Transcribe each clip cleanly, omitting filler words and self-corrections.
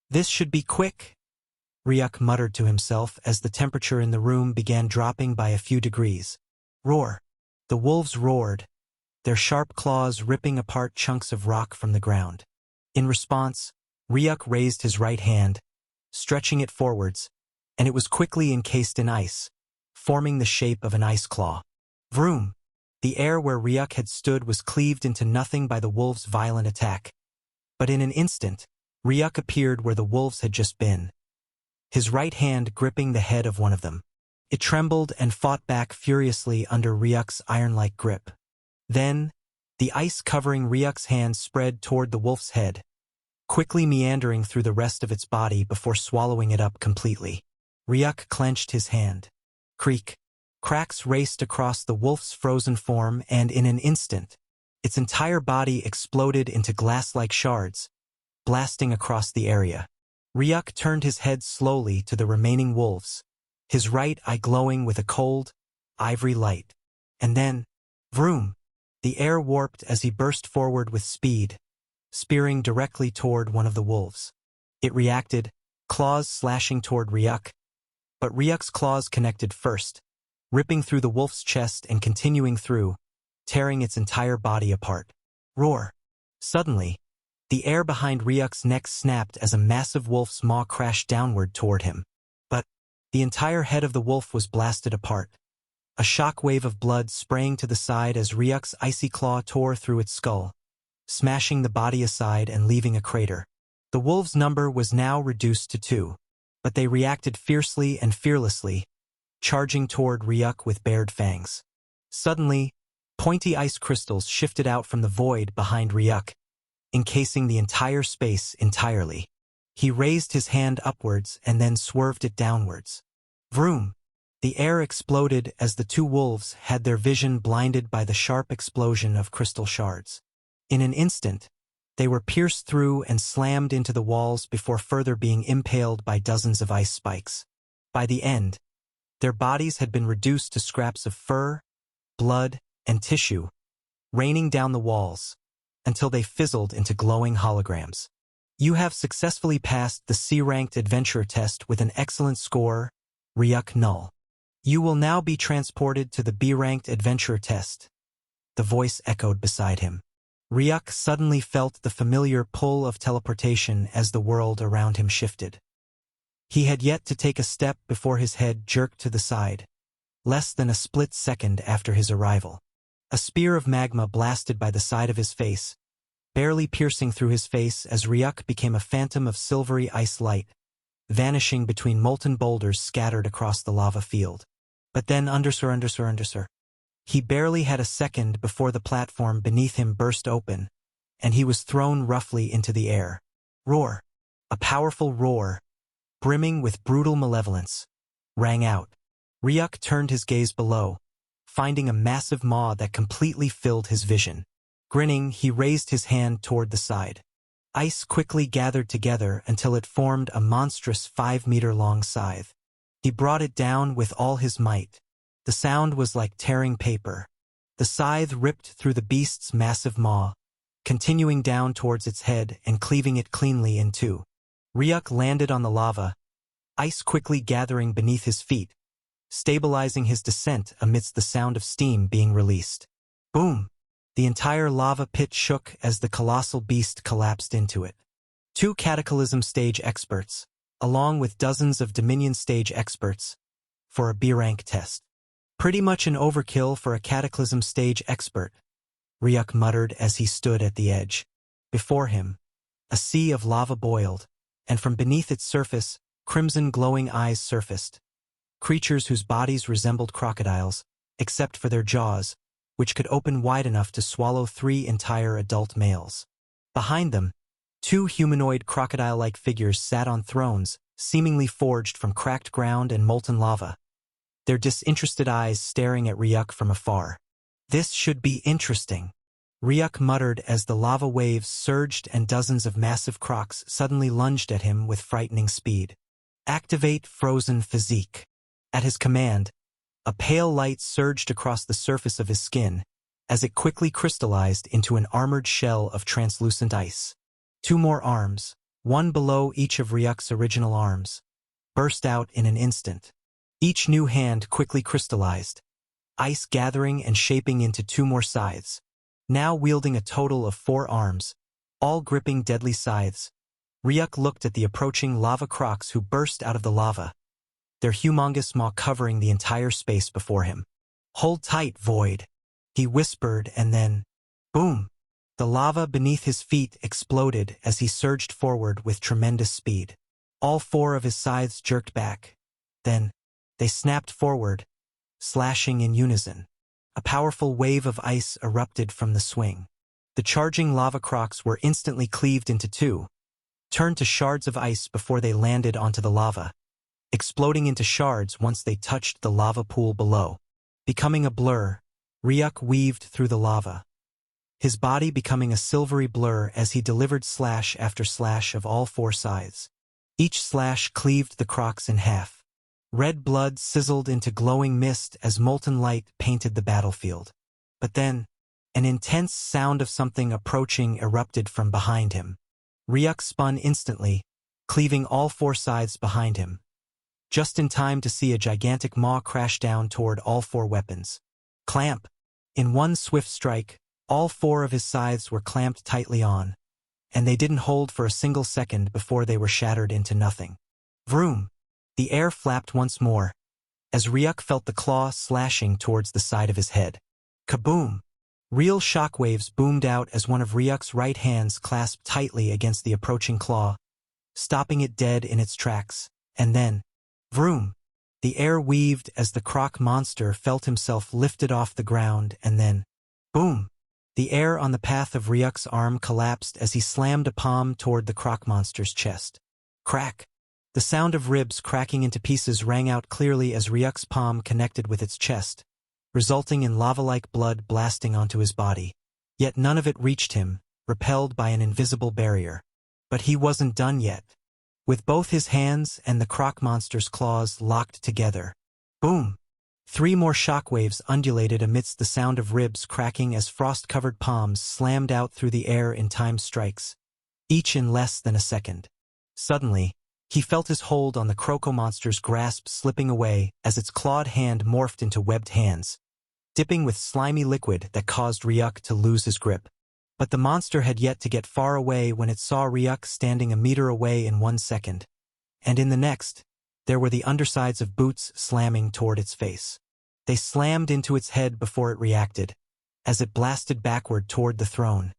This should be quick, Ryuk muttered to himself as the temperature in the room began dropping by a few degrees. Roar! The wolves roared, their sharp claws ripping apart chunks of rock from the ground. In response, Ryuk raised his right hand, stretching it forwards, and it was quickly encased in ice, forming the shape of an ice claw. Vroom! The air where Ryuk had stood was cleaved into nothing by the wolves' violent attack. But in an instant, Ryuk appeared where the wolves had just been, his right hand gripping the head of one of them. It trembled and fought back furiously under Ryuk's iron-like grip. Then, the ice covering Ryuk's hand spread toward the wolf's head, quickly meandering through the rest of its body before swallowing it up completely. Ryuk clenched his hand. Creak! Cracks raced across the wolf's frozen form, and in an instant, its entire body exploded into glass-like shards, blasting across the area. Ryuk turned his head slowly to the remaining wolves, his right eye glowing with a cold, ivory light. And then, vroom! The air warped as he burst forward with speed, spearing directly toward one of the wolves. It reacted, claws slashing toward Ryuk, but Ryuk's claws connected first, ripping through the wolf's chest and continuing through, tearing its entire body apart. Roar! Suddenly, the air behind Ryuk's neck snapped as a massive wolf's maw crashed downward toward him. But the entire head of the wolf was blasted apart, a shock wave of blood spraying to the side as Ryuk's icy claw tore through its skull, smashing the body aside and leaving a crater. The wolves' number was now reduced to 2, but they reacted fiercely and fearlessly, charging toward Ryuk with bared fangs. Suddenly, pointy ice crystals shifted out from the void behind Ryuk, encasing the entire space entirely. He raised his hand upwards and then swerved it downwards. Vroom! The air exploded as the 2 wolves had their vision blinded by the sharp explosion of crystal shards. In an instant, they were pierced through and slammed into the walls before further being impaled by dozens of ice spikes. By the end, their bodies had been reduced to scraps of fur, blood, and tissue, raining down the walls, until they fizzled into glowing holograms. You have successfully passed the C-ranked adventure test with an excellent score, Ryuk Null. You will now be transported to the B-ranked adventure test. The voice echoed beside him. Ryuk suddenly felt the familiar pull of teleportation as the world around him shifted. He had yet to take a step before his head jerked to the side, less than a split second after his arrival. A spear of magma blasted by the side of his face, barely piercing through his face as Ryuk became a phantom of silvery ice light, vanishing between molten boulders scattered across the lava field. But then undersir. He barely had a second before the platform beneath him burst open, and he was thrown roughly into the air. Roar! A powerful roar, brimming with brutal malevolence, rang out. Ryuk turned his gaze below, finding a massive maw that completely filled his vision. Grinning, he raised his hand toward the side. Ice quickly gathered together until it formed a monstrous 5-meter-long scythe. He brought it down with all his might. The sound was like tearing paper. The scythe ripped through the beast's massive maw, continuing down towards its head and cleaving it cleanly in 2. Ryuk landed on the lava, ice quickly gathering beneath his feet, stabilizing his descent amidst the sound of steam being released. Boom! The entire lava pit shook as the colossal beast collapsed into it. 2 Cataclysm stage experts, along with dozens of Dominion stage experts, for a B-rank test. Pretty much an overkill for a Cataclysm stage expert, Ryuk muttered as he stood at the edge. Before him, a sea of lava boiled, and from beneath its surface, crimson glowing eyes surfaced. Creatures whose bodies resembled crocodiles, except for their jaws, which could open wide enough to swallow 3 entire adult males. Behind them, 2 humanoid crocodile-like figures sat on thrones, seemingly forged from cracked ground and molten lava, their disinterested eyes staring at Ryuk from afar. This should be interesting, Ryuk muttered as the lava waves surged and dozens of massive crocs suddenly lunged at him with frightening speed. Activate Frozen Physique. At his command, a pale light surged across the surface of his skin, as it quickly crystallized into an armored shell of translucent ice. 2 more arms, one below each of Ryuk's original arms, burst out in an instant. Each new hand quickly crystallized, ice gathering and shaping into two more scythes, now wielding a total of 4 arms, all gripping deadly scythes. Ryuk looked at the approaching lava crocs who burst out of the lava, their humongous maw covering the entire space before him. "Hold tight, Void," he whispered, and then, boom! The lava beneath his feet exploded as he surged forward with tremendous speed. All 4 of his scythes jerked back. Then, they snapped forward, slashing in unison. A powerful wave of ice erupted from the swing. The charging lava crocs were instantly cleaved into 2, turned to shards of ice before they landed onto the lava, exploding into shards once they touched the lava pool below. Becoming a blur, Ryuk weaved through the lava, his body becoming a silvery blur as he delivered slash after slash of all 4 scythes. Each slash cleaved the crocs in half. Red blood sizzled into glowing mist as molten light painted the battlefield. But then, an intense sound of something approaching erupted from behind him. Ryuk spun instantly, cleaving all 4 scythes behind him, just in time to see a gigantic maw crash down toward all 4 weapons. Clamp! In one swift strike, all 4 of his scythes were clamped tightly on, and they didn't hold for a single second before they were shattered into nothing. Vroom! The air flapped once more, as Ryuk felt the claw slashing towards the side of his head. Kaboom! Real shockwaves boomed out as one of Ryuk's right hands clasped tightly against the approaching claw, stopping it dead in its tracks, and then, vroom! The air weaved as the croc monster felt himself lifted off the ground, and then, boom! The air on the path of Ryuk's arm collapsed as he slammed a palm toward the croc monster's chest. Crack! The sound of ribs cracking into pieces rang out clearly as Ryuk's palm connected with its chest, resulting in lava-like blood blasting onto his body. Yet none of it reached him, repelled by an invisible barrier. But he wasn't done yet. With both his hands and the croc monster's claws locked together. Boom! 3 more shockwaves undulated amidst the sound of ribs cracking as frost-covered palms slammed out through the air in time strikes, each in less than a second. Suddenly, he felt his hold on the croco monster's grasp slipping away as its clawed hand morphed into webbed hands, dipping with slimy liquid that caused Ryuk to lose his grip. But the monster had yet to get far away when it saw Ryuk standing a meter away in 1 second, and in the next, there were the undersides of boots slamming toward its face. They slammed into its head before it reacted, as it blasted backward toward the throne.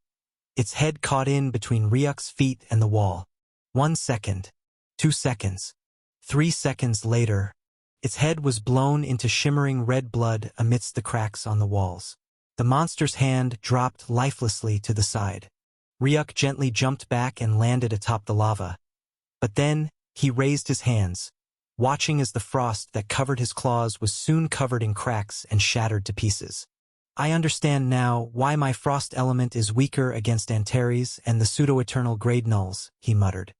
Its head caught in between Ryuk's feet and the wall. 1 second, 2 seconds, 3 seconds later, its head was blown into shimmering red blood amidst the cracks on the walls. The monster's hand dropped lifelessly to the side. Ryuk gently jumped back and landed atop the lava. But then, he raised his hands, watching as the frost that covered his claws was soon covered in cracks and shattered to pieces. "I understand now why my frost element is weaker against Antares and the pseudo-eternal grade nulls," he muttered.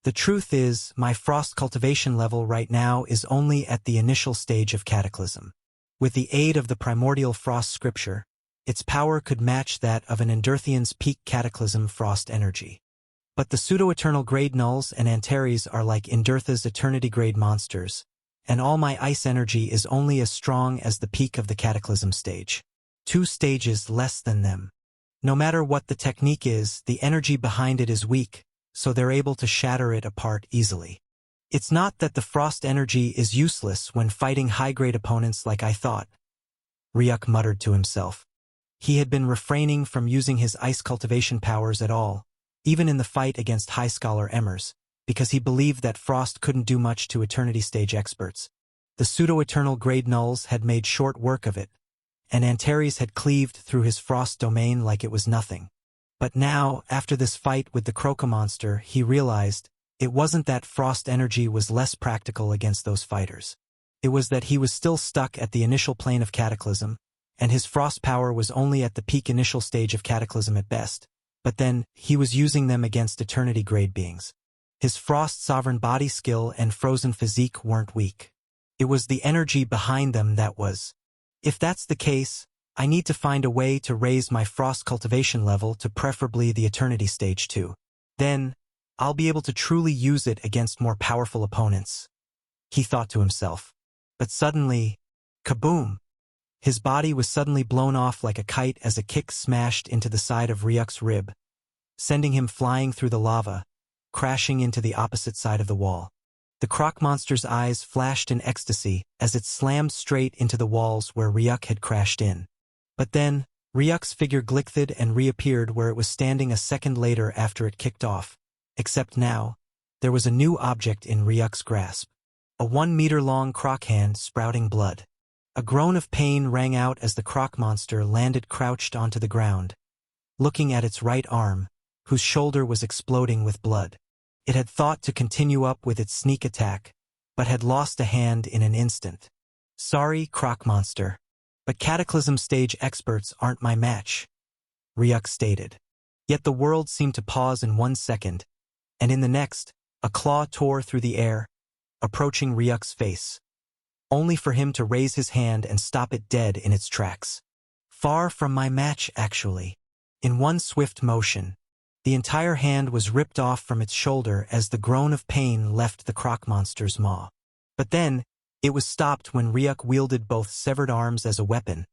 "The truth is, my frost cultivation level right now is only at the initial stage of cataclysm. With the aid of the primordial frost scripture, its power could match that of an Endurthian's peak cataclysm frost energy. But the pseudo-eternal grade nulls and Antares are like Endurtha's eternity-grade monsters, and all my ice energy is only as strong as the peak of the cataclysm stage. 2 stages less than them. No matter what the technique is, the energy behind it is weak, so they're able to shatter it apart easily. It's not that the frost energy is useless when fighting high-grade opponents like I thought," Ryuk muttered to himself. He had been refraining from using his ice cultivation powers at all, even in the fight against High Scholar Emmers, because he believed that frost couldn't do much to Eternity Stage experts. The pseudo-eternal grade nulls had made short work of it, and Antares had cleaved through his frost domain like it was nothing. But now, after this fight with the croco monster, he realized it wasn't that frost energy was less practical against those fighters. It was that he was still stuck at the initial plane of cataclysm, and his frost power was only at the peak initial stage of cataclysm at best. But then, he was using them against eternity-grade beings. His frost sovereign body skill and frozen physique weren't weak. It was the energy behind them that was. If that's the case, I need to find a way to raise my frost cultivation level to preferably the eternity stage too. Then, I'll be able to truly use it against more powerful opponents, he thought to himself. But suddenly, kaboom! His body was suddenly blown off like a kite as a kick smashed into the side of Ryuk's rib, sending him flying through the lava, crashing into the opposite side of the wall. The croc monster's eyes flashed in ecstasy as it slammed straight into the walls where Ryuk had crashed in. But then, Ryuk's figure glitched and reappeared where it was standing a second later after it kicked off. Except now, there was a new object in Ryuk's grasp. A 1-meter-long croc hand sprouting blood. A groan of pain rang out as the croc monster landed crouched onto the ground, looking at its right arm, whose shoulder was exploding with blood. It had thought to continue up with its sneak attack, but had lost a hand in an instant. Sorry, croc monster, but Cataclysm stage experts aren't my match, Ryuk stated. Yet the world seemed to pause in 1 second, and in the next, a claw tore through the air, approaching Ryuk's face, only for him to raise his hand and stop it dead in its tracks. Far from my match, actually. In one swift motion, the entire hand was ripped off from its shoulder as the groan of pain left the croc monster's maw. But then, it was stopped when Ryuk wielded both severed arms as a weapon,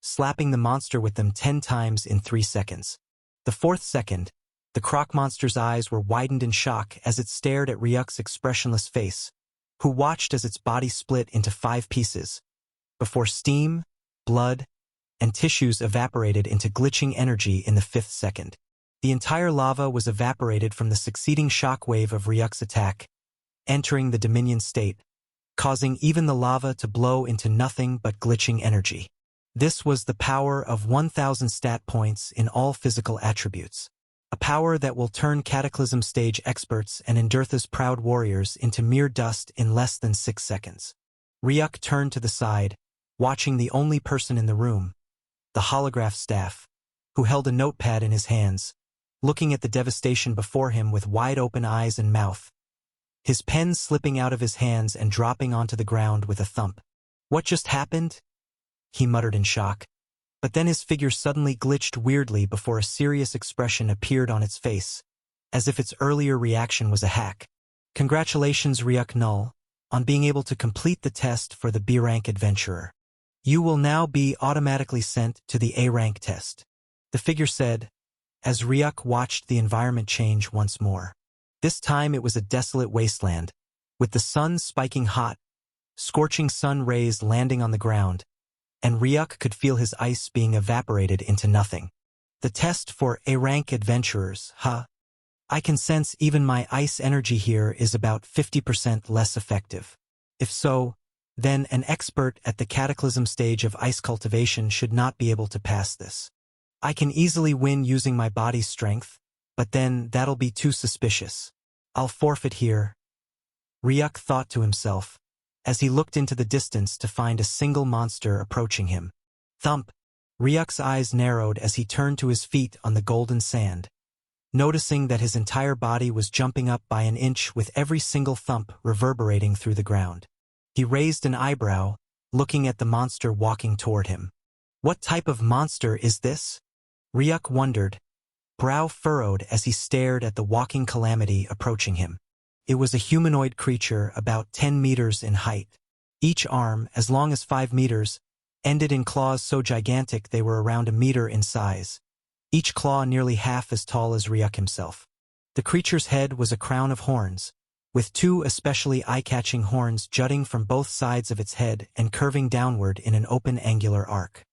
slapping the monster with them 10 times in 3 seconds. The 4th second, the croc monster's eyes were widened in shock as it stared at Ryuk's expressionless face, who watched as its body split into 5 pieces, before steam, blood, and tissues evaporated into glitching energy in the 5th second. The entire lava was evaporated from the succeeding shockwave of Ryuk's attack, entering the Dominion state, causing even the lava to blow into nothing but glitching energy. This was the power of 1,000 stat points in all physical attributes. A power that will turn Cataclysm stage experts and Endurtha's proud warriors into mere dust in less than 6 seconds. Ryuk turned to the side, watching the only person in the room, the holograph staff, who held a notepad in his hands, looking at the devastation before him with wide-open eyes and mouth, his pen slipping out of his hands and dropping onto the ground with a thump. What just happened? He muttered in shock. But then his figure suddenly glitched weirdly before a serious expression appeared on its face, as if its earlier reaction was a hack. Congratulations, Ryuk Null, on being able to complete the test for the B-rank adventurer. You will now be automatically sent to the A-rank test, the figure said, as Ryuk watched the environment change once more. This time it was a desolate wasteland, with the sun spiking hot, scorching sun rays landing on the ground, and Ryuk could feel his ice being evaporated into nothing. The test for A-rank adventurers, huh? I can sense even my ice energy here is about 50% less effective. If so, then an expert at the Cataclysm stage of ice cultivation should not be able to pass this. I can easily win using my body's strength, but then that'll be too suspicious. I'll forfeit here, Ryuk thought to himself, as he looked into the distance to find a single monster approaching him. Thump! Ryuk's eyes narrowed as he turned to his feet on the golden sand, noticing that his entire body was jumping up by an inch with every single thump reverberating through the ground. He raised an eyebrow, looking at the monster walking toward him. What type of monster is this? Ryuk wondered, brow furrowed as he stared at the walking calamity approaching him. It was a humanoid creature about 10 meters in height. Each arm, as long as 5 meters, ended in claws so gigantic they were around a meter in size, each claw nearly half as tall as Ryuk himself. The creature's head was a crown of horns, with 2 especially eye-catching horns jutting from both sides of its head and curving downward in an open angular arc.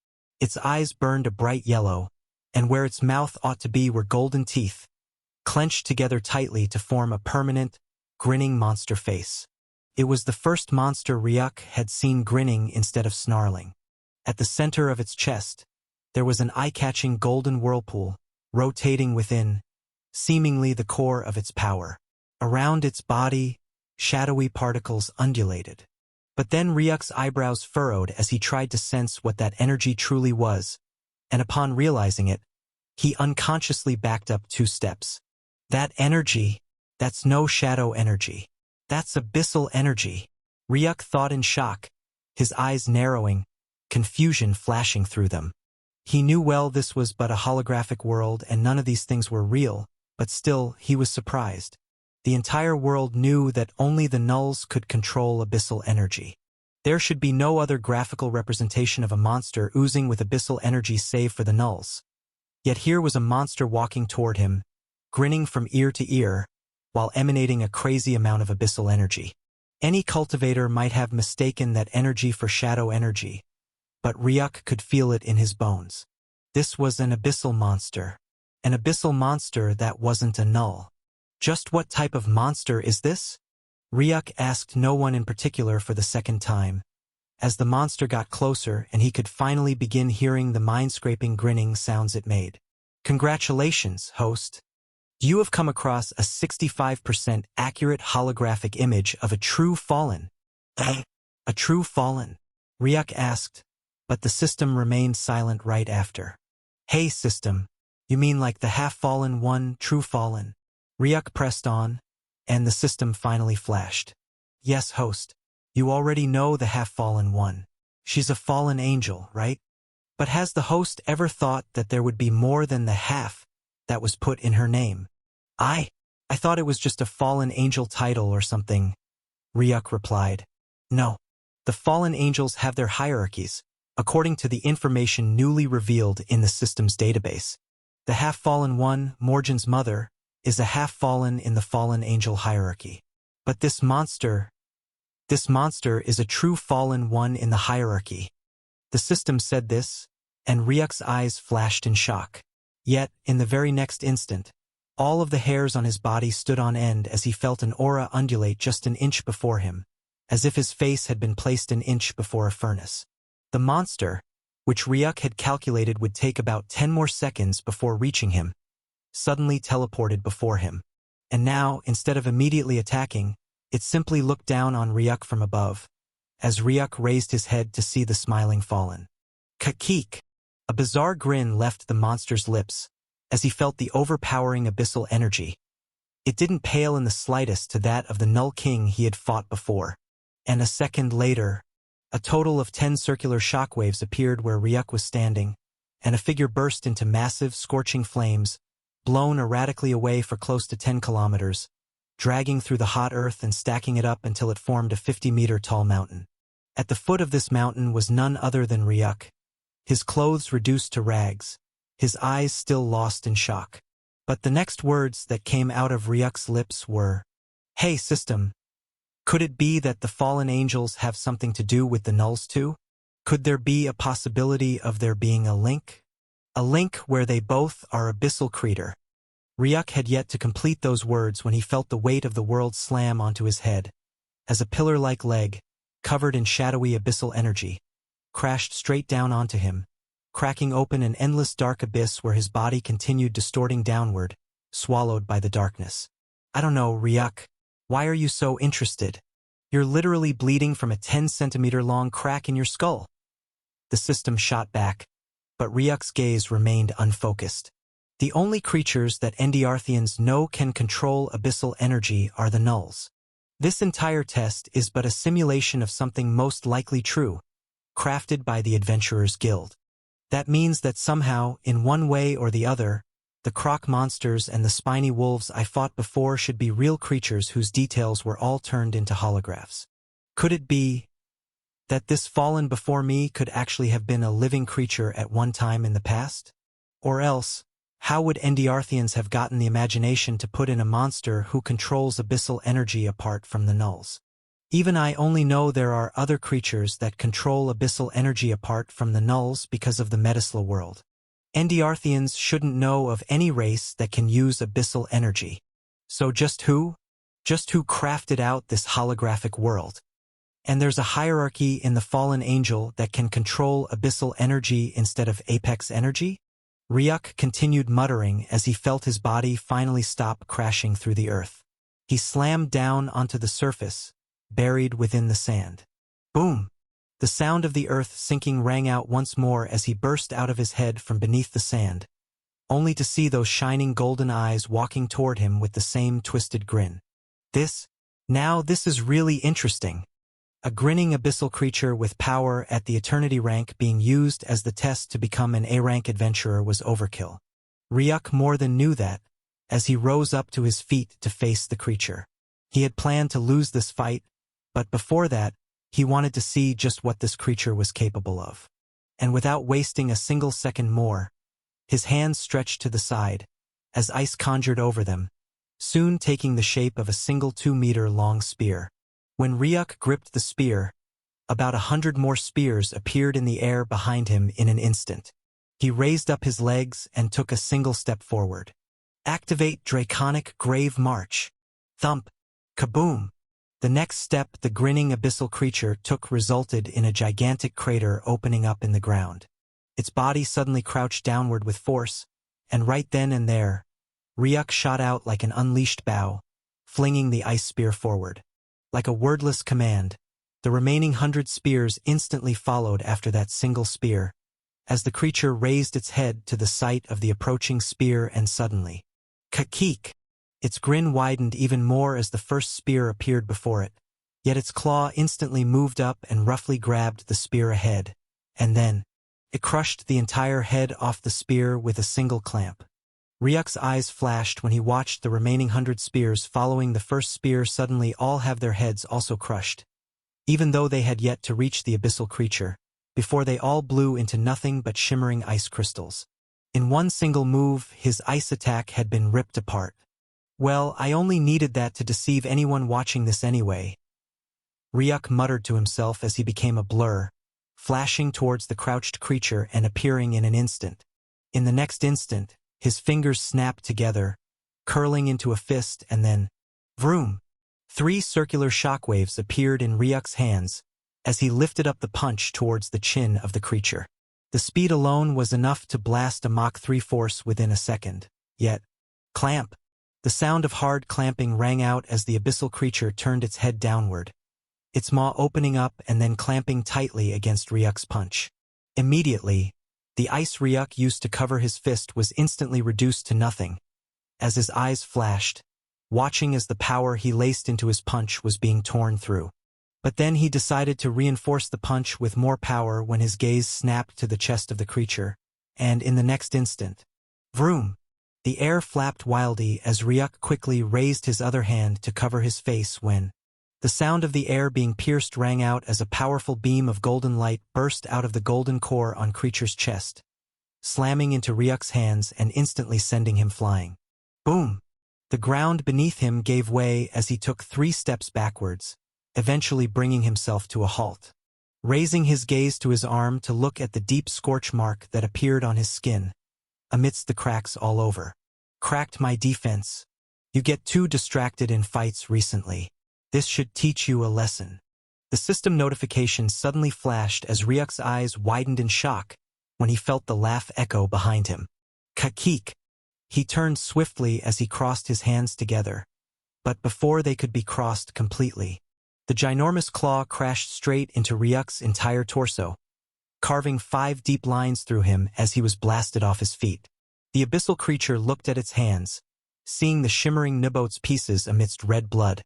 Its eyes burned a bright yellow, and where its mouth ought to be were golden teeth, clenched together tightly to form a permanent, grinning monster face. It was the first monster Ryuk had seen grinning instead of snarling. At the center of its chest, there was an eye-catching golden whirlpool, rotating within, seemingly the core of its power. Around its body, shadowy particles undulated. But then Ryuk's eyebrows furrowed as he tried to sense what that energy truly was, and upon realizing it, he unconsciously backed up 2 steps. That energy, that's no shadow energy. That's abyssal energy. Ryuk thought in shock, his eyes narrowing, confusion flashing through them. He knew well this was but a holographic world and none of these things were real, but still he was surprised. The entire world knew that only the nulls could control abyssal energy. There should be no other graphical representation of a monster oozing with abyssal energy save for the nulls. Yet here was a monster walking toward him, grinning from ear to ear, while emanating a crazy amount of abyssal energy. Any cultivator might have mistaken that energy for shadow energy, but Ryuk could feel it in his bones. This was an abyssal monster. An abyssal monster that wasn't a null. Just what type of monster is this? Ryuk asked no one in particular for the second time, as the monster got closer and he could finally begin hearing the mind-scraping grinning sounds it made. Congratulations, host. You have come across a 65% accurate holographic image of a true fallen. A true fallen? Ryuk asked, but the system remained silent right after. Hey system, you mean like the half-fallen one, true fallen? Ryuk pressed on, and the system finally flashed. Yes, host. You already know the half-fallen one. She's a fallen angel, right? But has the host ever thought that there would be more than the half that was put in her name? I thought it was just a fallen angel title or something, Ryuk replied. No. The fallen angels have their hierarchies, according to the information newly revealed in the system's database. The half-fallen one, Morgan's mother, is a half-fallen in the fallen angel hierarchy. But this monster is a true fallen one in the hierarchy. The system said this, and Ryuk's eyes flashed in shock. Yet, in the very next instant, all of the hairs on his body stood on end as he felt an aura undulate just an inch before him, as if his face had been placed an inch before a furnace. The monster, which Ryuk had calculated would take about 10 more seconds before reaching him, suddenly teleported before him. And now, instead of immediately attacking, it simply looked down on Ryuk from above, as Ryuk raised his head to see the smiling fallen. Kakik! A bizarre grin left the monster's lips, as he felt the overpowering abyssal energy. It didn't pale in the slightest to that of the Null King he had fought before. And a second later, a total of 10 circular shockwaves appeared where Ryuk was standing, and a figure burst into massive, scorching flames, blown erratically away for close to 10 kilometers, dragging through the hot earth and stacking it up until it formed a 50-meter-tall mountain. At the foot of this mountain was none other than Ryuk, his clothes reduced to rags, his eyes still lost in shock. But the next words that came out of Ryuk's lips were, "Hey, system, could it be that the fallen angels have something to do with the nulls too? Could there be a possibility of there being a link? A link where they both are abyssal creator?" Ryuk had yet to complete those words when he felt the weight of the world slam onto his head, as a pillar-like leg, covered in shadowy abyssal energy, crashed straight down onto him, cracking open an endless dark abyss where his body continued distorting downward, swallowed by the darkness. I don't know, Ryuk. Why are you so interested? You're literally bleeding from a 10-centimeter-long crack in your skull. The system shot back, but Ryuk's gaze remained unfocused. The only creatures that Endiarthians know can control abyssal energy are the nulls. This entire test is but a simulation of something most likely true, crafted by the Adventurers Guild. That means that somehow, in one way or the other, the croc monsters and the spiny wolves I fought before should be real creatures whose details were all turned into holographs. Could it be that this fallen before me could actually have been a living creature at one time in the past? Or else, how would Endiarthians have gotten the imagination to put in a monster who controls abyssal energy apart from the nulls? Even I only know there are other creatures that control abyssal energy apart from the nulls because of the Metasla world. Endiarthians shouldn't know of any race that can use abyssal energy. So just who? Just who crafted out this holographic world? And there's a hierarchy in the fallen angel that can control abyssal energy instead of apex energy? Ryuk continued muttering as he felt his body finally stop crashing through the earth. He slammed down onto the surface, buried within the sand. Boom! The sound of the earth sinking rang out once more as he burst out of his head from beneath the sand, only to see those shining golden eyes walking toward him with the same twisted grin. This is really interesting. A grinning abyssal creature with power at the eternity rank being used as the test to become an A-rank adventurer was overkill. Ryuk more than knew that, as he rose up to his feet to face the creature. He had planned to lose this fight, but before that, he wanted to see just what this creature was capable of. And without wasting a single second more, his hands stretched to the side, as ice conjured over them, soon taking the shape of a single 2-meter-long spear. When Ryuk gripped the spear, about 100 more spears appeared in the air behind him in an instant. He raised up his legs and took a single step forward. Activate Draconic Grave March. Thump. Kaboom. The next step the grinning abyssal creature took resulted in a gigantic crater opening up in the ground. Its body suddenly crouched downward with force, and right then and there, Ryuk shot out like an unleashed bow, flinging the ice spear forward. Like a wordless command, the remaining 100 spears instantly followed after that single spear, as the creature raised its head to the sight of the approaching spear and suddenly, Kakik! Its grin widened even more as the first spear appeared before it, yet its claw instantly moved up and roughly grabbed the spear ahead, and then, it crushed the entire head off the spear with a single clamp. Ryuk's eyes flashed when he watched the remaining 100 spears following the first spear suddenly all have their heads also crushed, even though they had yet to reach the abyssal creature, before they all blew into nothing but shimmering ice crystals. In one single move, his ice attack had been ripped apart. Well, I only needed that to deceive anyone watching this anyway. Ryuk muttered to himself as he became a blur, flashing towards the crouched creature and appearing in an instant. In the next instant, his fingers snapped together, curling into a fist, and then, vroom! 3 circular shockwaves appeared in Ryuk's hands as he lifted up the punch towards the chin of the creature. The speed alone was enough to blast a Mach 3 force within a second. Yet, clamp! The sound of hard clamping rang out as the abyssal creature turned its head downward, its maw opening up and then clamping tightly against Ryuk's punch. Immediately, the ice Ryuk used to cover his fist was instantly reduced to nothing, as his eyes flashed, watching as the power he laced into his punch was being torn through. But then he decided to reinforce the punch with more power when his gaze snapped to the chest of the creature, and in the next instant, vroom! The air flapped wildly as Ryuk quickly raised his other hand to cover his face when the sound of the air being pierced rang out as a powerful beam of golden light burst out of the golden core on creature's chest, slamming into Ryuk's hands and instantly sending him flying. Boom! The ground beneath him gave way as he took 3 steps backwards, eventually bringing himself to a halt. Raising his gaze to his arm to look at the deep scorch mark that appeared on his skin, amidst the cracks all over. Cracked my defense. You get too distracted in fights recently. This should teach you a lesson. The system notification suddenly flashed as Ryuk's eyes widened in shock when he felt the laugh echo behind him. Kakik! He turned swiftly as he crossed his hands together, but before they could be crossed completely, the ginormous claw crashed straight into Ryuk's entire torso, carving 5 deep lines through him as he was blasted off his feet. The abyssal creature looked at its hands, seeing the shimmering Nibotes pieces amidst red blood,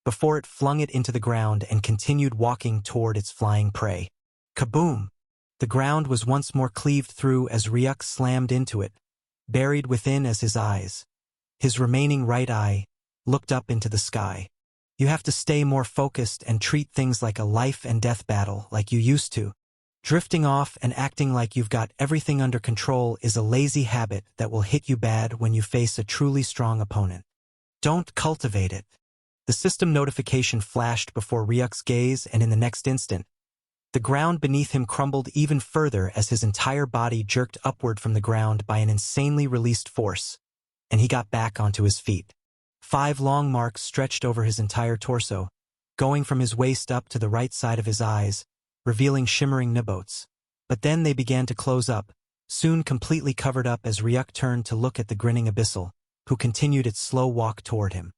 before it flung it into the ground and continued walking toward its flying prey. Kaboom! The ground was once more cleaved through as Ryuk slammed into it, buried within as his eyes, his remaining right eye, looked up into the sky. You have to stay more focused and treat things like a life and death battle like you used to. Drifting off and acting like you've got everything under control is a lazy habit that will hit you bad when you face a truly strong opponent. Don't cultivate it. The system notification flashed before Ryuk's gaze, and in the next instant, the ground beneath him crumbled even further as his entire body jerked upward from the ground by an insanely released force, and he got back onto his feet. 5 long marks stretched over his entire torso, going from his waist up to the right side of his eyes, revealing shimmering Nibotes. But then they began to close up, soon completely covered up as Ryuk turned to look at the grinning abyssal, who continued its slow walk toward him.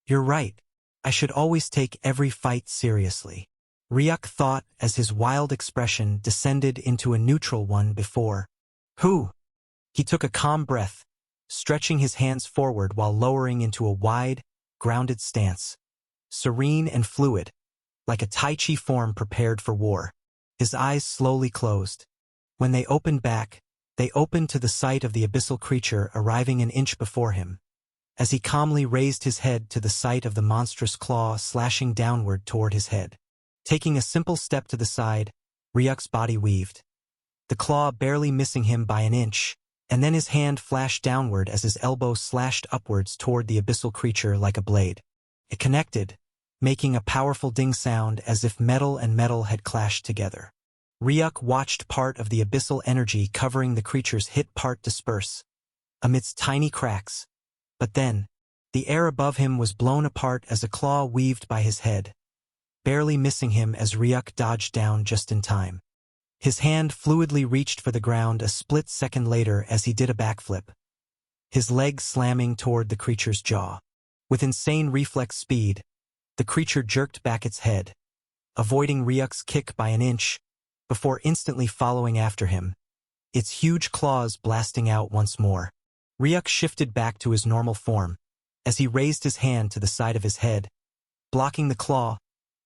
You're right. I should always take every fight seriously, Ryuk thought as his wild expression descended into a neutral one before. Who? He took a calm breath, stretching his hands forward while lowering into a wide, grounded stance, serene and fluid, like a Tai Chi form prepared for war. His eyes slowly closed. When they opened back, they opened to the sight of the abyssal creature arriving an inch before him, as he calmly raised his head to the sight of the monstrous claw slashing downward toward his head. Taking a simple step to the side, Ryuk's body weaved, the claw barely missing him by an inch, and then his hand flashed downward as his elbow slashed upwards toward the abyssal creature like a blade. It connected, making a powerful ding sound as if metal and metal had clashed together. Ryuk watched part of the abyssal energy covering the creature's hit part disperse, amidst tiny cracks, but then, the air above him was blown apart as a claw weaved by his head, barely missing him as Ryuk dodged down just in time. His hand fluidly reached for the ground a split second later as he did a backflip, his leg slamming toward the creature's jaw. With insane reflex speed, the creature jerked back its head, avoiding Ryuk's kick by an inch, before instantly following after him, its huge claws blasting out once more. Ryuk shifted back to his normal form, as he raised his hand to the side of his head, blocking the claw,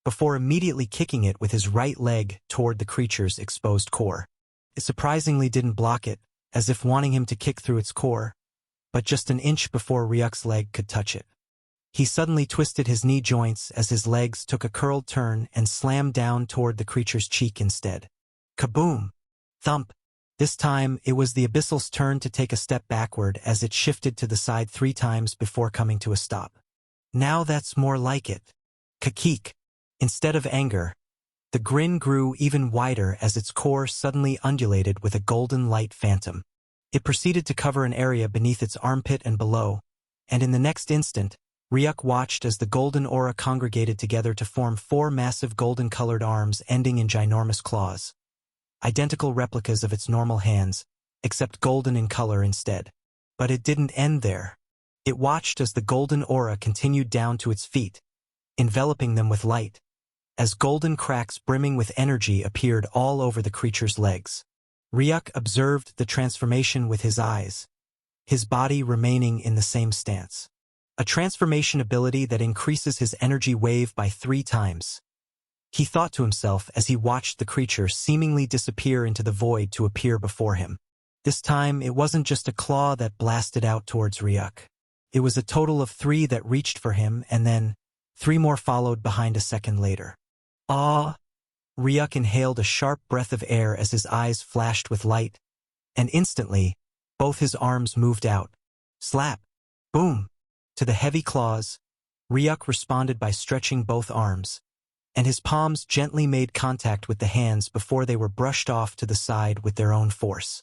before immediately kicking it with his right leg toward the creature's exposed core. It surprisingly didn't block it, as if wanting him to kick through its core, but just an inch before Ryuk's leg could touch it. He suddenly twisted his knee joints as his legs took a curled turn and slammed down toward the creature's cheek instead. Kaboom! Thump! This time, it was the abyssal's turn to take a step backward as it shifted to the side 3 times before coming to a stop. Now that's more like it. Kakik! Instead of anger, the grin grew even wider as its core suddenly undulated with a golden light phantom. It proceeded to cover an area beneath its armpit and below, and in the next instant, Ryuk watched as the golden aura congregated together to form 4 massive golden-colored arms ending in ginormous claws. Identical replicas of its normal hands, except golden in color instead. But it didn't end there. It watched as the golden aura continued down to its feet, enveloping them with light, as golden cracks brimming with energy appeared all over the creature's legs. Ryuk observed the transformation with his eyes, his body remaining in the same stance. A transformation ability that increases his energy wave by 3 times. He thought to himself as he watched the creature seemingly disappear into the void to appear before him. This time, it wasn't just a claw that blasted out towards Ryuk. It was a total of 3 that reached for him, and then 3 more followed behind a second later. Ah! Ryuk inhaled a sharp breath of air as his eyes flashed with light, and instantly, both his arms moved out. Slap! Boom! To the heavy claws, Ryuk responded by stretching both arms, and his palms gently made contact with the hands before they were brushed off to the side with their own force.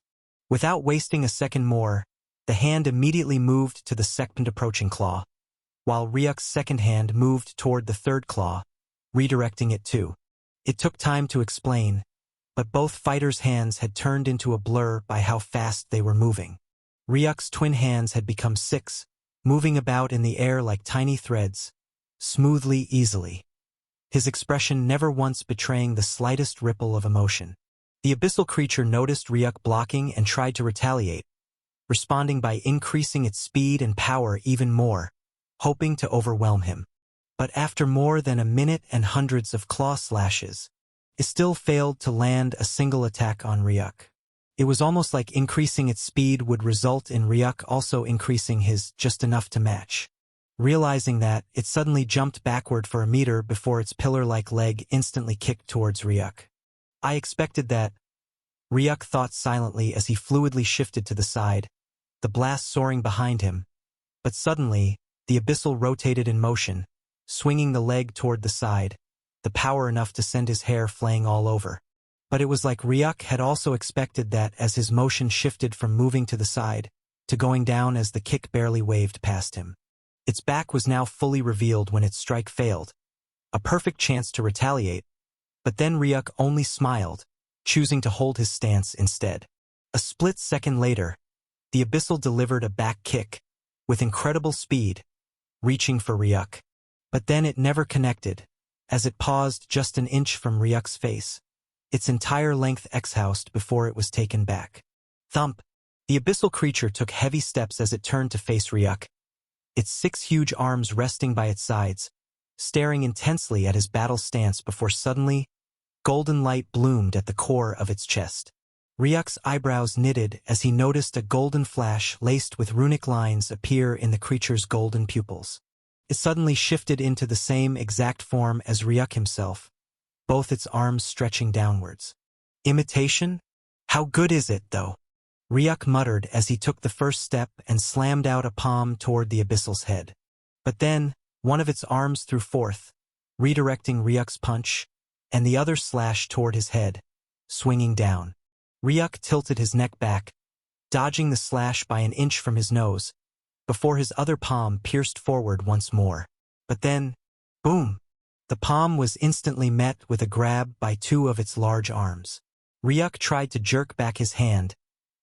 Without wasting a second more, the hand immediately moved to the second approaching claw, while Ryuk's second hand moved toward the third claw, redirecting it too. It took time to explain, but both fighters' hands had turned into a blur by how fast they were moving. Ryuk's twin hands had become 6, moving about in the air like tiny threads, smoothly, easily. His expression never once betraying the slightest ripple of emotion. The abyssal creature noticed Ryuk blocking and tried to retaliate, responding by increasing its speed and power even more, hoping to overwhelm him. But after more than a minute and hundreds of claw slashes, it still failed to land a single attack on Ryuk. It was almost like increasing its speed would result in Ryuk also increasing his just enough to match. Realizing that, it suddenly jumped backward for a meter before its pillar-like leg instantly kicked towards Ryuk. I expected that, Ryuk thought silently as he fluidly shifted to the side, the blast soaring behind him. But suddenly, the abyssal rotated in motion, swinging the leg toward the side, the power enough to send his hair flaying all over. But it was like Ryuk had also expected that as his motion shifted from moving to the side, to going down as the kick barely waved past him. Its back was now fully revealed when its strike failed, a perfect chance to retaliate, but then Ryuk only smiled, choosing to hold his stance instead. A split second later, the abyssal delivered a back kick, with incredible speed, reaching for Ryuk. But then it never connected, as it paused just an inch from Ryuk's face, its entire length exhausted before it was taken back. Thump! The abyssal creature took heavy steps as it turned to face Ryuk, its 6 huge arms resting by its sides, staring intensely at his battle stance before suddenly, golden light bloomed at the core of its chest. Ryuk's eyebrows knitted as he noticed a golden flash laced with runic lines appear in the creature's golden pupils. It suddenly shifted into the same exact form as Ryuk himself, both its arms stretching downwards. Imitation? How good is it, though? Ryuk muttered as he took the first step and slammed out a palm toward the abyssal's head. But then, one of its arms threw forth, redirecting Ryuk's punch, and the other slashed toward his head, swinging down. Ryuk tilted his neck back, dodging the slash by an inch from his nose, before his other palm pierced forward once more. But then, boom! The palm was instantly met with a grab by two of its large arms. Ryuk tried to jerk back his hand,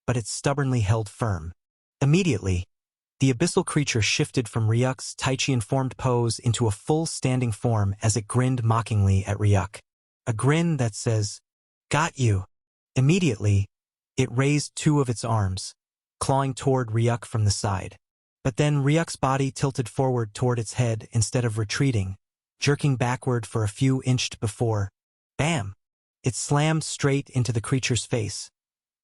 but it stubbornly held firm. Immediately, the abyssal creature shifted from Ryuk's Taichi-informed pose into a full standing form as it grinned mockingly at Ryuk. A grin that says, "Got you." Immediately, it raised two of its arms, clawing toward Ryuk from the side. But then Ryuk's body tilted forward toward its head instead of retreating, jerking backward for a few inches before, bam! It slammed straight into the creature's face,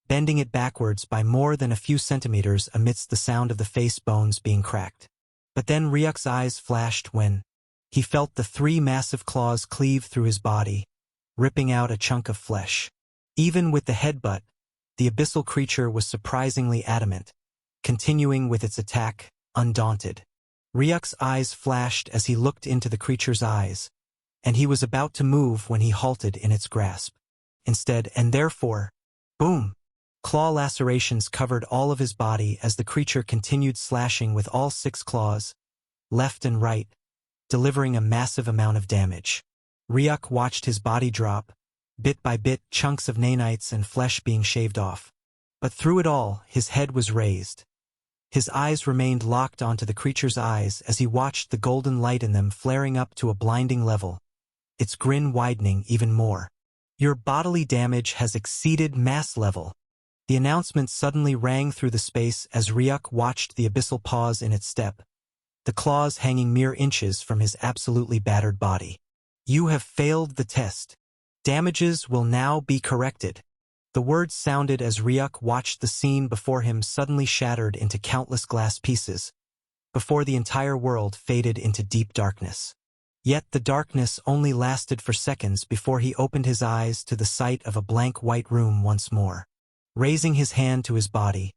bending it backwards by more than a few centimeters amidst the sound of the face bones being cracked. But then Ryuk's eyes flashed when he felt the three massive claws cleave through his body, ripping out a chunk of flesh. Even with the headbutt, the abyssal creature was surprisingly adamant, continuing with its attack, undaunted. Ryuk's eyes flashed as he looked into the creature's eyes, and he was about to move when he halted in its grasp. Instead, and therefore, boom! Claw lacerations covered all of his body as the creature continued slashing with all six claws, left and right, delivering a massive amount of damage. Ryuk watched his body drop, bit by bit chunks of nanites and flesh being shaved off. But through it all, his head was raised. His eyes remained locked onto the creature's eyes as he watched the golden light in them flaring up to a blinding level, its grin widening even more. "Your bodily damage has exceeded mass level." The announcement suddenly rang through the space as Ryuk watched the abyssal pause in its step, the claws hanging mere inches from his absolutely battered body. "You have failed the test. Damages will now be corrected." The words sounded as Ryuk watched the scene before him suddenly shattered into countless glass pieces, before the entire world faded into deep darkness. Yet the darkness only lasted for seconds before he opened his eyes to the sight of a blank white room once more. Raising his hand to his body,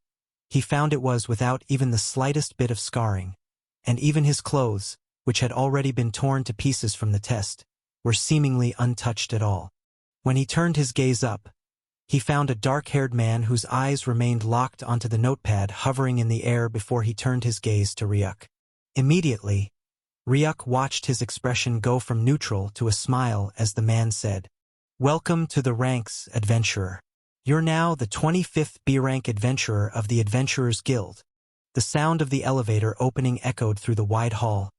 he found it was without even the slightest bit of scarring, and even his clothes, which had already been torn to pieces from the test, were seemingly untouched at all. When he turned his gaze up, he found a dark-haired man whose eyes remained locked onto the notepad hovering in the air before he turned his gaze to Ryuk. Immediately, Ryuk watched his expression go from neutral to a smile as the man said, "Welcome to the ranks, adventurer. You're now the 25th B-rank adventurer of the Adventurers Guild." The sound of the elevator opening echoed through the wide hall,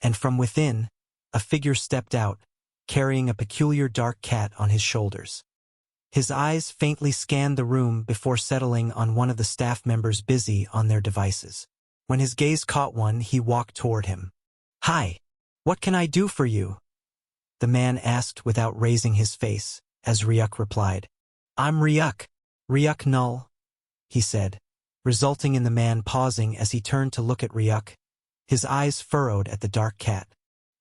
and from within, a figure stepped out, carrying a peculiar dark cat on his shoulders. His eyes faintly scanned the room before settling on one of the staff members busy on their devices. When his gaze caught one, he walked toward him. "Hi, what can I do for you?" the man asked without raising his face, as Ryuk replied. "I'm Ryuk. Ryuk Null," he said, resulting in the man pausing as he turned to look at Ryuk, his eyes furrowed at the dark cat.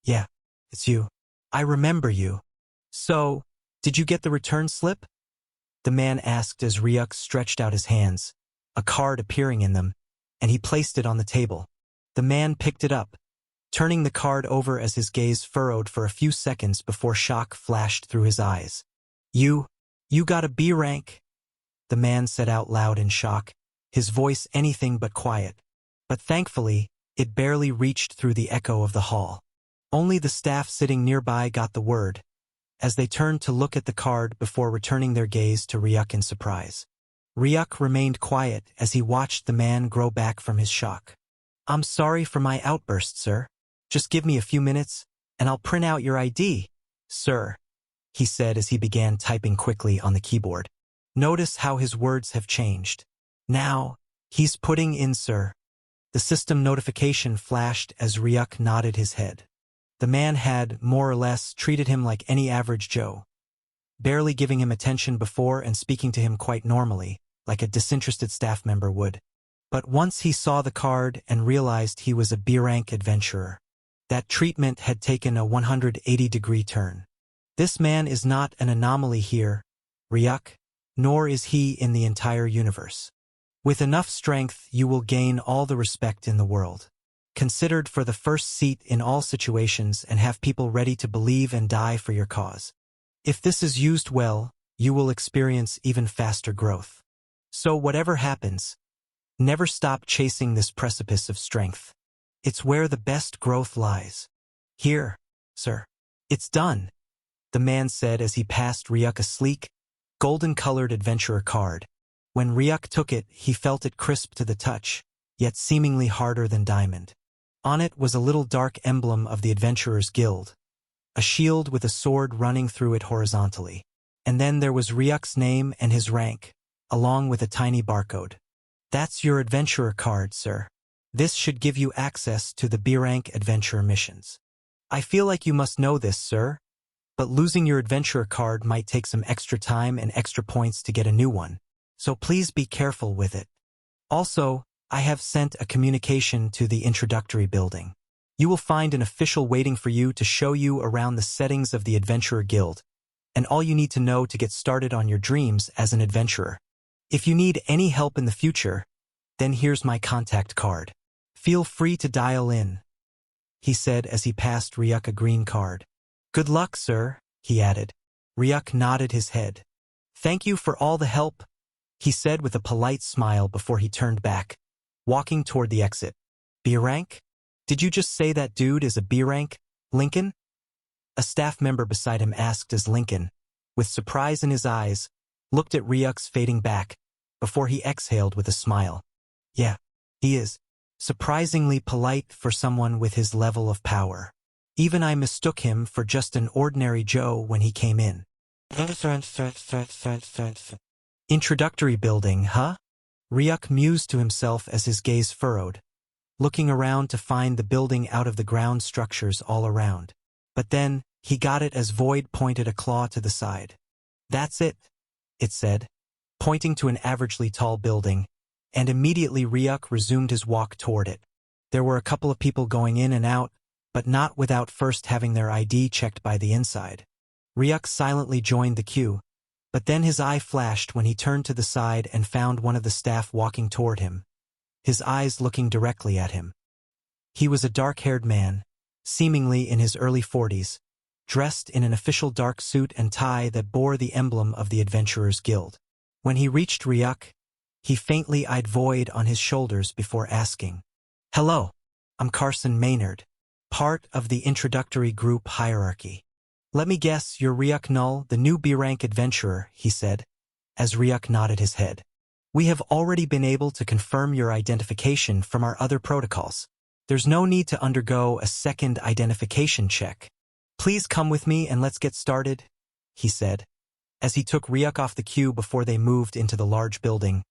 "Yeah, it's you. I remember you. So, did you get the return slip?" the man asked as Ryuk stretched out his hands, a card appearing in them, and he placed it on the table. The man picked it up, turning the card over as his gaze furrowed for a few seconds before shock flashed through his eyes. You got a B rank," the man said out loud in shock, his voice anything but quiet. But thankfully, it barely reached through the echo of the hall. Only the staff sitting nearby got the word, as they turned to look at the card before returning their gaze to Ryuk in surprise. Ryuk remained quiet as he watched the man grow back from his shock. "I'm sorry for my outburst, sir. Just give me a few minutes, and I'll print out your ID, sir," he said as he began typing quickly on the keyboard. Notice how his words have changed. Now, he's putting in sir. The system notification flashed as Ryuk nodded his head. The man had, more or less, treated him like any average Joe. barely giving him attention before and speaking to him quite normally, like a disinterested staff member would. But once he saw the card and realized he was a B-rank adventurer, that treatment had taken a 180-degree turn. This man is not an anomaly here, Ryuk, nor is he in the entire universe. With enough strength, you will gain all the respect in the world. Considered for the first seat in all situations and have people ready to believe and die for your cause. If this is used well, you will experience even faster growth. So whatever happens, never stop chasing this precipice of strength. It's where the best growth lies. Here, sir. It's done, the man said as he passed Ryuk a sleek, golden-colored adventurer card. When Ryuk took it, he felt it crisp to the touch, yet seemingly harder than diamond. On it was a little dark emblem of the Adventurers Guild, a shield with a sword running through it horizontally. And then there was Ryuk's name and his rank, along with a tiny barcode. That's your adventurer card, sir. This should give you access to the B-rank adventurer missions. I feel like you must know this, sir, but losing your adventurer card might take some extra time and extra points to get a new one, so please be careful with it. Also, I have sent a communication to the introductory building. You will find an official waiting for you to show you around the settings of the Adventurer Guild, and all you need to know to get started on your dreams as an adventurer. If you need any help in the future, then here's my contact card. Feel free to dial in, he said as he passed Ryuk a green card. Good luck, sir, he added. Ryuk nodded his head. Thank you for all the help, he said with a polite smile before he turned back, walking toward the exit. B-rank? Did you just say that dude is a B-rank, Lincoln? A staff member beside him asked as Lincoln, with surprise in his eyes, looked at Ryuk's fading back, before he exhaled with a smile. Yeah, he is. Surprisingly polite for someone with his level of power. Even I mistook him for just an ordinary Joe when he came in. Introductory building, huh? Ryuk mused to himself as his gaze furrowed, looking around to find the building out of the ground structures all around. But then, he got it as Void pointed a claw to the side. That's it said, pointing to an averagely tall building, and immediately Ryuk resumed his walk toward it. There were a couple of people going in and out, but not without first having their ID checked by the inside. Ryuk silently joined the queue, but then his eye flashed when he turned to the side and found one of the staff walking toward him, his eyes looking directly at him. He was a dark-haired man, seemingly in his early 40s, dressed in an official dark suit and tie that bore the emblem of the Adventurers Guild. When he reached Ryuk, he faintly eyed Void on his shoulders before asking, "Hello, I'm Carson Maynard, part of the introductory group hierarchy. Let me guess, you're Ryuk Null, the new B-rank adventurer," he said, as Ryuk nodded his head. "We have already been able to confirm your identification from our other protocols. There's no need to undergo a second identification check. Please come with me and let's get started," he said, as he took Ryuk off the queue before they moved into the large building,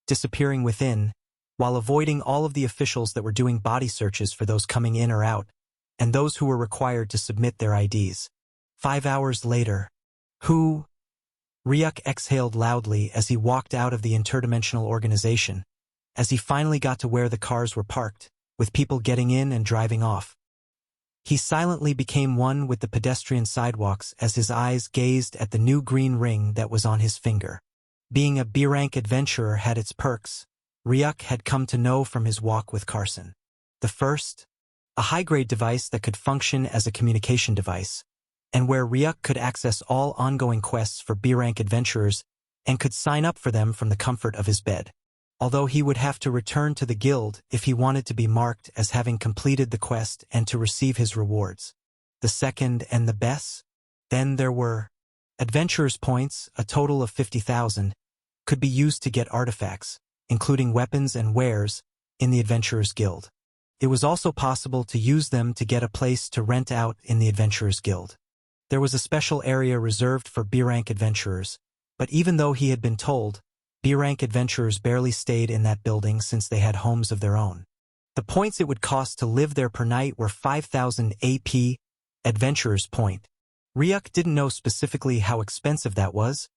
disappearing within, while avoiding all of the officials that were doing body searches for those coming in or out, and those who were required to submit their IDs. 5 hours later. Ryuk exhaled loudly as he walked out of the interdimensional organization, as he finally got to where the cars were parked, with people getting in and driving off. He silently became one with the pedestrian sidewalks as his eyes gazed at the new green ring that was on his finger. Being a B-rank adventurer had its perks, Ryuk had come to know from his walk with Carson. The first, a high-grade device that could function as a communication device, and where Ryuk could access all ongoing quests for B-rank adventurers and could sign up for them from the comfort of his bed. Although he would have to return to the guild if he wanted to be marked as having completed the quest and to receive his rewards. The second and the best? Then there were adventurers' points, a total of 50,000, could be used to get artifacts, including weapons and wares, in the Adventurers Guild. It was also possible to use them to get a place to rent out in the Adventurers Guild. There was a special area reserved for B-rank adventurers, but even though he had been told, B-rank adventurers barely stayed in that building since they had homes of their own. The points it would cost to live there per night were 5,000 AP, adventurer's point, Ryuk didn't know specifically how expensive that was,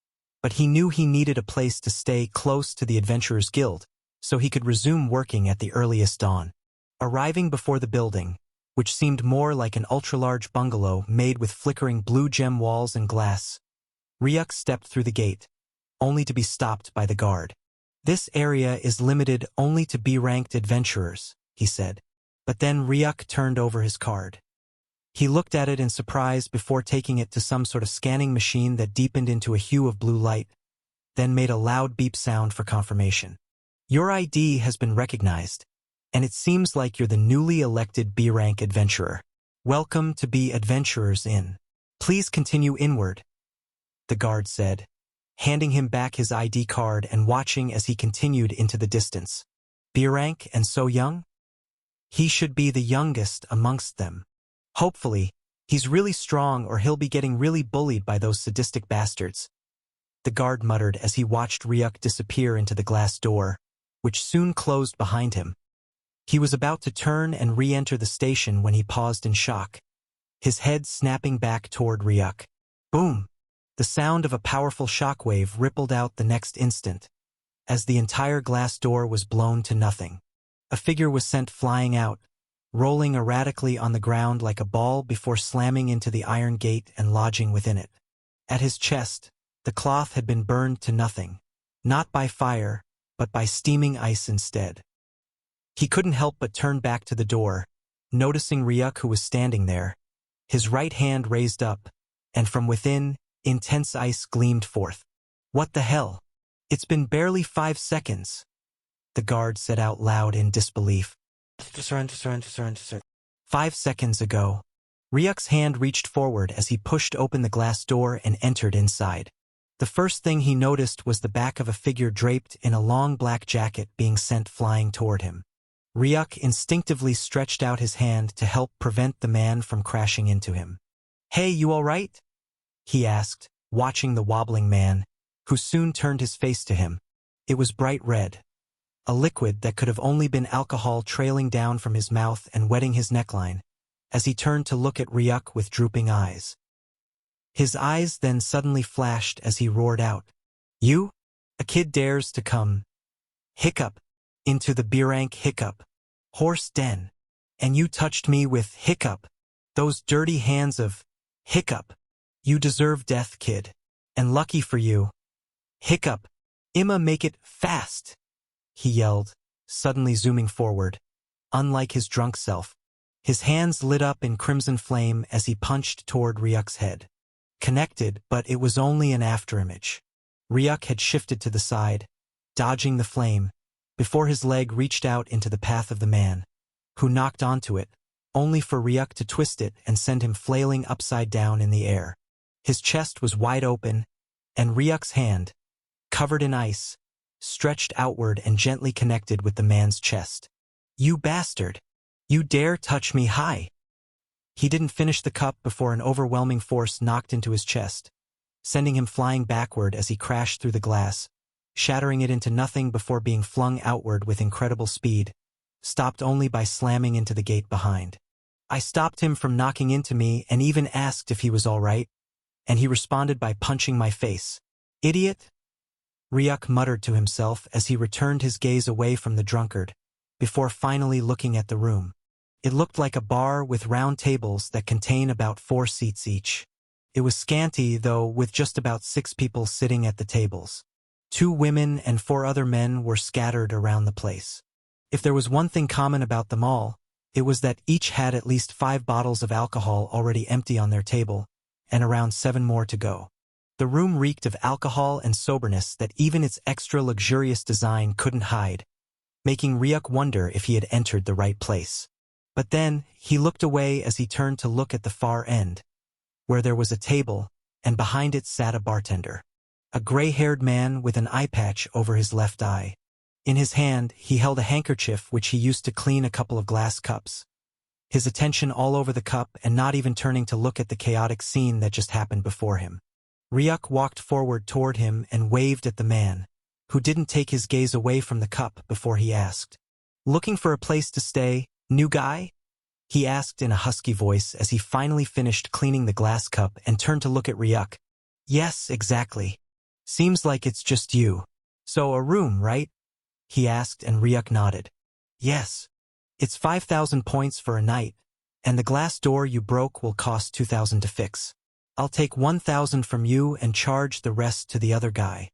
but he knew he needed a place to stay close to the Adventurers Guild, so he could resume working at the earliest dawn. Arriving before the building, which seemed more like an ultra-large bungalow made with flickering blue gem walls and glass, Ryuk stepped through the gate, only to be stopped by the guard. "This area is limited only to B-ranked adventurers," he said. But then Ryuk turned over his card. He looked at it in surprise before taking it to some sort of scanning machine that deepened into a hue of blue light, then made a loud beep sound for confirmation. "Your ID has been recognized, and it seems like you're the newly elected B-rank adventurer. Welcome to B Adventurers Inn. Please continue inward," the guard said, handing him back his ID card and watching as he continued into the distance. B-rank and so young? He should be the youngest amongst them. Hopefully, he's really strong or he'll be getting really bullied by those sadistic bastards, the guard muttered as he watched Ryuk disappear into the glass door, which soon closed behind him. He was about to turn and re-enter the station when he paused in shock, his head snapping back toward Ryuk. Boom! The sound of a powerful shockwave rippled out the next instant, as the entire glass door was blown to nothing. A figure was sent flying out, rolling erratically on the ground like a ball before slamming into the iron gate and lodging within it. At his chest, the cloth had been burned to nothing, not by fire, but by steaming ice instead. He couldn't help but turn back to the door, noticing Ryuk who was standing there, his right hand raised up, and from within, intense ice gleamed forth. "What the hell? It's been barely 5 seconds," the guard said out loud in disbelief. 5 seconds ago. Ryuk's hand reached forward as he pushed open the glass door and entered inside. The first thing he noticed was the back of a figure draped in a long black jacket being sent flying toward him. Ryuk instinctively stretched out his hand to help prevent the man from crashing into him. "Hey, you all right?" he asked, watching the wobbling man, who soon turned his face to him. It was bright red, a liquid that could have only been alcohol trailing down from his mouth and wetting his neckline, as he turned to look at Ryuk with drooping eyes. His eyes then suddenly flashed as he roared out, "You? A kid dares to come, hiccup, into the B-rank hiccup, horse den, and you touched me with hiccup, those dirty hands of hiccup. You deserve death, kid, and lucky for you. Hiccup, Imma make it fast," he yelled, suddenly zooming forward. Unlike his drunk self, his hands lit up in crimson flame as he punched toward Ryuk's head. Connected, but it was only an afterimage. Ryuk had shifted to the side, dodging the flame, before his leg reached out into the path of the man, who knocked onto it, only for Ryuk to twist it and send him flailing upside down in the air. His chest was wide open, and Ryuk's hand, covered in ice, stretched outward and gently connected with the man's chest. "You bastard! You dare touch me high!" He didn't finish the cup before an overwhelming force knocked into his chest, sending him flying backward as he crashed through the glass, shattering it into nothing before being flung outward with incredible speed, stopped only by slamming into the gate behind. I stopped him from knocking into me and even asked if he was all right, and he responded by punching my face. "Idiot!" Ryuk muttered to himself as he returned his gaze away from the drunkard, before finally looking at the room. It looked like a bar with round tables that contain about 4 seats each. It was scanty, though, with just about 6 people sitting at the tables. 2 women and 4 other men were scattered around the place. If there was one thing common about them all, it was that each had at least 5 bottles of alcohol already empty on their table, and around 7 more to go. The room reeked of alcohol and soberness that even its extra luxurious design couldn't hide, making Ryuk wonder if he had entered the right place. But then, he looked away as he turned to look at the far end, where there was a table, and behind it sat a bartender. A gray-haired man with an eye patch over his left eye. In his hand, he held a handkerchief which he used to clean a couple of glass cups. His attention all over the cup and not even turning to look at the chaotic scene that just happened before him. Ryuk walked forward toward him and waved at the man, who didn't take his gaze away from the cup before he asked, "Looking for a place to stay, new guy?" he asked in a husky voice as he finally finished cleaning the glass cup and turned to look at Ryuk. Yes, exactly. Seems like it's just you. So a room, right? He asked and Ryuk nodded. Yes. It's 5,000 points for a night, and the glass door you broke will cost 2,000 to fix. I'll take 1,000 from you and charge the rest to the other guy.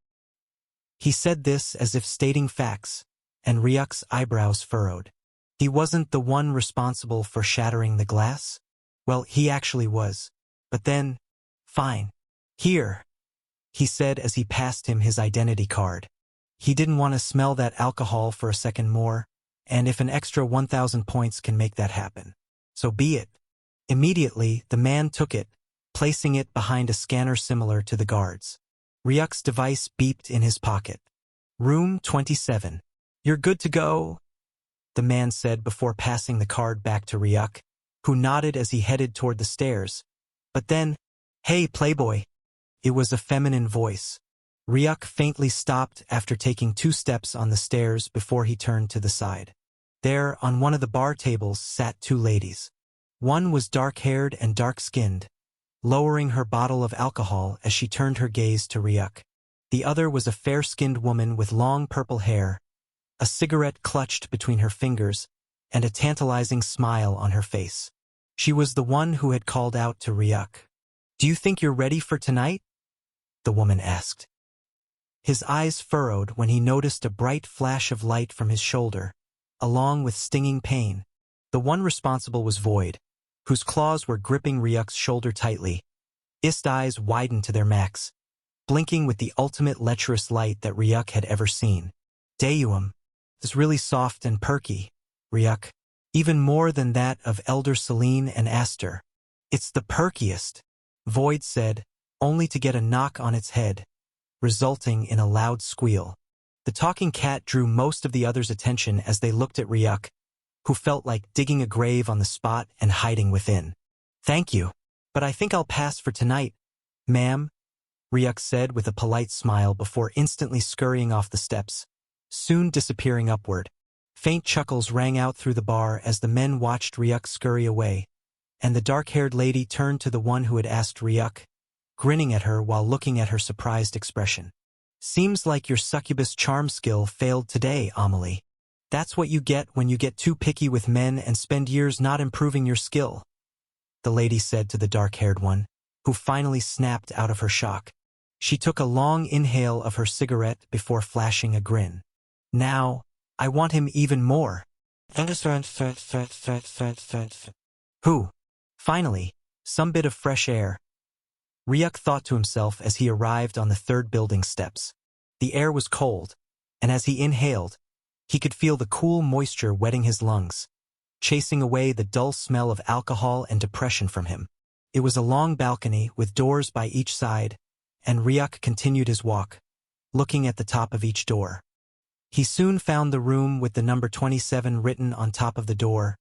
He said this as if stating facts, and Ryuk's eyebrows furrowed. He wasn't the one responsible for shattering the glass? Well, he actually was. But then, fine. Here, he said as he passed him his identity card. He didn't want to smell that alcohol for a second more, and if an extra 1,000 points can make that happen, so be it. Immediately, the man took it, placing it behind a scanner similar to the guard's. Ryuk's device beeped in his pocket. Room 27. You're good to go, the man said before passing the card back to Ryuk, who nodded as he headed toward the stairs. But then, hey, playboy. It was a feminine voice. Ryuk faintly stopped after taking 2 steps on the stairs before he turned to the side. There, on one of the bar tables, sat 2 ladies. One was dark-haired and dark-skinned, lowering her bottle of alcohol as she turned her gaze to Ryuk. The other was a fair-skinned woman with long purple hair, a cigarette clutched between her fingers, and a tantalizing smile on her face. She was the one who had called out to Ryuk. Do you think you're ready for tonight? The woman asked. His eyes furrowed when he noticed a bright flash of light from his shoulder, along with stinging pain. The one responsible was Void, whose claws were gripping Ryuk's shoulder tightly. His eyes widened to their max, blinking with the ultimate lecherous light that Ryuk had ever seen. Daeum is really soft and perky, Ryuk. Even more than that of Elder Selene and Aster. It's the perkiest, Void said, only to get a knock on its head, resulting in a loud squeal. The talking cat drew most of the others' attention as they looked at Ryuk, who felt like digging a grave on the spot and hiding within. Thank you, but I think I'll pass for tonight, ma'am, Ryuk said with a polite smile before instantly scurrying off the steps, soon disappearing upward. Faint chuckles rang out through the bar as the men watched Ryuk scurry away, and the dark-haired lady turned to the one who had asked Ryuk, grinning at her while looking at her surprised expression. Seems like your succubus charm skill failed today, Amelie. That's what you get when you get too picky with men and spend years not improving your skill, the lady said to the dark-haired one, who finally snapped out of her shock. She took a long inhale of her cigarette before flashing a grin. Now, I want him even more. Who? Finally, some bit of fresh air. Ryuk thought to himself as he arrived on the 3rd building steps. The air was cold, and as he inhaled, he could feel the cool moisture wetting his lungs, chasing away the dull smell of alcohol and depression from him. It was a long balcony with doors by each side, and Ryuk continued his walk, looking at the top of each door. He soon found the room with the number 27 written on top of the door,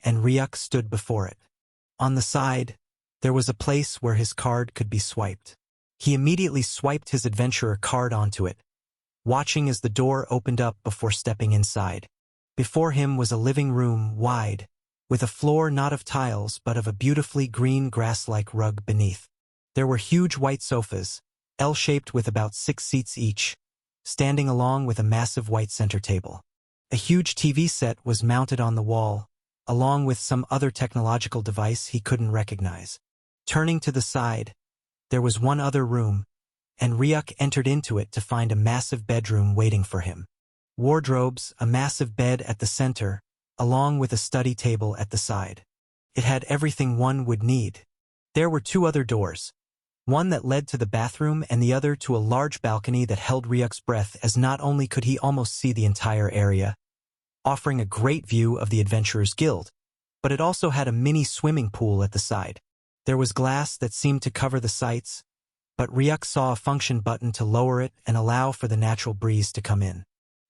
and Ryuk stood before it. On the side, there was a place where his card could be swiped. He immediately swiped his adventurer card onto it, watching as the door opened up before stepping inside. Before him was a living room wide, with a floor not of tiles but of a beautifully green grass-like rug beneath. There were huge white sofas, L-shaped with about 6 seats each, standing along with a massive white center table. A huge TV set was mounted on the wall, along with some other technological device he couldn't recognize. Turning to the side, there was one other room, and Ryuk entered into it to find a massive bedroom waiting for him. Wardrobes, a massive bed at the center, along with a study table at the side. It had everything one would need. There were 2 other doors, one that led to the bathroom and the other to a large balcony that held Ryuk's breath, as not only could he almost see the entire area, offering a great view of the Adventurers Guild, but it also had a mini swimming pool at the side. There was glass that seemed to cover the sights, but Ryuk saw a function button to lower it and allow for the natural breeze to come in.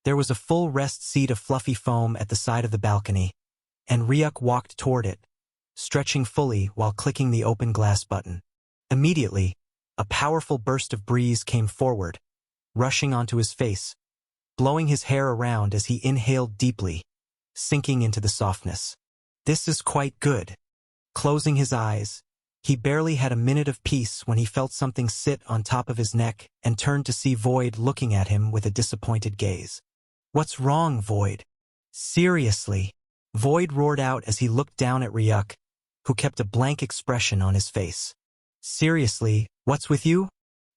There was a full rest seat of fluffy foam at the side of the balcony, and Ryuk walked toward it, stretching fully while clicking the open glass button. Immediately, a powerful burst of breeze came forward, rushing onto his face, blowing his hair around as he inhaled deeply, sinking into the softness. This is quite good. Closing his eyes, he barely had a minute of peace when he felt something sit on top of his neck and turned to see Void looking at him with a disappointed gaze. What's wrong, Void? Seriously? Void roared out as he looked down at Ryuk, who kept a blank expression on his face. Seriously, what's with you?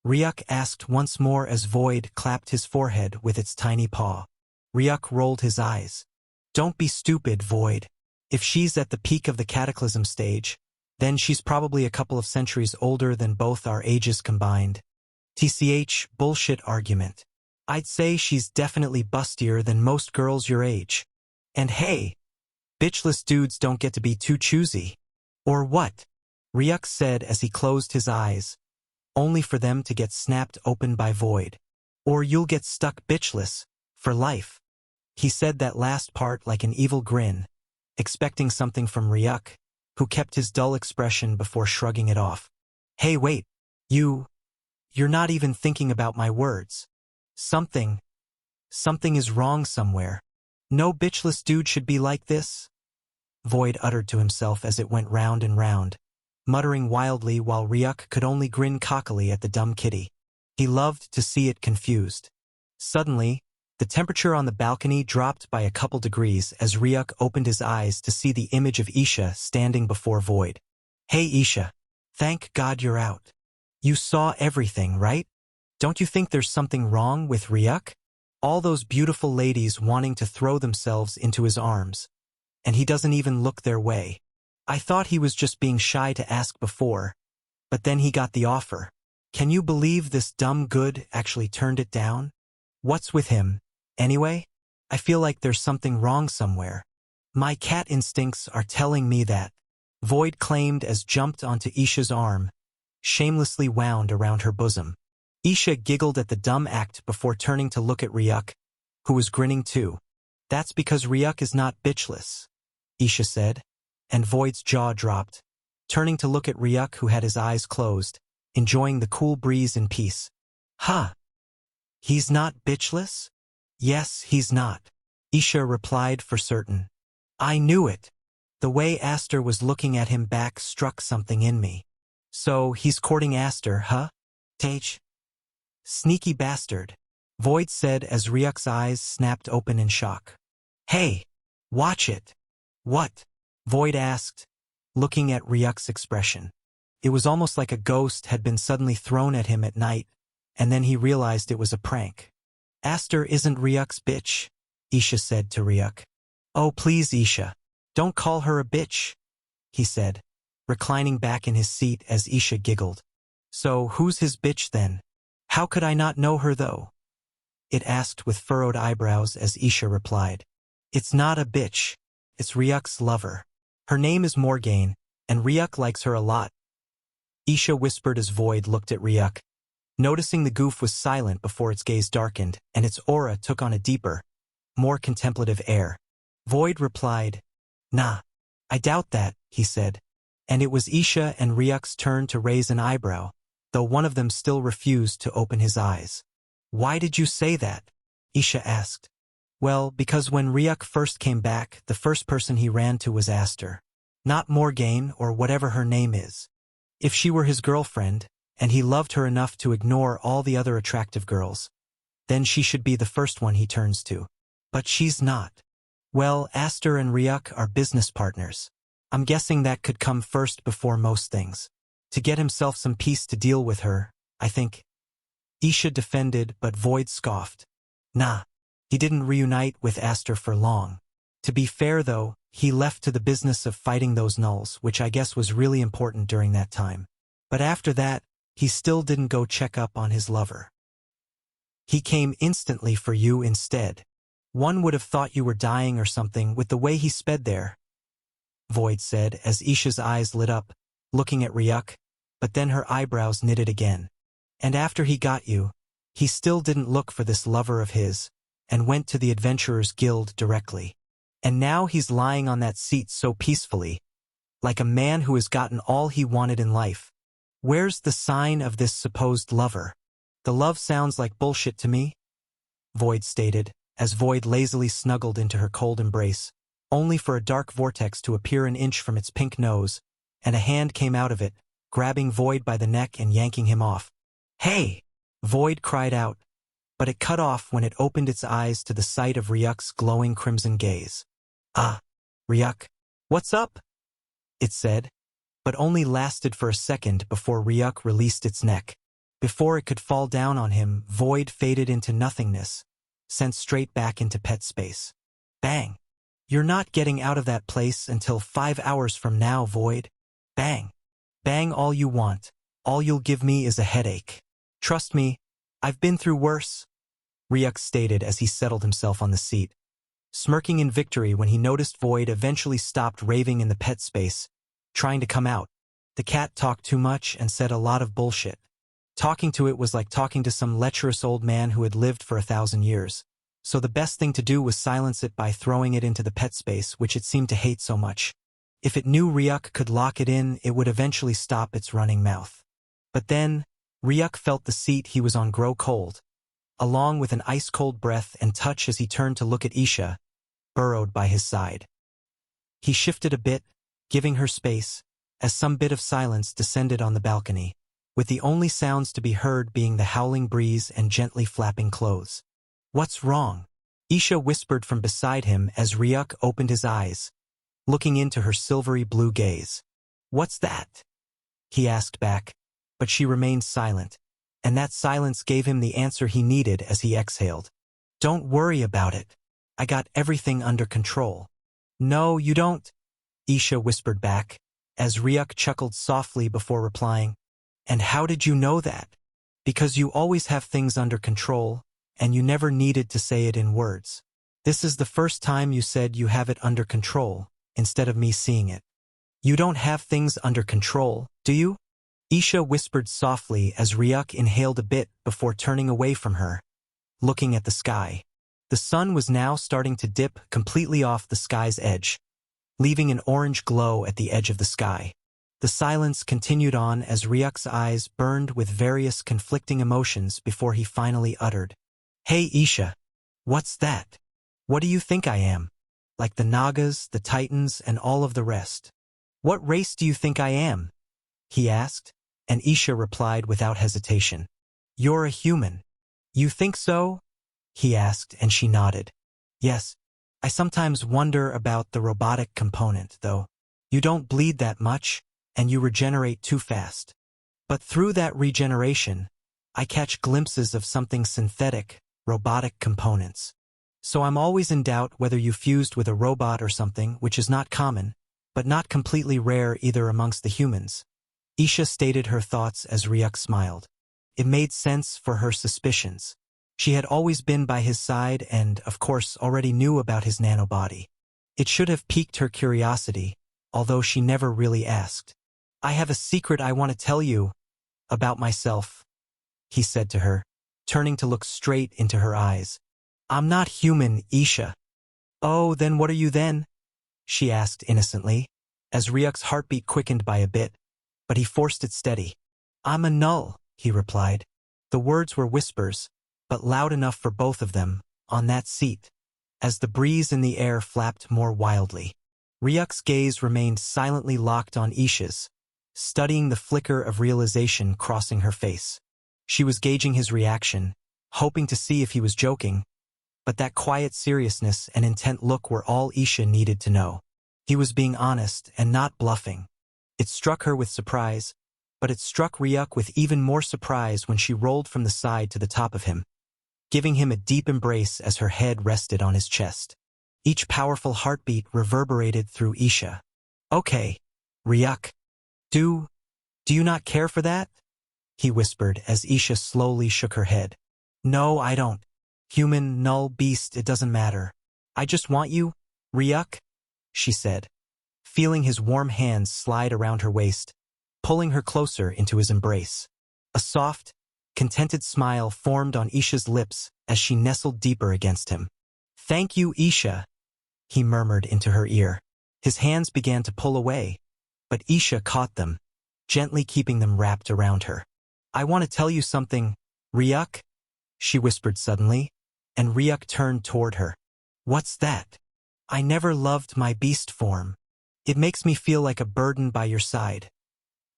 Ryuk asked once more as Void clapped his forehead with its tiny paw. Ryuk rolled his eyes. Don't be stupid, Void. If she's at the peak of the cataclysm stage, then she's probably a couple of centuries older than both our ages combined. TCH, bullshit argument. I'd say she's definitely bustier than most girls your age. And hey, bitchless dudes don't get to be too choosy. Or what? Ryuk said as he closed his eyes, only for them to get snapped open by Void. Or you'll get stuck bitchless, for life. He said that last part like an evil grin, expecting something from Ryuk, who kept his dull expression before shrugging it off. Hey wait, you're not even thinking about my words. Something is wrong somewhere. No bitchless dude should be like this. Void uttered to himself as it went round and round, muttering wildly while Ryuk could only grin cockily at the dumb kitty. He loved to see it confused. Suddenly, the temperature on the balcony dropped by a couple degrees as Ryuk opened his eyes to see the image of Isha standing before Void. Hey Isha, thank God you're out. You saw everything, right? Don't you think there's something wrong with Ryuk? All those beautiful ladies wanting to throw themselves into his arms, and he doesn't even look their way. I thought he was just being shy to ask before, but then he got the offer. Can you believe this dumb good actually turned it down? What's with him, anyway? I feel like there's something wrong somewhere. My cat instincts are telling me that. Void claimed as jumped onto Isha's arm, shamelessly wound around her bosom. Isha giggled at the dumb act before turning to look at Ryuk, who was grinning too. That's because Ryuk is not bitchless, Isha said, and Void's jaw dropped, turning to look at Ryuk who had his eyes closed, enjoying the cool breeze in peace. Huh? He's not bitchless? Yes, he's not, Isha replied for certain. I knew it. The way Aster was looking at him back struck something in me. So he's courting Aster, huh? Tage? Sneaky bastard, Void said as Ryuk's eyes snapped open in shock. Hey, watch it. What? Void asked, looking at Ryuk's expression. It was almost like a ghost had been suddenly thrown at him at night, and then he realized it was a prank. Aster isn't Ryuk's bitch, Isha said to Ryuk. Oh please Isha, don't call her a bitch, he said, reclining back in his seat as Isha giggled. So who's his bitch then? How could I not know her though? It asked with furrowed eyebrows as Isha replied. It's not a bitch. It's Ryuk's lover. Her name is Morgane, and Ryuk likes her a lot. Isha whispered as Void looked at Ryuk, noticing the goof was silent before its gaze darkened and its aura took on a deeper, more contemplative air. Void replied, Nah, I doubt that, he said, and it was Isha and Ryuk's turn to raise an eyebrow, though one of them still refused to open his eyes. Why did you say that? Isha asked. Well, because when Ryuk first came back, the first person he ran to was Aster. Not Morgane or whatever her name is. If she were his girlfriend, and he loved her enough to ignore all the other attractive girls, then she should be the first one he turns to. But she's not. Well, Aster and Ryuk are business partners. I'm guessing that could come first before most things. To get himself some peace to deal with her, I think. Isha defended, but Void scoffed. Nah, he didn't reunite with Aster for long. To be fair though, he left to the business of fighting those nulls, which I guess was really important during that time. But after that, he still didn't go check up on his lover. He came instantly for you instead. One would have thought you were dying or something with the way he sped there, Void said as Isha's eyes lit up, looking at Ryuk, but then her eyebrows knitted again. And after he got you, he still didn't look for this lover of his, and went to the Adventurers Guild directly. And now he's lying on that seat so peacefully, like a man who has gotten all he wanted in life. Where's the sign of this supposed lover? The love sounds like bullshit to me, Void stated, as Void lazily snuggled into her cold embrace, only for a dark vortex to appear an inch from its pink nose, and a hand came out of it, grabbing Void by the neck and yanking him off. "Hey!" Void cried out, but it cut off when it opened its eyes to the sight of Ryuk's glowing crimson gaze. "Ah, Ryuk, what's up?" it said, but only lasted for a second before Ryuk released its neck. Before it could fall down on him, Void faded into nothingness, sent straight back into pet space. Bang! "You're not getting out of that place until 5 hours from now, Void. Bang! Bang all you want. All you'll give me is a headache. Trust me, I've been through worse," Ryuk stated as he settled himself on the seat, smirking in victory when he noticed Void eventually stopped raving in the pet space, trying to come out. The cat talked too much and said a lot of bullshit. Talking to it was like talking to some lecherous old man who had lived for 1,000 years. So the best thing to do was silence it by throwing it into the pet space, which it seemed to hate so much. If it knew Ryuk could lock it in, it would eventually stop its running mouth. But then, Ryuk felt the seat he was on grow cold, along with an ice-cold breath and touch as he turned to look at Isha, burrowed by his side. He shifted a bit, giving her space, as some bit of silence descended on the balcony, with the only sounds to be heard being the howling breeze and gently flapping clothes. "What's wrong?" Isha whispered from beside him as Ryuk opened his eyes, looking into her silvery blue gaze. "What's that?" he asked back, but she remained silent, and that silence gave him the answer he needed as he exhaled. "Don't worry about it. I got everything under control." "No, you don't," Isha whispered back, as Ryuk chuckled softly before replying. "And how did you know that?" "Because you always have things under control, and you never needed to say it in words. This is the first time you said you have it under control, instead of me seeing it." "You don't have things under control, do you?" Isha whispered softly as Ryuk inhaled a bit before turning away from her, looking at the sky. The sun was now starting to dip completely off the sky's edge, leaving an orange glow at the edge of the sky. The silence continued on as Ryuk's eyes burned with various conflicting emotions before he finally uttered, "Hey Isha, what's that? What do you think I am? Like the Nagas, the Titans, and all of the rest? What race do you think I am?" he asked, and Isha replied without hesitation. "You're a human." "You think so?" he asked, and she nodded. "Yes, I sometimes wonder about the robotic component, though. You don't bleed that much, and you regenerate too fast. But through that regeneration, I catch glimpses of something synthetic, robotic components. So I'm always in doubt whether you fused with a robot or something, which is not common, but not completely rare either amongst the humans." Isha stated her thoughts as Ryuk smiled. It made sense for her suspicions. She had always been by his side and, of course, already knew about his nanobody. It should have piqued her curiosity, although she never really asked. "I have a secret I want to tell you about myself," he said to her, turning to look straight into her eyes. "I'm not human, Isha." "Oh, then what are you then?" she asked innocently, as Ryuk's heartbeat quickened by a bit, but he forced it steady. "I'm a null," he replied. The words were whispers, but loud enough for both of them, on that seat, as the breeze in the air flapped more wildly. Ryuk's gaze remained silently locked on Isha's, studying the flicker of realization crossing her face. She was gauging his reaction, hoping to see if he was joking, but that quiet seriousness and intent look were all Isha needed to know. He was being honest and not bluffing. It struck her with surprise, but it struck Ryuk with even more surprise when she rolled from the side to the top of him, giving him a deep embrace as her head rested on his chest. Each powerful heartbeat reverberated through Isha. "Okay, Ryuk. Do you not care for that?" he whispered as Isha slowly shook her head. "No, I don't. Human, null, beast, it doesn't matter. I just want you, Ryuk," she said, feeling his warm hands slide around her waist, pulling her closer into his embrace. A soft, contented smile formed on Isha's lips as she nestled deeper against him. "Thank you, Isha," he murmured into her ear. His hands began to pull away, but Isha caught them, gently keeping them wrapped around her. "I want to tell you something, Ryuk," she whispered suddenly, and Ryuk turned toward her. "What's that?" I never loved my beast form. It makes me feel like a burden by your side.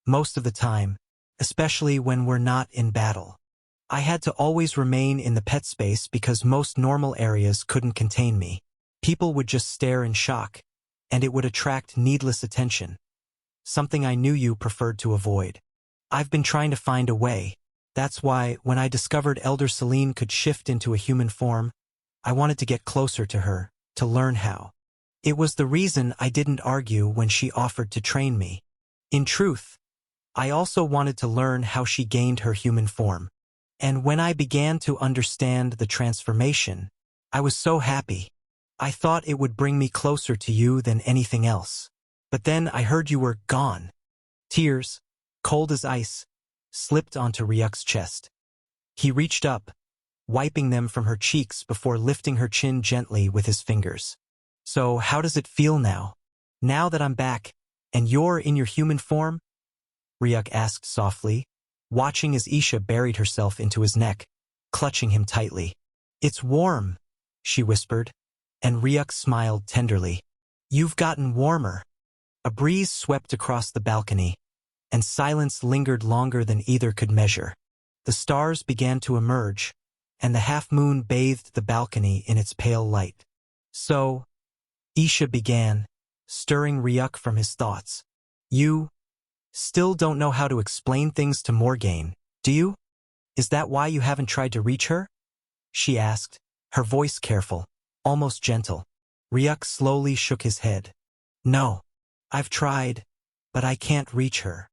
Most of the time, especially when we're not in battle. I had to always remain in the pet space because most normal areas couldn't contain me. People would just stare in shock, and it would attract needless attention. Something I knew you preferred to avoid. I've been trying to find a way. That's why, when I discovered Elder Celine could shift into a human form, I wanted to get closer to her, to learn how. It was the reason I didn't argue when she offered to train me. In truth, I also wanted to learn how she gained her human form. And when I began to understand the transformation, I was so happy. I thought it would bring me closer to you than anything else. But then I heard you were gone. Tears, cold as ice, slipped onto Ryuk's chest. He reached up, wiping them from her cheeks before lifting her chin gently with his fingers. So how does it feel now? Now that I'm back, and you're in your human form? Ryuk asked softly, watching as Isha buried herself into his neck, clutching him tightly. It's warm, she whispered, and Ryuk smiled tenderly. You've gotten warmer. A breeze swept across the balcony, and silence lingered longer than either could measure. The stars began to emerge, and the half-moon bathed the balcony in its pale light. So, Isha began, stirring Ryuk from his thoughts. You still don't know how to explain things to Morgaine, do you? Is that why you haven't tried to reach her? She asked, her voice careful, almost gentle. Ryuk slowly shook his head. No, I've tried, but I can't reach her.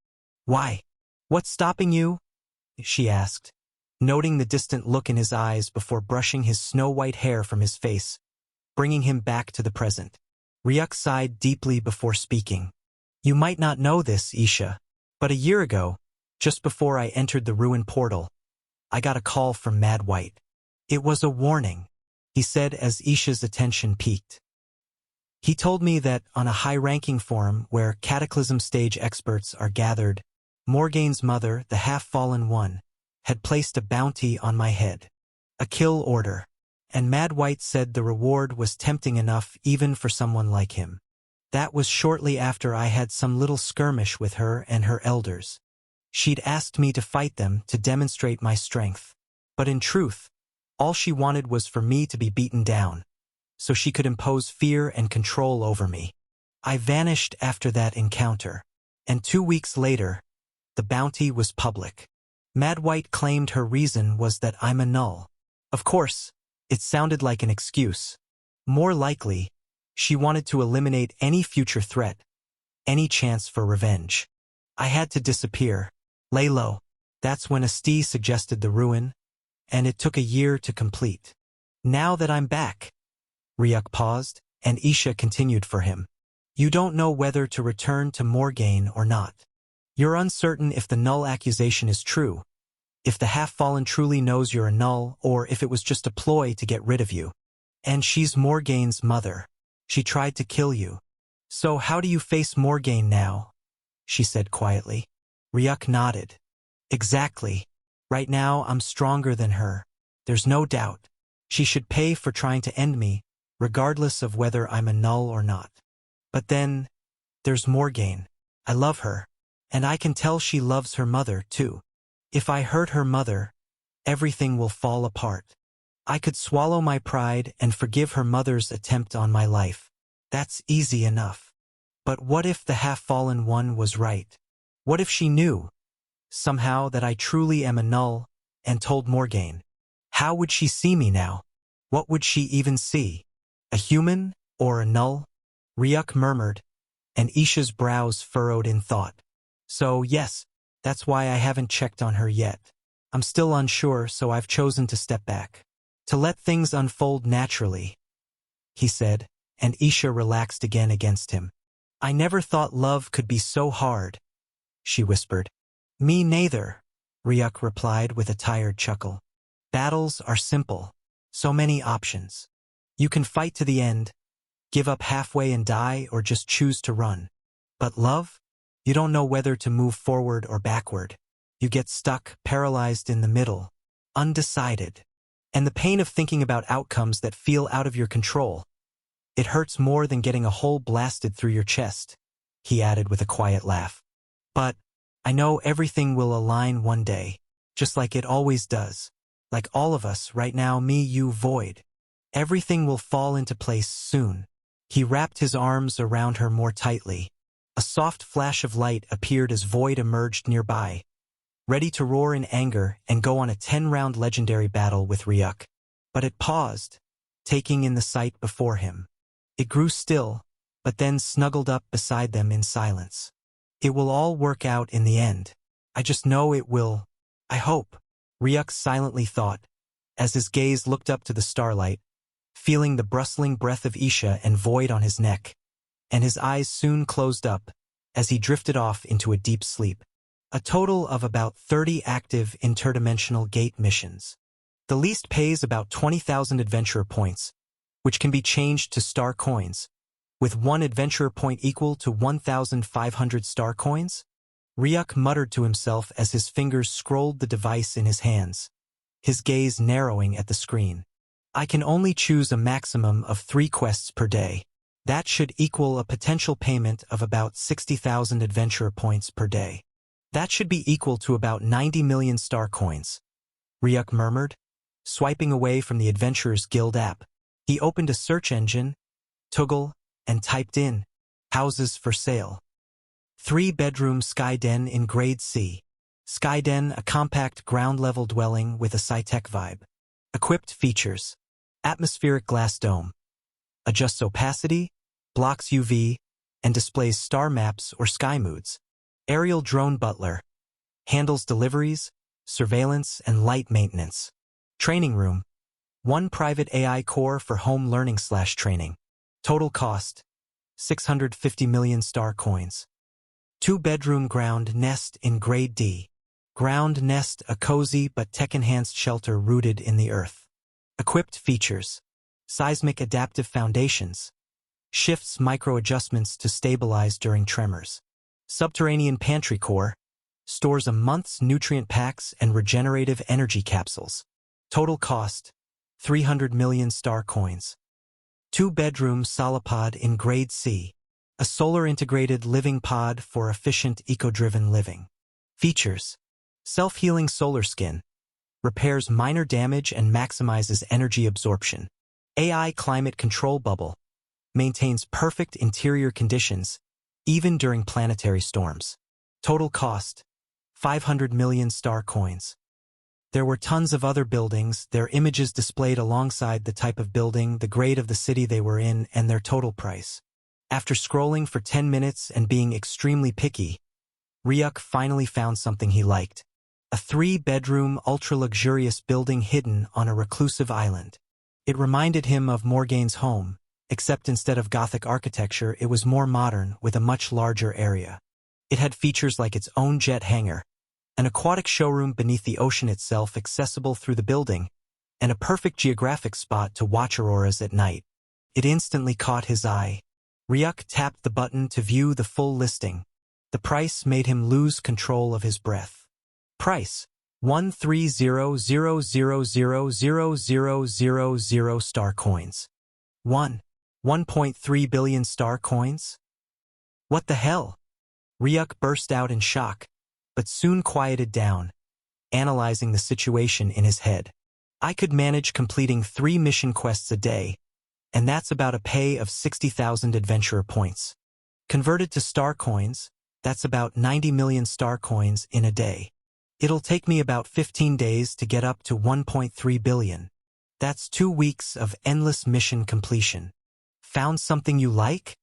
Why? What's stopping you? She asked, noting the distant look in his eyes before brushing his snow-white hair from his face, bringing him back to the present. Ryuk sighed deeply before speaking. You might not know this, Isha, but a year ago, just before I entered the ruin portal, I got a call from Mad White. It was a warning, he said as Isha's attention peaked. He told me that on a high-ranking forum where Cataclysm stage experts are gathered, Morgaine's mother, the half-fallen one, had placed a bounty on my head. A kill order, and Mad White said the reward was tempting enough even for someone like him. That was shortly after I had some little skirmish with her and her elders. She'd asked me to fight them to demonstrate my strength. But in truth, all she wanted was for me to be beaten down, so she could impose fear and control over me. I vanished after that encounter, and 2 weeks later, the bounty was public. Mad White claimed her reason was that I'm a null. Of course, it sounded like an excuse. More likely, she wanted to eliminate any future threat, any chance for revenge. I had to disappear, lay low. That's when Asti suggested the ruin, and it took a year to complete. Now that I'm back, Ryuk paused, and Isha continued for him. You don't know whether to return to Morgaine or not. You're uncertain if the null accusation is true, if the half-fallen truly knows you're a null, or if it was just a ploy to get rid of you. And she's Morgaine's mother. She tried to kill you. So how do you face Morgaine now? She said quietly. Ryuk nodded. Exactly. Right now I'm stronger than her. There's no doubt. She should pay for trying to end me, regardless of whether I'm a null or not. But then, there's Morgaine. I love her, and I can tell she loves her mother, too. If I hurt her mother, everything will fall apart. I could swallow my pride and forgive her mother's attempt on my life. That's easy enough. But what if the half-fallen one was right? What if she knew, somehow, that I truly am a null, and told Morgaine? How would she see me now? What would she even see? A human or a null? Ryuk murmured, and Isha's brows furrowed in thought. So yes, that's why I haven't checked on her yet. I'm still unsure, so I've chosen to step back. To let things unfold naturally, he said, and Isha relaxed again against him. I never thought love could be so hard, she whispered. Me neither, Ryuk replied with a tired chuckle. Battles are simple. So many options. You can fight to the end, give up halfway and die, or just choose to run. But love? You don't know whether to move forward or backward. You get stuck, paralyzed in the middle, undecided. And the pain of thinking about outcomes that feel out of your control. It hurts more than getting a hole blasted through your chest, he added with a quiet laugh. But I know everything will align one day, just like it always does. Like all of us right now, me, you, Void. Everything will fall into place soon. He wrapped his arms around her more tightly. A soft flash of light appeared as Void emerged nearby, ready to roar in anger and go on a 10-round legendary battle with Ryuk. But it paused, taking in the sight before him. It grew still, but then snuggled up beside them in silence. It will all work out in the end. I just know it will. I hope, Ryuk silently thought, as his gaze looked up to the starlight, feeling the bristling breath of Isha and Void on his neck, and his eyes soon closed up as he drifted off into a deep sleep. A total of about 30 active interdimensional gate missions. The least pays about 20,000 adventurer points, which can be changed to star coins, with 1 adventurer point equal to 1,500 star coins? Ryuk muttered to himself as his fingers scrolled the device in his hands, his gaze narrowing at the screen. I can only choose a maximum of 3 quests per day. That should equal a potential payment of about 60,000 adventurer points per day. That should be equal to about 90 million star coins, Ryuk murmured, swiping away from the Adventurers Guild app. He opened a search engine, Toggle, and typed in, houses for sale. 3-bedroom Sky Den in Grade C. Sky Den, a compact ground-level dwelling with a sci-tech vibe. Equipped features: atmospheric glass dome. Adjusts opacity, blocks UV, and displays star maps or sky moods. Aerial drone butler. Handles deliveries, surveillance, and light maintenance. Training room. 1 private AI core for home learning/training. Total cost: 650 million star coins. 2-bedroom ground nest in Grade D. Ground nest, a cozy but tech-enhanced shelter rooted in the earth. Equipped features: seismic adaptive foundations. Shifts micro-adjustments to stabilize during tremors. Subterranean pantry core. Stores a month's nutrient packs and regenerative energy capsules. Total cost: 300 million star coins. 2-bedroom solipod in Grade C. A solar-integrated living pod for efficient eco-driven living. Features: self-healing solar skin. Repairs minor damage and maximizes energy absorption. AI climate control bubble. Maintains perfect interior conditions, even during planetary storms. Total cost: 500 million star coins. There were tons of other buildings, their images displayed alongside the type of building, the grade of the city they were in, and their total price. After scrolling for 10 minutes and being extremely picky, Ryuk finally found something he liked. A 3-bedroom, ultra-luxurious building hidden on a reclusive island. It reminded him of Morgaine's home, except instead of Gothic architecture, it was more modern with a much larger area. It had features like its own jet hangar, an aquatic showroom beneath the ocean itself accessible through the building, and a perfect geographic spot to watch auroras at night. It instantly caught his eye. Ryuk tapped the button to view the full listing. The price made him lose control of his breath. Price: 130,000,000 star coins. 1.3 billion star coins? What the hell? Ryuk burst out in shock, but soon quieted down, analyzing the situation in his head. I could manage completing 3 mission quests a day, and that's about a pay of 60,000 adventurer points. Converted to star coins, that's about 90 million star coins in a day. It'll take me about 15 days to get up to 1.3 billion. That's 2 weeks of endless mission completion. Found something you like?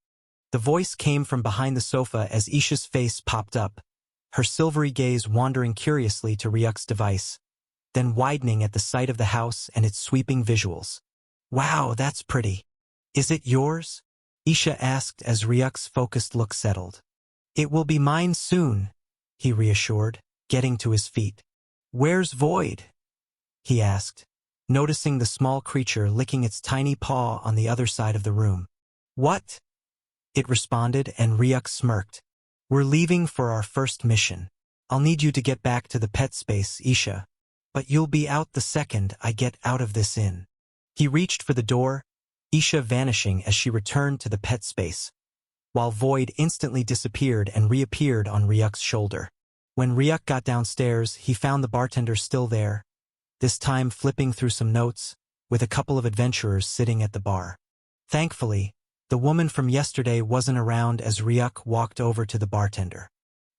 The voice came from behind the sofa as Isha's face popped up, her silvery gaze wandering curiously to Ryuk's device, then widening at the sight of the house and its sweeping visuals. Wow, that's pretty. Is it yours? Isha asked as Ryuk's focused look settled. It will be mine soon, he reassured, getting to his feet. Where's Void? He asked, noticing the small creature licking its tiny paw on the other side of the room. What? It responded, and Ryuk smirked. We're leaving for our first mission. I'll need you to get back to the pet space, Isha. But you'll be out the second I get out of this inn. He reached for the door, Isha vanishing as she returned to the pet space, while Void instantly disappeared and reappeared on Ryuk's shoulder. When Ryuk got downstairs, he found the bartender still there, this time flipping through some notes, with a couple of adventurers sitting at the bar. Thankfully, the woman from yesterday wasn't around as Ryuk walked over to the bartender.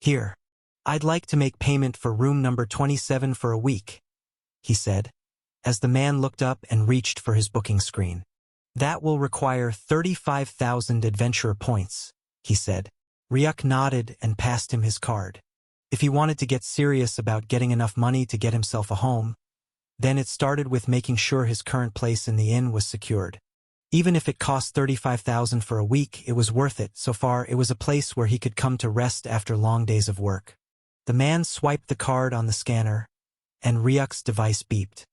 "Here. I'd like to make payment for room number 27 for a week," he said, as the man looked up and reached for his booking screen. "That will require 35,000 adventurer points," he said. Ryuk nodded and passed him his card. If he wanted to get serious about getting enough money to get himself a home, then it started with making sure his current place in the inn was secured. Even if it cost 35,000 for a week, it was worth it. So far, it was a place where he could come to rest after long days of work. The man swiped the card on the scanner, and Ryuk's device beeped.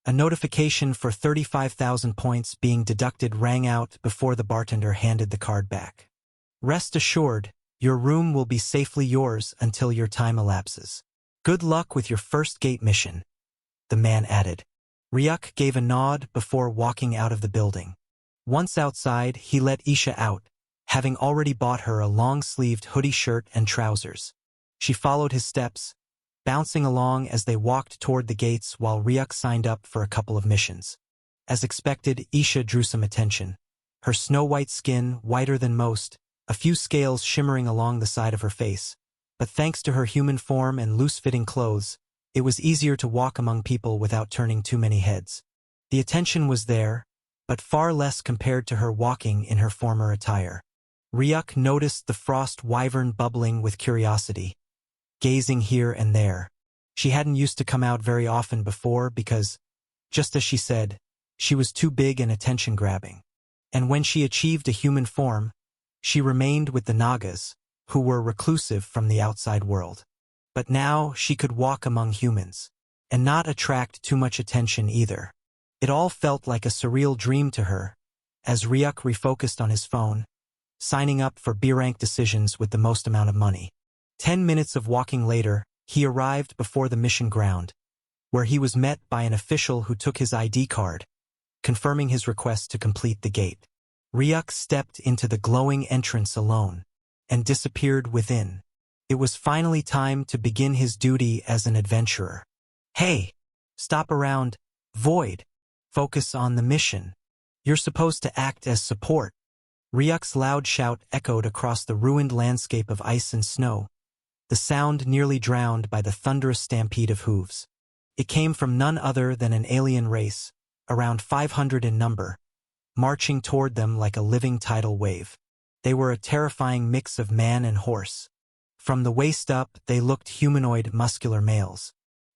A notification for 35,000 points being deducted rang out before the bartender handed the card back. "Rest assured, your room will be safely yours until your time elapses. Good luck with your first gate mission," the man added. Ryuk gave a nod before walking out of the building. Once outside, he let Isha out, having already bought her a long-sleeved hoodie shirt and trousers. She followed his steps, bouncing along as they walked toward the gates while Ryuk signed up for a couple of missions. As expected, Isha drew some attention. Her snow-white skin, whiter than most, a few scales shimmering along the side of her face. But thanks to her human form and loose-fitting clothes, it was easier to walk among people without turning too many heads. The attention was there, but far less compared to her walking in her former attire. Ryuk noticed the frost wyvern bubbling with curiosity, gazing here and there. She hadn't used to come out very often before because, just as she said, she was too big and attention-grabbing. And when she achieved a human form, she remained with the Nagas, who were reclusive from the outside world. But now she could walk among humans, and not attract too much attention either. It all felt like a surreal dream to her, as Ryuk refocused on his phone, signing up for B-rank decisions with the most amount of money. 10 minutes of walking later, he arrived before the mission ground, where he was met by an official who took his ID card, confirming his request to complete the gate. Ryuk stepped into the glowing entrance alone, and disappeared within. It was finally time to begin his duty as an adventurer. "Hey! Stop around, Void! Focus on the mission. You're supposed to act as support." Ryuk's loud shout echoed across the ruined landscape of ice and snow, the sound nearly drowned by the thunderous stampede of hooves. It came from none other than an alien race, around 500 in number, marching toward them like a living tidal wave. They were a terrifying mix of man and horse. From the waist up, they looked humanoid, muscular males.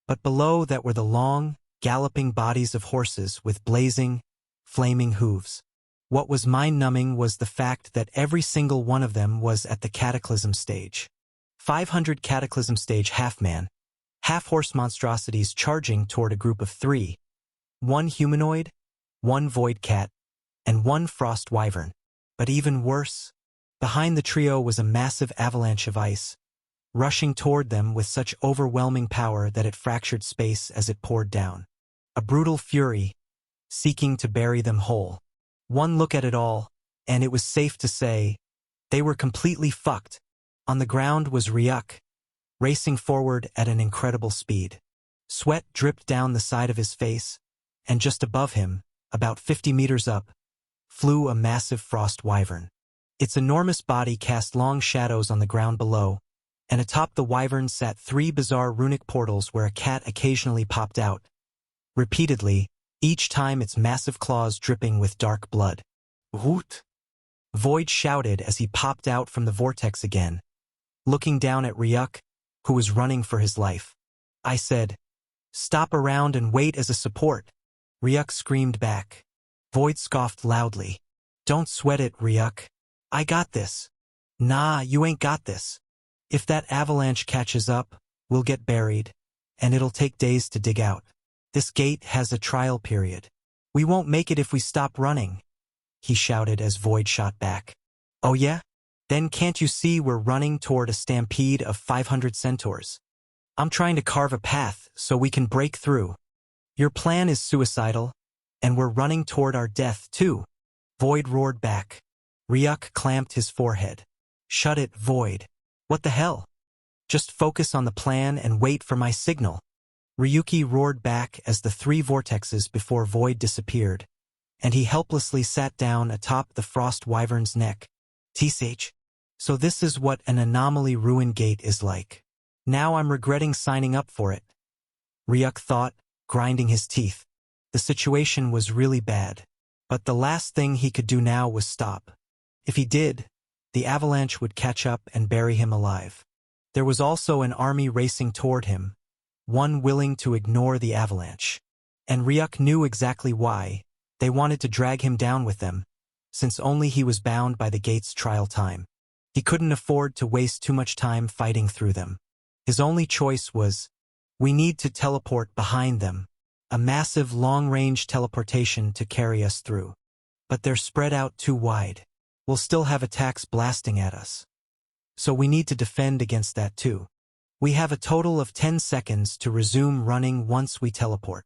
But below that were the long, galloping bodies of horses with blazing, flaming hooves. What was mind-numbing was the fact that every single one of them was at the Cataclysm stage. 500 Cataclysm stage half-man, half-horse monstrosities charging toward a group of 3. 1 humanoid, 1 void cat, and 1 frost wyvern. But even worse, behind the trio was a massive avalanche of ice, rushing toward them with such overwhelming power that it fractured space as it poured down. A brutal fury, seeking to bury them whole. One look at it all, and it was safe to say, they were completely fucked. On the ground was Ryuk, racing forward at an incredible speed. Sweat dripped down the side of his face, and just above him, about 50 meters up, flew a massive frost wyvern. Its enormous body cast long shadows on the ground below, and atop the wyvern sat 3 bizarre runic portals where a cat occasionally popped out, repeatedly, each time its massive claws dripping with dark blood. "Woot!" Void shouted as he popped out from the vortex again, looking down at Ryuk, who was running for his life. I said, "Stop around and wait as a support," Ryuk screamed back. Void scoffed loudly. "Don't sweat it, Ryuk. I got this." "Nah, you ain't got this. If that avalanche catches up, we'll get buried, and it'll take days to dig out. This gate has a trial period. We won't make it if we stop running," he shouted as Void shot back. "Oh yeah? Then can't you see we're running toward a stampede of 500 centaurs? I'm trying to carve a path so we can break through. Your plan is suicidal, and we're running toward our death too," Void roared back. Ryuk clamped his forehead. Shut it, Void. What the hell? Just focus on the plan and wait for my signal. Ryuki roared back as the three vortexes before Void disappeared, and he helplessly sat down atop the Frost Wyvern's neck. Tsh. So this is what an anomaly ruin gate is like. Now I'm regretting signing up for it. Ryuk thought, grinding his teeth. The situation was really bad, but the last thing he could do now was stop. If he did, the avalanche would catch up and bury him alive. There was also an army racing toward him, one willing to ignore the avalanche. And Ryuk knew exactly why. They wanted to drag him down with them, since only he was bound by the gate's trial time. He couldn't afford to waste too much time fighting through them. His only choice was, we need to teleport behind them, a massive long-range teleportation to carry us through. But they're spread out too wide. We'll still have attacks blasting at us. So we need to defend against that too. We have a total of 10 seconds to resume running once we teleport.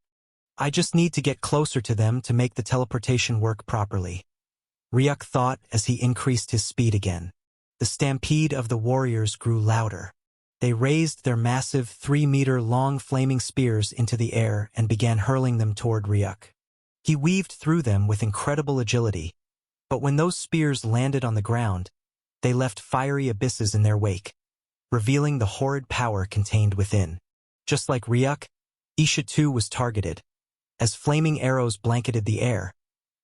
I just need to get closer to them to make the teleportation work properly. Ryuk thought as he increased his speed again. The stampede of the warriors grew louder. They raised their massive 3-meter-long flaming spears into the air and began hurling them toward Ryuk. He weaved through them with incredible agility, but when those spears landed on the ground, they left fiery abysses in their wake, revealing the horrid power contained within. Just like Ryuk, Isha too was targeted, as flaming arrows blanketed the air,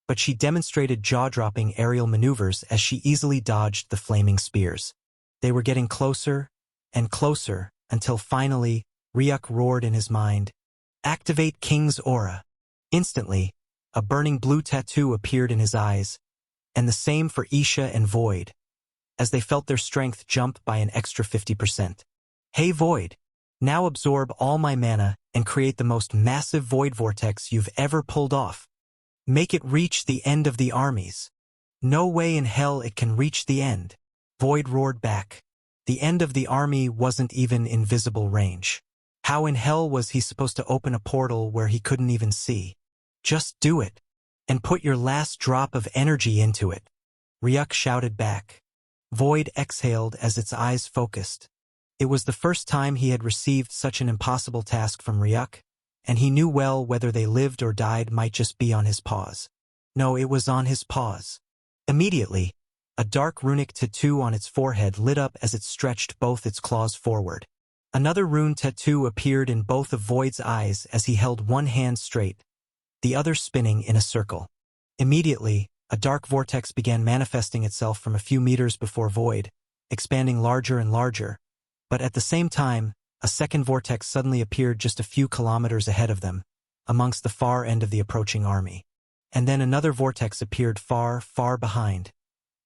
but she demonstrated jaw-dropping aerial maneuvers as she easily dodged the flaming spears. They were getting closer and closer until finally, Ryuk roared in his mind, "Activate King's Aura." Instantly, a burning blue tattoo appeared in his eyes, and the same for Isha and Void, as they felt their strength jump by an extra 50%. Hey Void, now absorb all my mana and create the most massive void vortex you've ever pulled off. Make it reach the end of the armies. No way in hell it can reach the end. Void roared back. The end of the army wasn't even in visible range. How in hell was he supposed to open a portal where he couldn't even see? Just do it, and put your last drop of energy into it. Ryuk shouted back. Void exhaled as its eyes focused. It was the first time he had received such an impossible task from Ryuk, and he knew well whether they lived or died might just be on his paws. No, it was on his paws. Immediately, a dark runic tattoo on its forehead lit up as it stretched both its claws forward. Another rune tattoo appeared in both of Void's eyes as he held one hand straight, the other spinning in a circle. Immediately, a dark vortex began manifesting itself from a few meters before Void, expanding larger and larger, but at the same time, a second vortex suddenly appeared just a few kilometers ahead of them, amongst the far end of the approaching army. And then another vortex appeared far, far behind,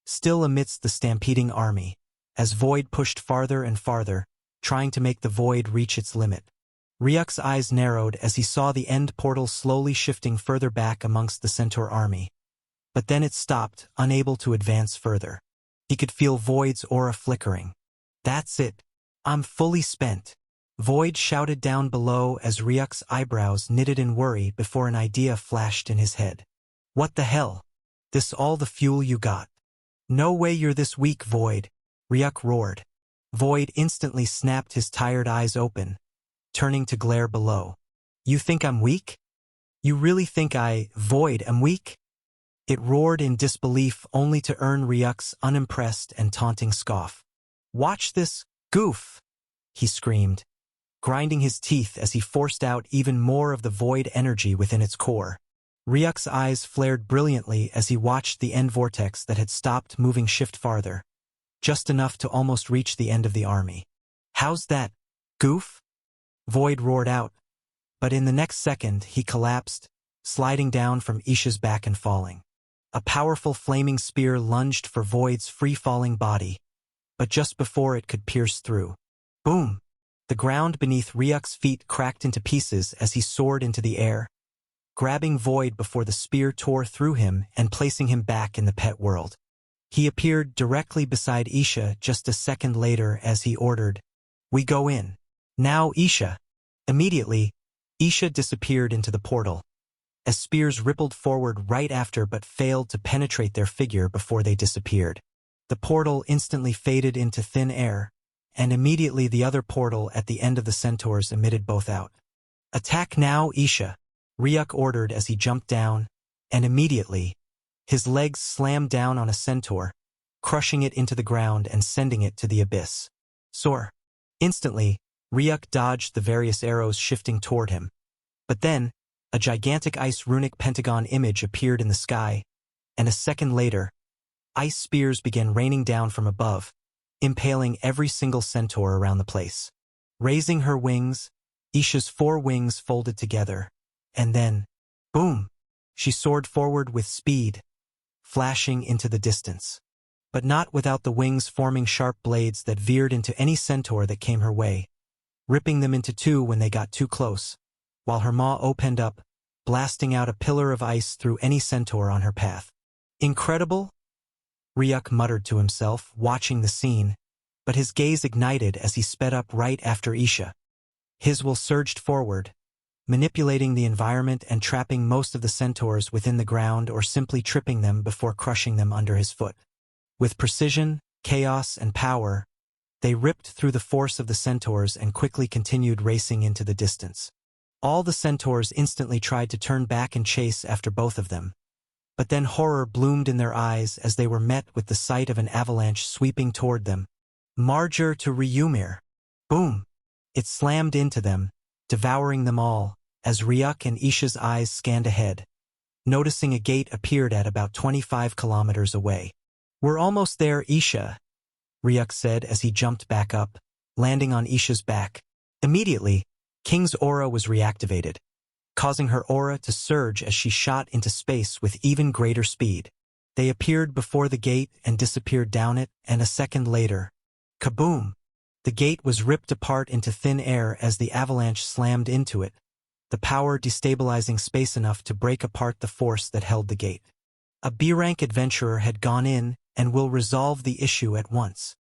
still amidst the stampeding army, as Void pushed farther and farther, trying to make the void reach its limit. Ryuk's eyes narrowed as he saw the end portal slowly shifting further back amongst the Centaur army. But then it stopped, unable to advance further. He could feel Void's aura flickering. That's it. I'm fully spent. Void shouted down below as Ryuk's eyebrows knitted in worry before an idea flashed in his head. What the hell? This all the fuel you got? No way you're this weak, Void, Ryuk roared. Void instantly snapped his tired eyes open, turning to glare below. You think I'm weak? You really think I, Void, am weak? It roared in disbelief only to earn Ryuk's unimpressed and taunting scoff. Watch this, goof! He screamed, grinding his teeth as he forced out even more of the void energy within its core. Ryuk's eyes flared brilliantly as he watched the end vortex that had stopped moving shift farther, just enough to almost reach the end of the army. How's that, goof? Void roared out, but in the next second he collapsed, sliding down from Isha's back and falling. A powerful flaming spear lunged for Void's free-falling body, but just before it could pierce through. Boom! The ground beneath Ryuk's feet cracked into pieces as he soared into the air, grabbing Void before the spear tore through him and placing him back in the pet world. He appeared directly beside Isha just a second later as he ordered, "We go in. Now, Isha." Immediately, Isha disappeared into the portal, as spears rippled forward right after but failed to penetrate their figure before they disappeared. The portal instantly faded into thin air, and immediately the other portal at the end of the centaurs emitted both out. "Attack now, Isha," Ryuk ordered as he jumped down, and immediately, his legs slammed down on a centaur, crushing it into the ground and sending it to the abyss. Soar. Instantly, Ryuk dodged the various arrows shifting toward him. But then, a gigantic ice runic pentagon image appeared in the sky, and a second later, ice spears began raining down from above, impaling every single centaur around the place. Raising her wings, Isha's 4 wings folded together, and then, boom, she soared forward with speed, flashing into the distance. But not without the wings forming sharp blades that veered into any centaur that came her way, ripping them into 2 when they got too close, while her maw opened up, blasting out a pillar of ice through any centaur on her path. "Incredible?" Ryuk muttered to himself, watching the scene, but his gaze ignited as he sped up right after Isha. His will surged forward, manipulating the environment and trapping most of the centaurs within the ground or simply tripping them before crushing them under his foot. With precision, chaos, and power, they ripped through the force of the centaurs and quickly continued racing into the distance. All the centaurs instantly tried to turn back and chase after both of them, but then horror bloomed in their eyes as they were met with the sight of an avalanche sweeping toward them. Marger to Ryumir. Boom! It slammed into them, devouring them all, as Ryuk and Isha's eyes scanned ahead, noticing a gate appeared at about 25 kilometers away. "We're almost there, Isha," Ryuk said as he jumped back up, landing on Isha's back. Immediately, King's aura was reactivated, causing her aura to surge as she shot into space with even greater speed. They appeared before the gate and disappeared down it, and a second later, kaboom! The gate was ripped apart into thin air as the avalanche slammed into it, the power destabilizing space enough to break apart the force that held the gate. A B-rank adventurer had gone in and will resolve the issue at once.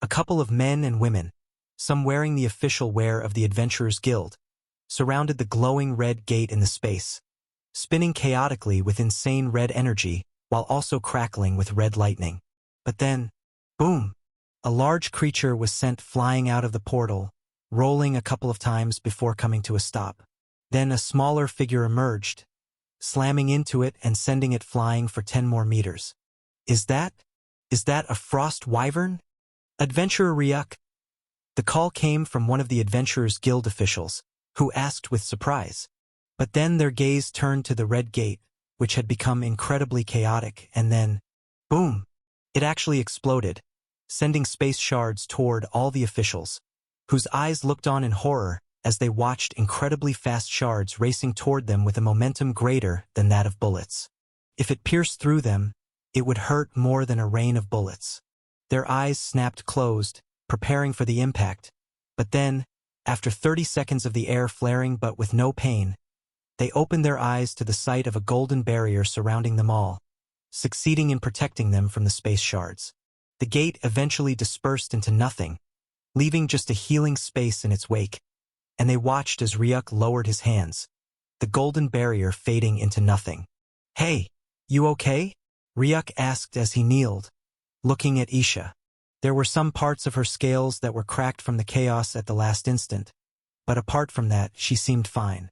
A couple of men and women, some wearing the official wear of the Adventurers Guild, surrounded the glowing red gate in the space, spinning chaotically with insane red energy while also crackling with red lightning. But then, boom! A large creature was sent flying out of the portal, rolling a couple of times before coming to a stop. Then a smaller figure emerged, slamming into it and sending it flying for 10 more meters. Is that a frost wyvern? Adventurer Ryuk? The call came from one of the Adventurers Guild officials, who asked with surprise. But then their gaze turned to the red gate, which had become incredibly chaotic, and then, boom! It actually exploded, sending space shards toward all the officials, whose eyes looked on in horror as they watched incredibly fast shards racing toward them with a momentum greater than that of bullets. If it pierced through them, it would hurt more than a rain of bullets. Their eyes snapped closed, preparing for the impact, but then, after 30 seconds of the air flaring but with no pain, they opened their eyes to the sight of a golden barrier surrounding them all, succeeding in protecting them from the space shards. The gate eventually dispersed into nothing, leaving just a healing space in its wake, and they watched as Ryuk lowered his hands, the golden barrier fading into nothing. "Hey, you okay?" Ryuk asked as he kneeled, looking at Isha. There were some parts of her scales that were cracked from the chaos at the last instant, but apart from that, she seemed fine.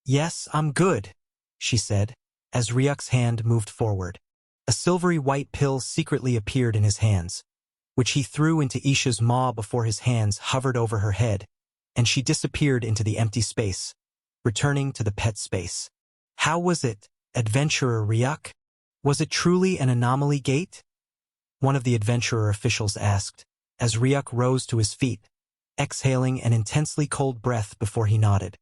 "Yes, I'm good," she said, as Ryuk's hand moved forward. A silvery white pill secretly appeared in his hands, which he threw into Isha's maw before his hands hovered over her head, and she disappeared into the empty space, returning to the pet space. "How was it, Adventurer Ryuk? Was it truly an anomaly gate?" one of the adventurer officials asked, as Ryuk rose to his feet, exhaling an intensely cold breath before he nodded.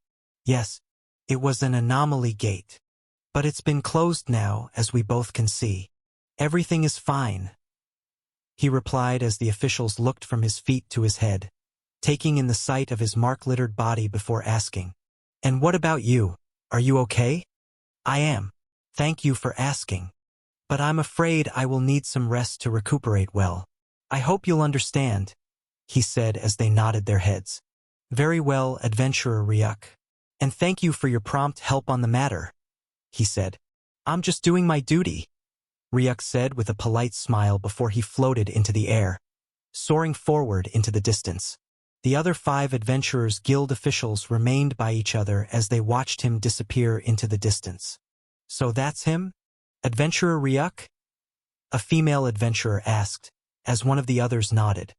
"Yes, it was an anomaly gate. But it's been closed now, as we both can see. Everything is fine," he replied as the officials looked from his feet to his head, taking in the sight of his mark-littered body before asking, "And what about you? Are you okay?" "I am. Thank you for asking. But I'm afraid I will need some rest to recuperate well. I hope you'll understand," he said as they nodded their heads. "Very well, Adventurer Ryuk. And thank you for your prompt help on the matter," he said. I'm just doing my duty, Ryuk said with a polite smile before he floated into the air, soaring forward into the distance. The other 5 Adventurers Guild officials remained by each other as they watched him disappear into the distance. So that's him? Adventurer Ryuk? A female adventurer asked, as one of the others nodded.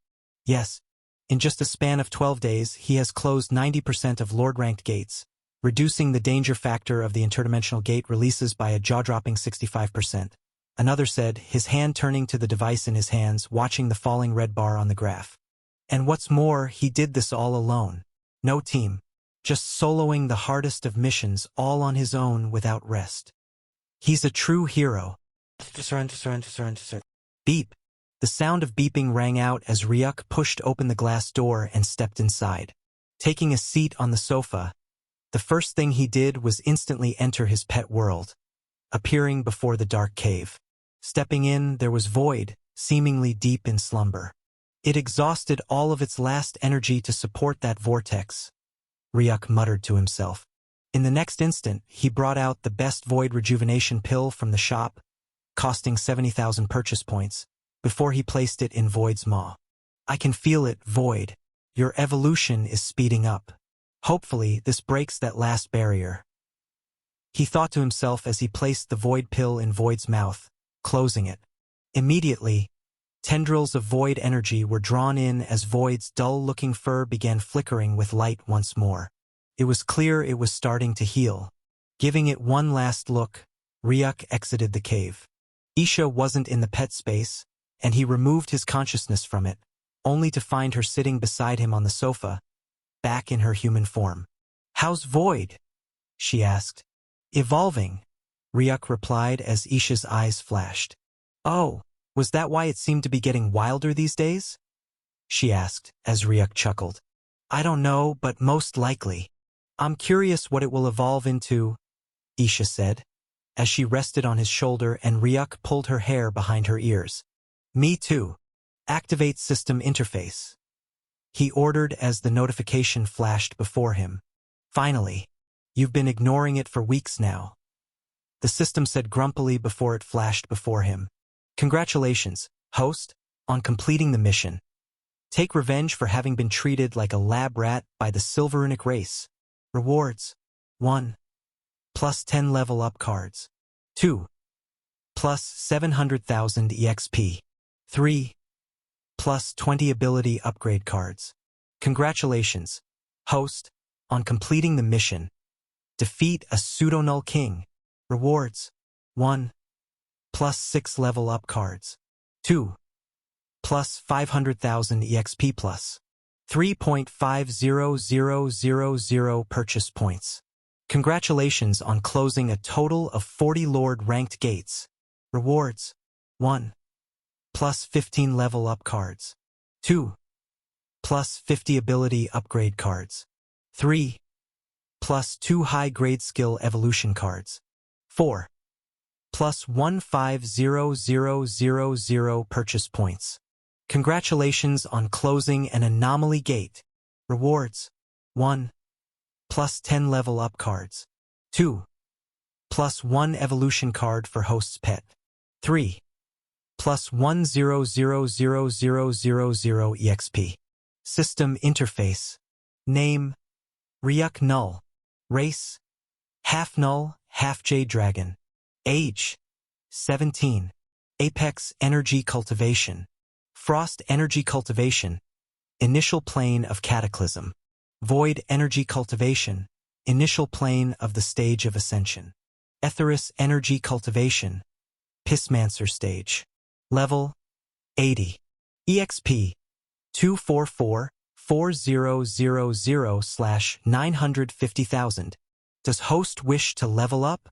Yes. In just a span of 12 days, he has closed 90% of Lord-ranked gates, reducing the danger factor of the interdimensional gate releases by a jaw-dropping 65%. Another said, his hand turning to the device in his hands, watching the falling red bar on the graph. And what's more, he did this all alone. No team. Just soloing the hardest of missions all on his own without rest. He's a true hero. Beep. The sound of beeping rang out as Ryuk pushed open the glass door and stepped inside. Taking a seat on the sofa, the first thing he did was instantly enter his pet world, appearing before the dark cave. Stepping in, there was void, seemingly deep in slumber. It exhausted all of its last energy to support that vortex, Ryuk muttered to himself. In the next instant, he brought out the best void rejuvenation pill from the shop, costing 70,000 purchase points, before he placed it in Void's maw. I can feel it, Void. Your evolution is speeding up. Hopefully, this breaks that last barrier, he thought to himself as he placed the Void pill in Void's mouth, closing it. Immediately, tendrils of Void energy were drawn in as Void's dull-looking fur began flickering with light once more. It was clear it was starting to heal. Giving it one last look, Ryuk exited the cave. Isha wasn't in the pet space, and he removed his consciousness from it, only to find her sitting beside him on the sofa, back in her human form. How's Void? She asked. Evolving, Ryuk replied as Isha's eyes flashed. Oh, was that why it seemed to be getting wilder these days? She asked, as Ryuk chuckled. I don't know, but most likely. I'm curious what it will evolve into, Isha said, as she rested on his shoulder and Ryuk pulled her hair behind her ears. Me too. Activate system interface, he ordered as the notification flashed before him. Finally. You've been ignoring it for weeks now, the system said grumpily before it flashed before him. Congratulations, host, on completing the mission. Take revenge for having been treated like a lab rat by the Silverunic race. Rewards. 1. Plus 10 level up cards. 2. Plus 700,000 EXP. 3. Plus 20 ability upgrade cards. Congratulations, host, on completing the mission. Defeat a pseudo-null king. Rewards. 1. Plus 6 level up cards. 2. Plus 500,000 EXP plus 3.50000 purchase points. Congratulations on closing a total of 40 Lord-ranked gates. Rewards. 1. Plus 15 level up cards. 2. Plus 50 ability upgrade cards. 3. Plus 2 high-grade skill evolution cards. 4. Plus 150,000 purchase points. Congratulations on closing an anomaly gate. Rewards. 1. Plus 10 level up cards. 2. Plus 1 evolution card for host's pet. 3. Plus 100,000 EXP. System interface. Name. Ryuk Null. Race. Half Null, half Jade Dragon. Age. 17. Apex Energy Cultivation. Frost Energy Cultivation. Initial plane of Cataclysm. Void Energy Cultivation. Initial plane of the Stage of Ascension. Aetherus Energy Cultivation. Pissmancer Stage. Level. 80. EXP. 244,4000/950,000. Does host wish to level up?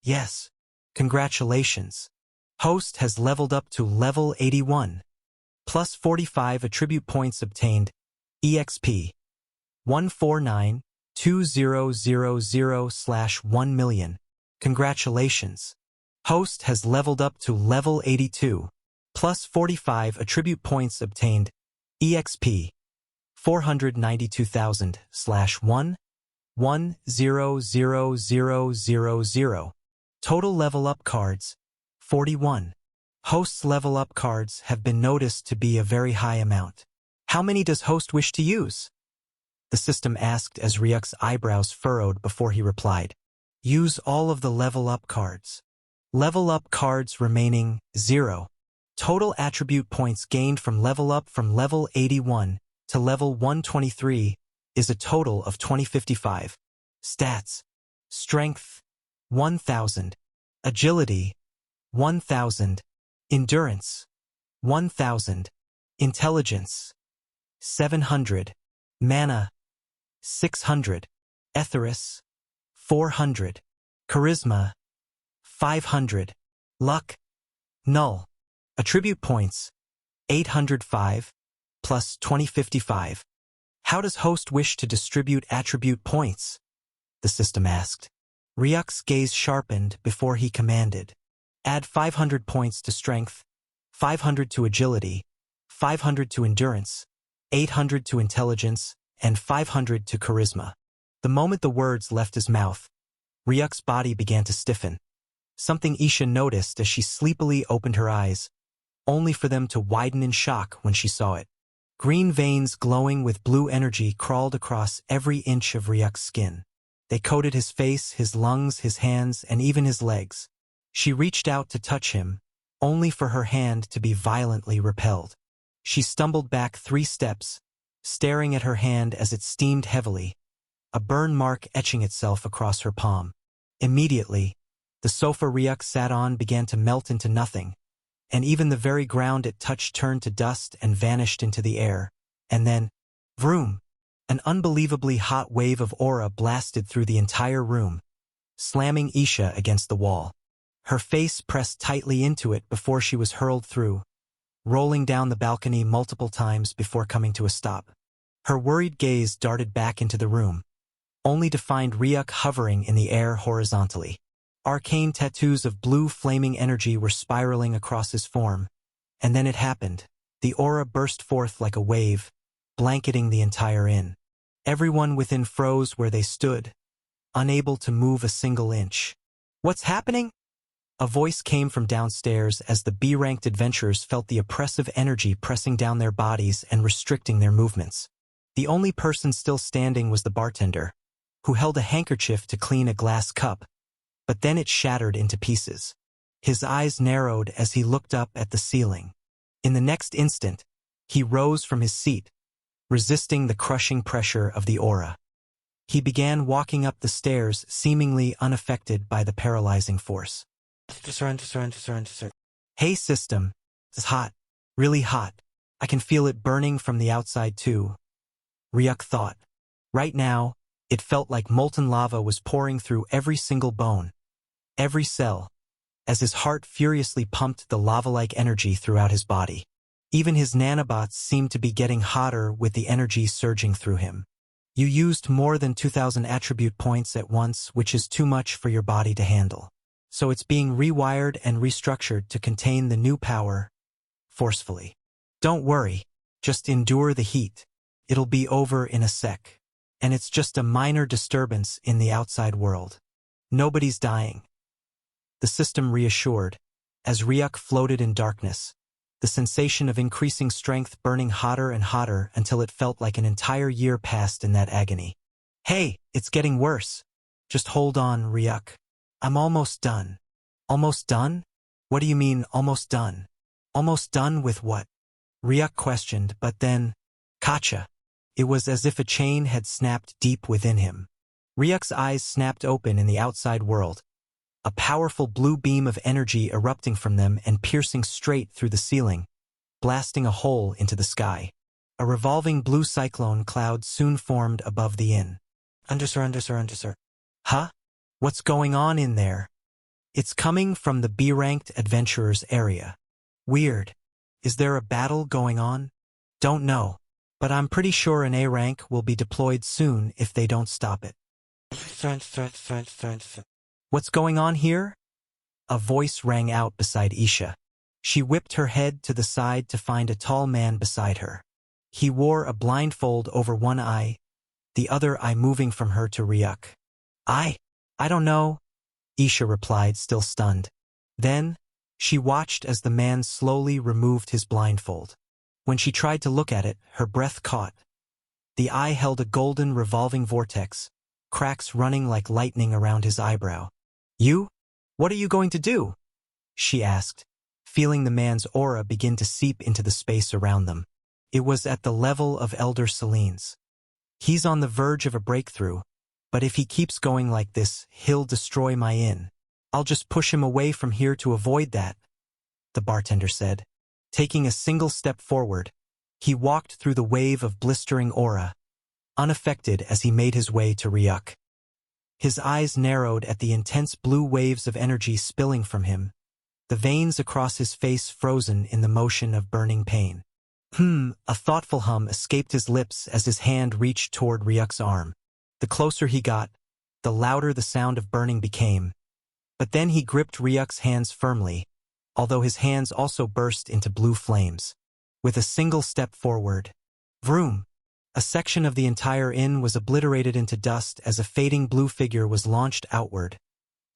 Yes. Congratulations. Host has leveled up to level 81. Plus 45 attribute points obtained. EXP. 149,2000/1,000,000. Congratulations. Host has leveled up to level 82. Plus 45 attribute points obtained. EXP. 492,000/1,100,000. Total level up cards, 41. Host's level up cards have been noticed to be a very high amount. How many does host wish to use? The system asked as Ryuk's eyebrows furrowed before he replied. Use all of the level up cards. Level up cards remaining, 0. Total attribute points gained from level 81 to level 123 is a total of 2055. Stats. Strength, 1000. Agility, 1000. Endurance, 1000. Intelligence, 700. Mana, 600. Etherius, 400. Charisma, 500. Luck, null. Attribute points, 805, plus 2055. How does host wish to distribute attribute points? The system asked. Ryuk's gaze sharpened before he commanded. Add 500 points to strength, 500 to agility, 500 to endurance, 800 to intelligence, and 500 to charisma. The moment the words left his mouth, Ryuk's body began to stiffen. Something Isha noticed as she sleepily opened her eyes, only for them to widen in shock when she saw it. Green veins glowing with blue energy crawled across every inch of Ryuk's skin. They coated his face, his lungs, his hands, and even his legs. She reached out to touch him, only for her hand to be violently repelled. She stumbled back 3 steps, staring at her hand as it steamed heavily, a burn mark etching itself across her palm. Immediately, the sofa Ryuk sat on began to melt into nothing, and even the very ground it touched turned to dust and vanished into the air. And then, vroom! An unbelievably hot wave of aura blasted through the entire room, slamming Isha against the wall. Her face pressed tightly into it before she was hurled through, rolling down the balcony multiple times before coming to a stop. Her worried gaze darted back into the room, only to find Ryuk hovering in the air horizontally. Arcane tattoos of blue flaming energy were spiraling across his form. And then it happened. The aura burst forth like a wave, blanketing the entire inn. Everyone within froze where they stood, unable to move a single inch. What's happening? A voice came from downstairs as the B-ranked adventurers felt the oppressive energy pressing down their bodies and restricting their movements. The only person still standing was the bartender, who held a handkerchief to clean a glass cup, but then it shattered into pieces. His eyes narrowed as he looked up at the ceiling. In the next instant, he rose from his seat, resisting the crushing pressure of the aura. He began walking up the stairs, seemingly unaffected by the paralyzing force. Hey system, it's hot, really hot. I can feel it burning from the outside too, Ryuk thought. Right now, it felt like molten lava was pouring through every single bone, every cell, as his heart furiously pumped the lava-like energy throughout his body. Even his nanobots seemed to be getting hotter with the energy surging through him. You used more than 2,000 attribute points at once, which is too much for your body to handle. So it's being rewired and restructured to contain the new power forcefully. Don't worry, just endure the heat. It'll be over in a sec. And it's just a minor disturbance in the outside world. Nobody's dying. The system reassured, as Ryuk floated in darkness, the sensation of increasing strength burning hotter and hotter until it felt like an entire year passed in that agony. Hey, it's getting worse. Just hold on, Ryuk. I'm almost done. Almost done? What do you mean, almost done? Almost done with what? Ryuk questioned, but then, Kacha. It was as if a chain had snapped deep within him. Ryuk's eyes snapped open in the outside world, a powerful blue beam of energy erupting from them and piercing straight through the ceiling, blasting a hole into the sky. A revolving blue cyclone cloud soon formed above the inn. Undersir. Huh? What's going on in there? It's coming from the B-ranked adventurers area. Weird. Is there a battle going on? Don't know. But I'm pretty sure an A rank will be deployed soon if they don't stop it. What's going on here? A voice rang out beside Isha. She whipped her head to the side to find a tall man beside her. He wore a blindfold over one eye, the other eye moving from her to Ryuk. I don't know. Isha replied, still stunned. Then, she watched as the man slowly removed his blindfold. When she tried to look at it, her breath caught. The eye held a golden revolving vortex, cracks running like lightning around his eyebrow. "You? What are you going to do?" she asked, feeling the man's aura begin to seep into the space around them. It was at the level of Elder Selene's. "He's on the verge of a breakthrough, but if he keeps going like this, he'll destroy my inn. I'll just push him away from here to avoid that," the bartender said. Taking a single step forward, he walked through the wave of blistering aura, unaffected as he made his way to Ryuk. His eyes narrowed at the intense blue waves of energy spilling from him, the veins across his face frozen in the motion of burning pain. A thoughtful hum escaped his lips as his hand reached toward Ryuk's arm. The closer he got, the louder the sound of burning became. But then he gripped Ryuk's hands firmly, although his hands also burst into blue flames. With a single step forward, vroom! A section of the entire inn was obliterated into dust as a fading blue figure was launched outward,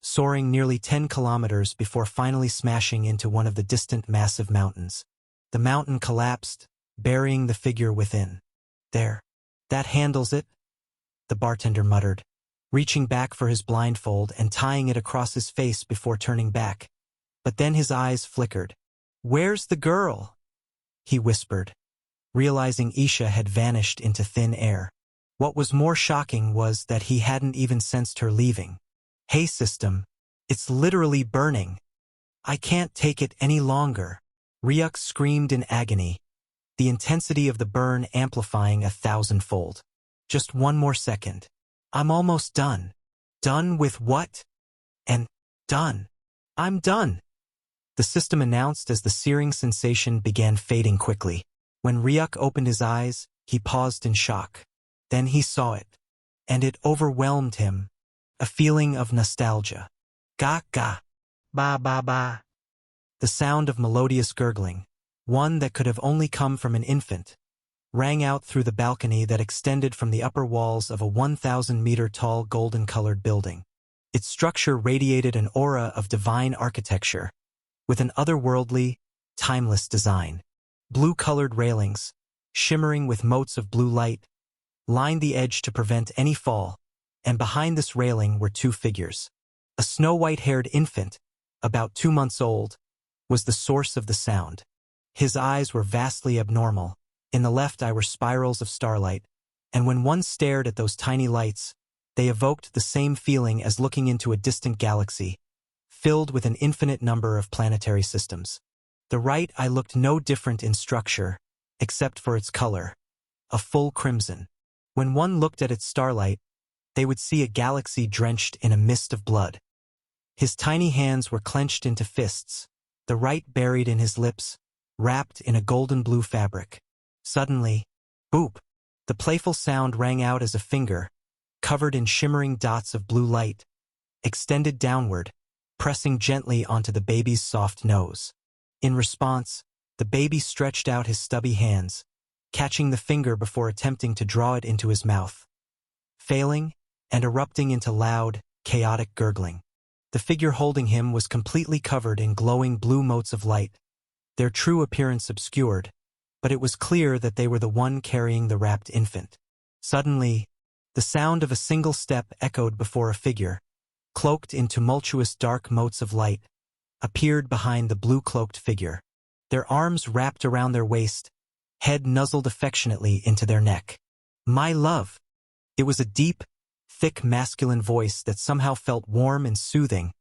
soaring nearly 10 kilometers before finally smashing into one of the distant massive mountains. The mountain collapsed, burying the figure within. "There. That handles it," the bartender muttered, reaching back for his blindfold and tying it across his face before turning back. But then his eyes flickered. "Where's the girl?" he whispered, realizing Isha had vanished into thin air. What was more shocking was that he hadn't even sensed her leaving. "Hey system, it's literally burning. I can't take it any longer." Ryuk screamed in agony, the intensity of the burn amplifying 1,000-fold. "Just one more second. I'm almost done." "Done with what?" "And done. I'm done," the system announced as the searing sensation began fading quickly. When Ryuk opened his eyes, he paused in shock. Then he saw it, and it overwhelmed him, a feeling of nostalgia. "Ga ga, ba ba ba." The sound of melodious gurgling, one that could have only come from an infant, rang out through the balcony that extended from the upper walls of a 1,000-meter-tall golden-colored building. Its structure radiated an aura of divine architecture, with an otherworldly, timeless design. Blue-colored railings, shimmering with motes of blue light, lined the edge to prevent any fall, and behind this railing were two figures. A snow-white-haired infant, about 2 months old, was the source of the sound. His eyes were vastly abnormal. In the left eye were spirals of starlight, and when one stared at those tiny lights, they evoked the same feeling as looking into a distant galaxy, filled with an infinite number of planetary systems. The right eye looked no different in structure, except for its color, a full crimson. When one looked at its starlight, they would see a galaxy drenched in a mist of blood. His tiny hands were clenched into fists, the right buried in his lips, wrapped in a golden blue fabric. Suddenly, boop! The playful sound rang out as a finger, covered in shimmering dots of blue light, extended downward, pressing gently onto the baby's soft nose. In response, the baby stretched out his stubby hands, catching the finger before attempting to draw it into his mouth, failing and erupting into loud, chaotic gurgling. The figure holding him was completely covered in glowing blue motes of light, their true appearance obscured, but it was clear that they were the one carrying the wrapped infant. Suddenly, the sound of a single step echoed before a figure, cloaked in tumultuous dark motes of light, appeared behind the blue-cloaked figure. Their arms wrapped around their waist, head nuzzled affectionately into their neck. "My love!" It was a deep, thick masculine voice that somehow felt warm and soothing,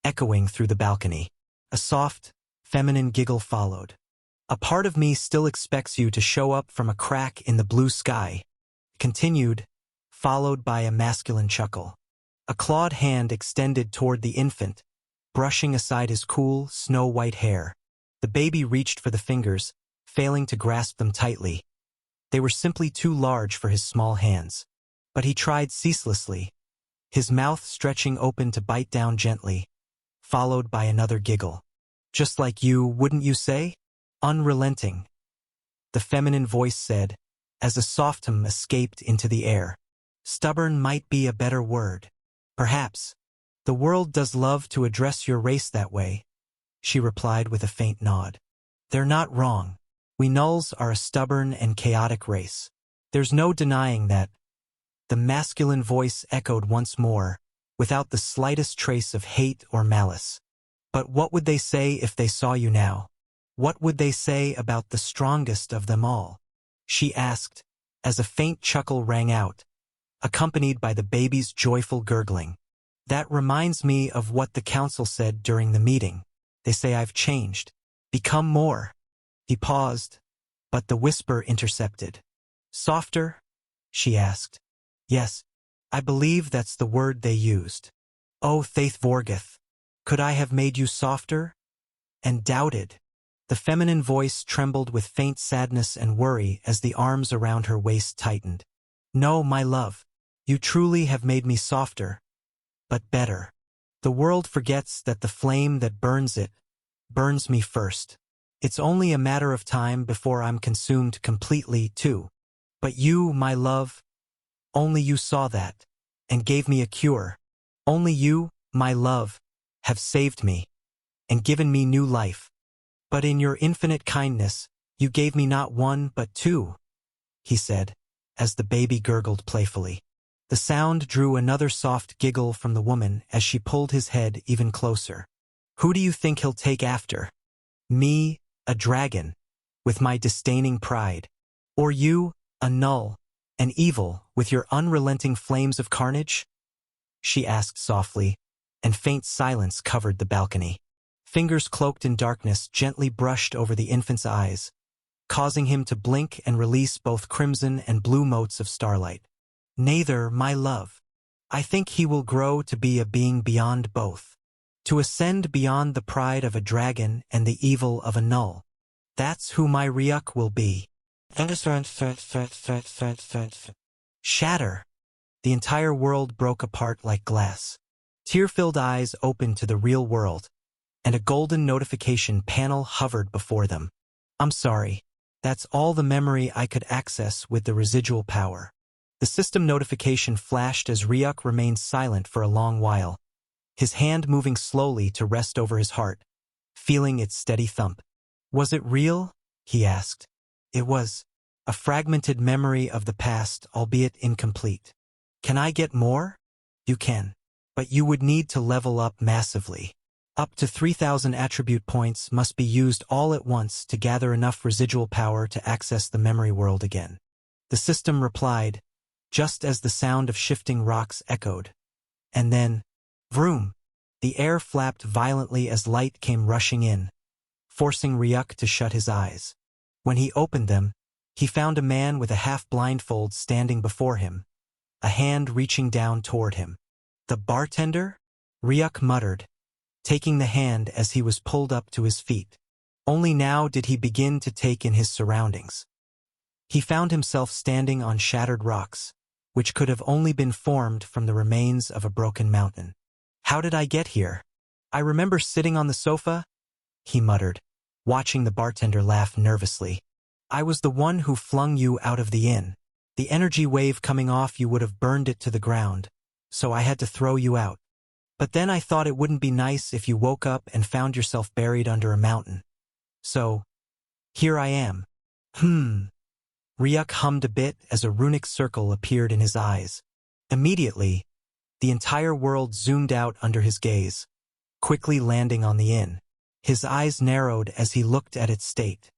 echoing through the balcony. A soft, feminine giggle followed. "A part of me still expects you to show up from a crack in the blue sky," continued, followed by a masculine chuckle. A clawed hand extended toward the infant, brushing aside his cool, snow-white hair. The baby reached for the fingers, failing to grasp them tightly. They were simply too large for his small hands. But he tried ceaselessly, his mouth stretching open to bite down gently, followed by another giggle. "Just like you, wouldn't you say?" "Unrelenting," the feminine voice said, as a soft hum escaped into the air. "Stubborn might be a better word." "Perhaps," The world does love to address your race that way, she replied with a faint nod. They're not wrong. We nulls are a stubborn and chaotic race. There's no denying that. The masculine voice echoed once more, without the slightest trace of hate or malice. But what would they say if they saw you now? What would they say about the strongest of them all? She asked, as a faint chuckle rang out, accompanied by the baby's joyful gurgling. That reminds me of what the council said during the meeting. They say I've changed. Become more. He paused, but the whisper intercepted. Softer? She asked. Yes, I believe that's the word they used. Oh, Thaith Vorgeth, could I have made you softer? And doubted. The feminine voice trembled with faint sadness and worry as the arms around her waist tightened. No, my love, you truly have made me softer, but better. The world forgets that the flame that burns it, burns me first. It's only a matter of time before I'm consumed completely, too. But you, my love, only you saw that, and gave me a cure. Only you, my love, have saved me, and given me new life. But in your infinite kindness, you gave me not one but two, he said, as the baby gurgled playfully. The sound drew another soft giggle from the woman as she pulled his head even closer. Who do you think he'll take after? Me, a dragon, with my disdaining pride. Or you, a null, an evil, with your unrelenting flames of carnage? She asked softly, and faint silence covered the balcony. Fingers cloaked in darkness gently brushed over the infant's eyes, causing him to blink and release both crimson and blue motes of starlight. Neither, my love. I think he will grow to be a being beyond both. To ascend beyond the pride of a dragon and the evil of a null. That's who my Ryuk will be. Shatter. The entire world broke apart like glass. Tear-filled eyes opened to the real world, and a golden notification panel hovered before them. I'm sorry. That's all the memory I could access with the residual power. The system notification flashed as Ryuk remained silent for a long while, his hand moving slowly to rest over his heart, feeling its steady thump. Was it real? He asked. It was. A fragmented memory of the past, albeit incomplete. Can I get more? You can. But you would need to level up massively. Up to 3,000 attribute points must be used all at once to gather enough residual power to access the memory world again. The system replied, just as the sound of shifting rocks echoed. And then, vroom! The air flapped violently as light came rushing in, forcing Ryuk to shut his eyes. When he opened them, he found a man with a half-blindfold standing before him, a hand reaching down toward him. The bartender? Ryuk muttered, taking the hand as he was pulled up to his feet. Only now did he begin to take in his surroundings. He found himself standing on shattered rocks, which could have only been formed from the remains of a broken mountain. How did I get here? I remember sitting on the sofa, he muttered, watching the bartender laugh nervously. I was the one who flung you out of the inn. The energy wave coming off you would have burned it to the ground, so I had to throw you out. But then I thought it wouldn't be nice if you woke up and found yourself buried under a mountain. So, here I am. Ryuk hummed a bit as a runic circle appeared in his eyes. Immediately, the entire world zoomed out under his gaze, quickly landing on the inn. His eyes narrowed as he looked at its state.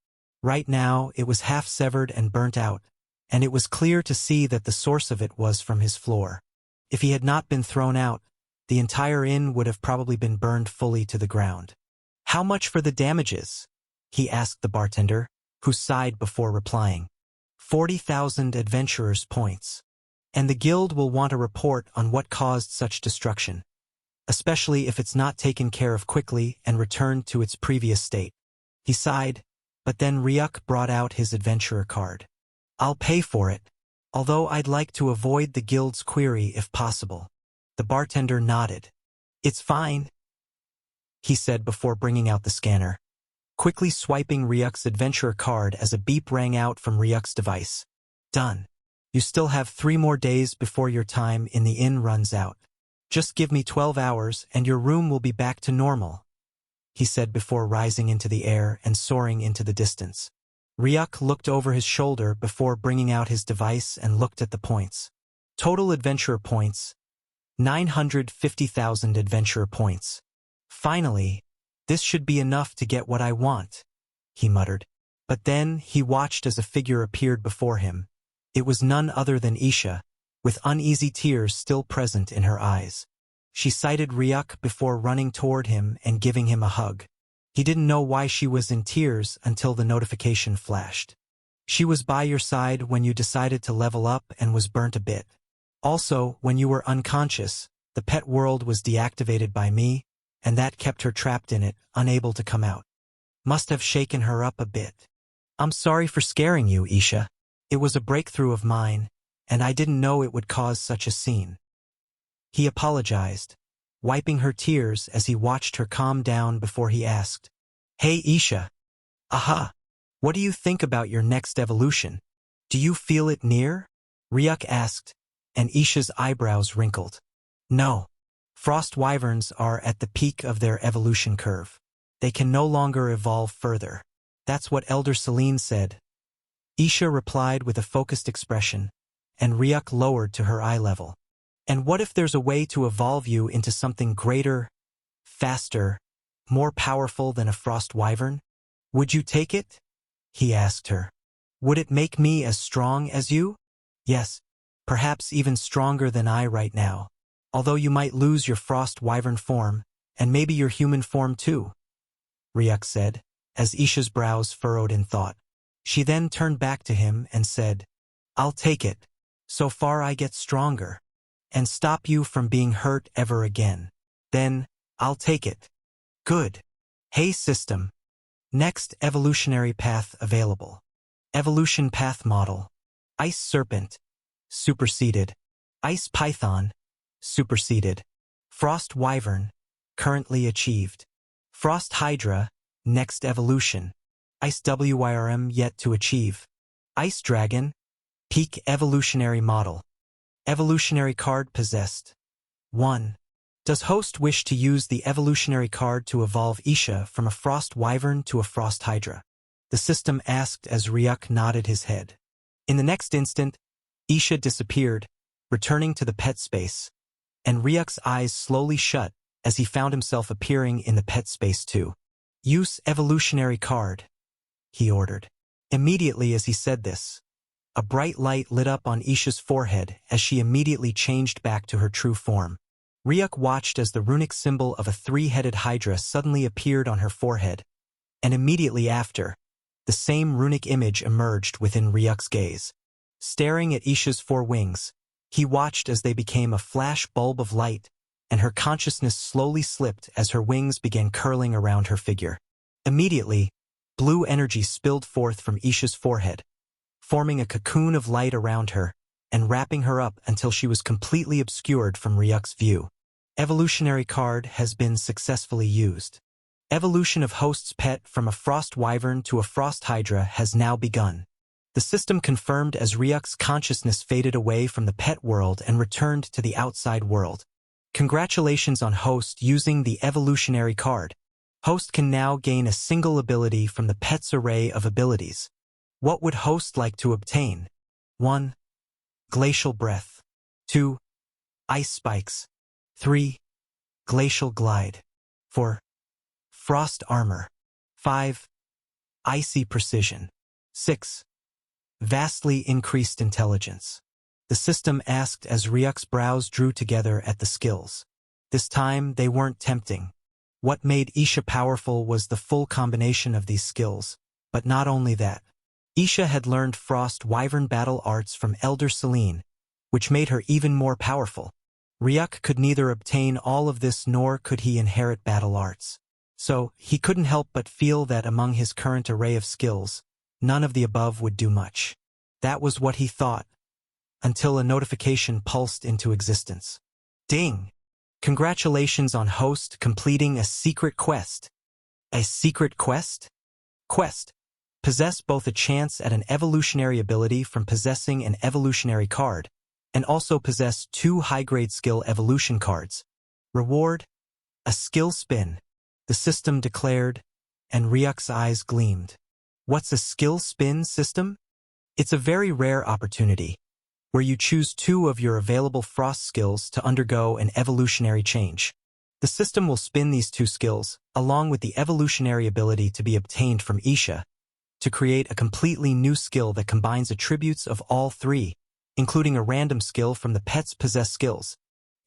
Right now, it was half-severed and burnt out, and it was clear to see that the source of it was from his floor. If he had not been thrown out, the entire inn would have probably been burned fully to the ground. How much for the damages? He asked the bartender, who sighed before replying. 40,000 adventurers' points. And the guild will want a report on what caused such destruction, especially if it's not taken care of quickly and returned to its previous state. He sighed, but then Ryuk brought out his adventurer card. I'll pay for it, although I'd like to avoid the guild's query if possible. The bartender nodded. It's fine, he said before bringing out the scanner, quickly swiping Ryuk's adventurer card as a beep rang out from Ryuk's device. Done. You still have 3 more days before your time in the inn runs out. Just give me 12 hours and your room will be back to normal, he said before rising into the air and soaring into the distance. Ryuk looked over his shoulder before bringing out his device and looked at the points. Total adventurer points, 950,000 adventurer points. Finally, this should be enough to get what I want, he muttered. But then he watched as a figure appeared before him. It was none other than Isha, with uneasy tears still present in her eyes. She sighted Ryuk before running toward him and giving him a hug. He didn't know why she was in tears until the notification flashed. She was by your side when you decided to level up and was burnt a bit. Also, when you were unconscious, the pet world was deactivated by me, and that kept her trapped in it, unable to come out. Must have shaken her up a bit. I'm sorry for scaring you, Isha. It was a breakthrough of mine, and I didn't know it would cause such a scene. He apologized, wiping her tears as he watched her calm down before he asked, Hey Isha. Aha. What do you think about your next evolution? Do you feel it near? Ryuk asked, and Isha's eyebrows wrinkled. No. Frost wyverns are at the peak of their evolution curve. They can no longer evolve further. That's what Elder Selene said. Isha replied with a focused expression, and Ryuk lowered to her eye level. And what if there's a way to evolve you into something greater, faster, more powerful than a frost wyvern? Would you take it? He asked her. Would it make me as strong as you? Yes, perhaps even stronger than I right now. Although you might lose your frost wyvern form, and maybe your human form too, Ryuk said, as Isha's brows furrowed in thought. She then turned back to him and said, I'll take it. So far I get stronger. And stop you from being hurt ever again. Then, I'll take it. Good. Hey system. Next evolutionary path available. Evolution path model. Ice Serpent. Superseded. Ice Python. Superseded. Frost Wyvern. Currently achieved. Frost Hydra. Next evolution. Ice Wyrm yet to achieve. Ice Dragon. Peak evolutionary model. Evolutionary card possessed. 1. Does host wish to use the evolutionary card to evolve Isha from a Frost Wyvern to a Frost Hydra? The system asked as Ryuk nodded his head. In the next instant, Isha disappeared, returning to the pet space, and Ryuk's eyes slowly shut as he found himself appearing in the pet space too. Use evolutionary card, he ordered. Immediately as he said this, a bright light lit up on Isha's forehead as she immediately changed back to her true form. Ryuk watched as the runic symbol of a three-headed hydra suddenly appeared on her forehead, and immediately after, the same runic image emerged within Ryuk's gaze. Staring at Isha's four wings, he watched as they became a flash bulb of light, and her consciousness slowly slipped as her wings began curling around her figure. Immediately, blue energy spilled forth from Isha's forehead, forming a cocoon of light around her and wrapping her up until she was completely obscured from Ryuk's view. Evolutionary card has been successfully used. Evolution of host's pet from a frost wyvern to a frost hydra has now begun. The system confirmed as Ryuk's consciousness faded away from the pet world and returned to the outside world. Congratulations on host using the evolutionary card. Host can now gain a single ability from the pet's array of abilities. What would host like to obtain? 1. Glacial Breath. 2. Ice Spikes. 3. Glacial Glide. 4. Frost Armor. 5. Icy Precision. 6. Vastly Increased Intelligence. The system asked as Ryuk's brows drew together at the skills. This time they weren't tempting. What made Isha powerful was the full combination of these skills, but not only that. Isha had learned Frost Wyvern battle arts from Elder Selene, which made her even more powerful. Ryuk could neither obtain all of this nor could he inherit battle arts. So, he couldn't help but feel that among his current array of skills, none of the above would do much. That was what he thought, until a notification pulsed into existence. Ding! Congratulations on host completing a secret quest. A secret quest? Quest. Possess both a chance at an evolutionary ability from possessing an evolutionary card, and also possess 2 high-grade skill evolution cards. Reward: a skill spin. The system declared, and Ryuk's eyes gleamed. What's a skill spin system? It's a very rare opportunity, where you choose 2 of your available frost skills to undergo an evolutionary change. The system will spin these 2 skills, along with the evolutionary ability to be obtained from Isha, to create a completely new skill that combines attributes of all 3, including a random skill from the pet's possessed skills.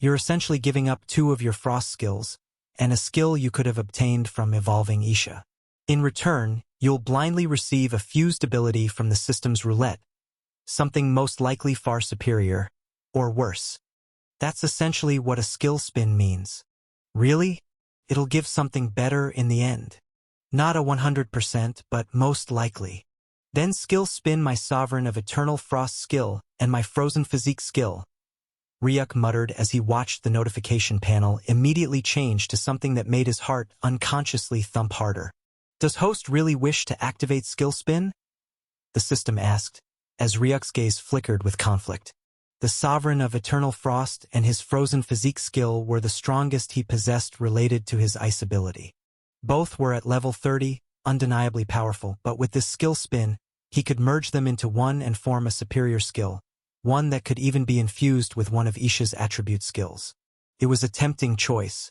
You're essentially giving up 2 of your frost skills, and a skill you could have obtained from evolving Isha. In return, you'll blindly receive a fused ability from the system's roulette, something most likely far superior, or worse. That's essentially what a skill spin means. Really? It'll give something better in the end. Not a 100%, but most likely. Then skill spin my Sovereign of Eternal Frost skill and my Frozen Physique skill. Ryuk muttered as he watched the notification panel immediately change to something that made his heart unconsciously thump harder. Does host really wish to activate skill spin? The system asked, as Ryuk's gaze flickered with conflict. The Sovereign of Eternal Frost and his Frozen Physique skill were the strongest he possessed related to his ice ability. Both were at level 30, undeniably powerful, but with this skill spin, he could merge them into one and form a superior skill, one that could even be infused with one of Isha's attribute skills. It was a tempting choice.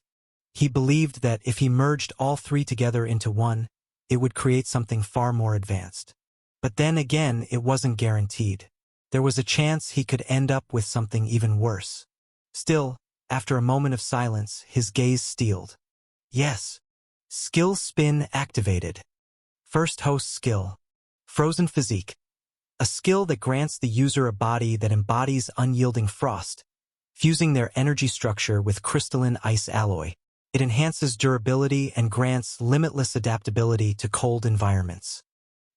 He believed that if he merged all 3 together into one, it would create something far more advanced. But then again, it wasn't guaranteed. There was a chance he could end up with something even worse. Still, after a moment of silence, his gaze steeled. Yes. Skill spin activated. First host skill. Frozen Physique. A skill that grants the user a body that embodies unyielding frost, fusing their energy structure with crystalline ice alloy. It enhances durability and grants limitless adaptability to cold environments.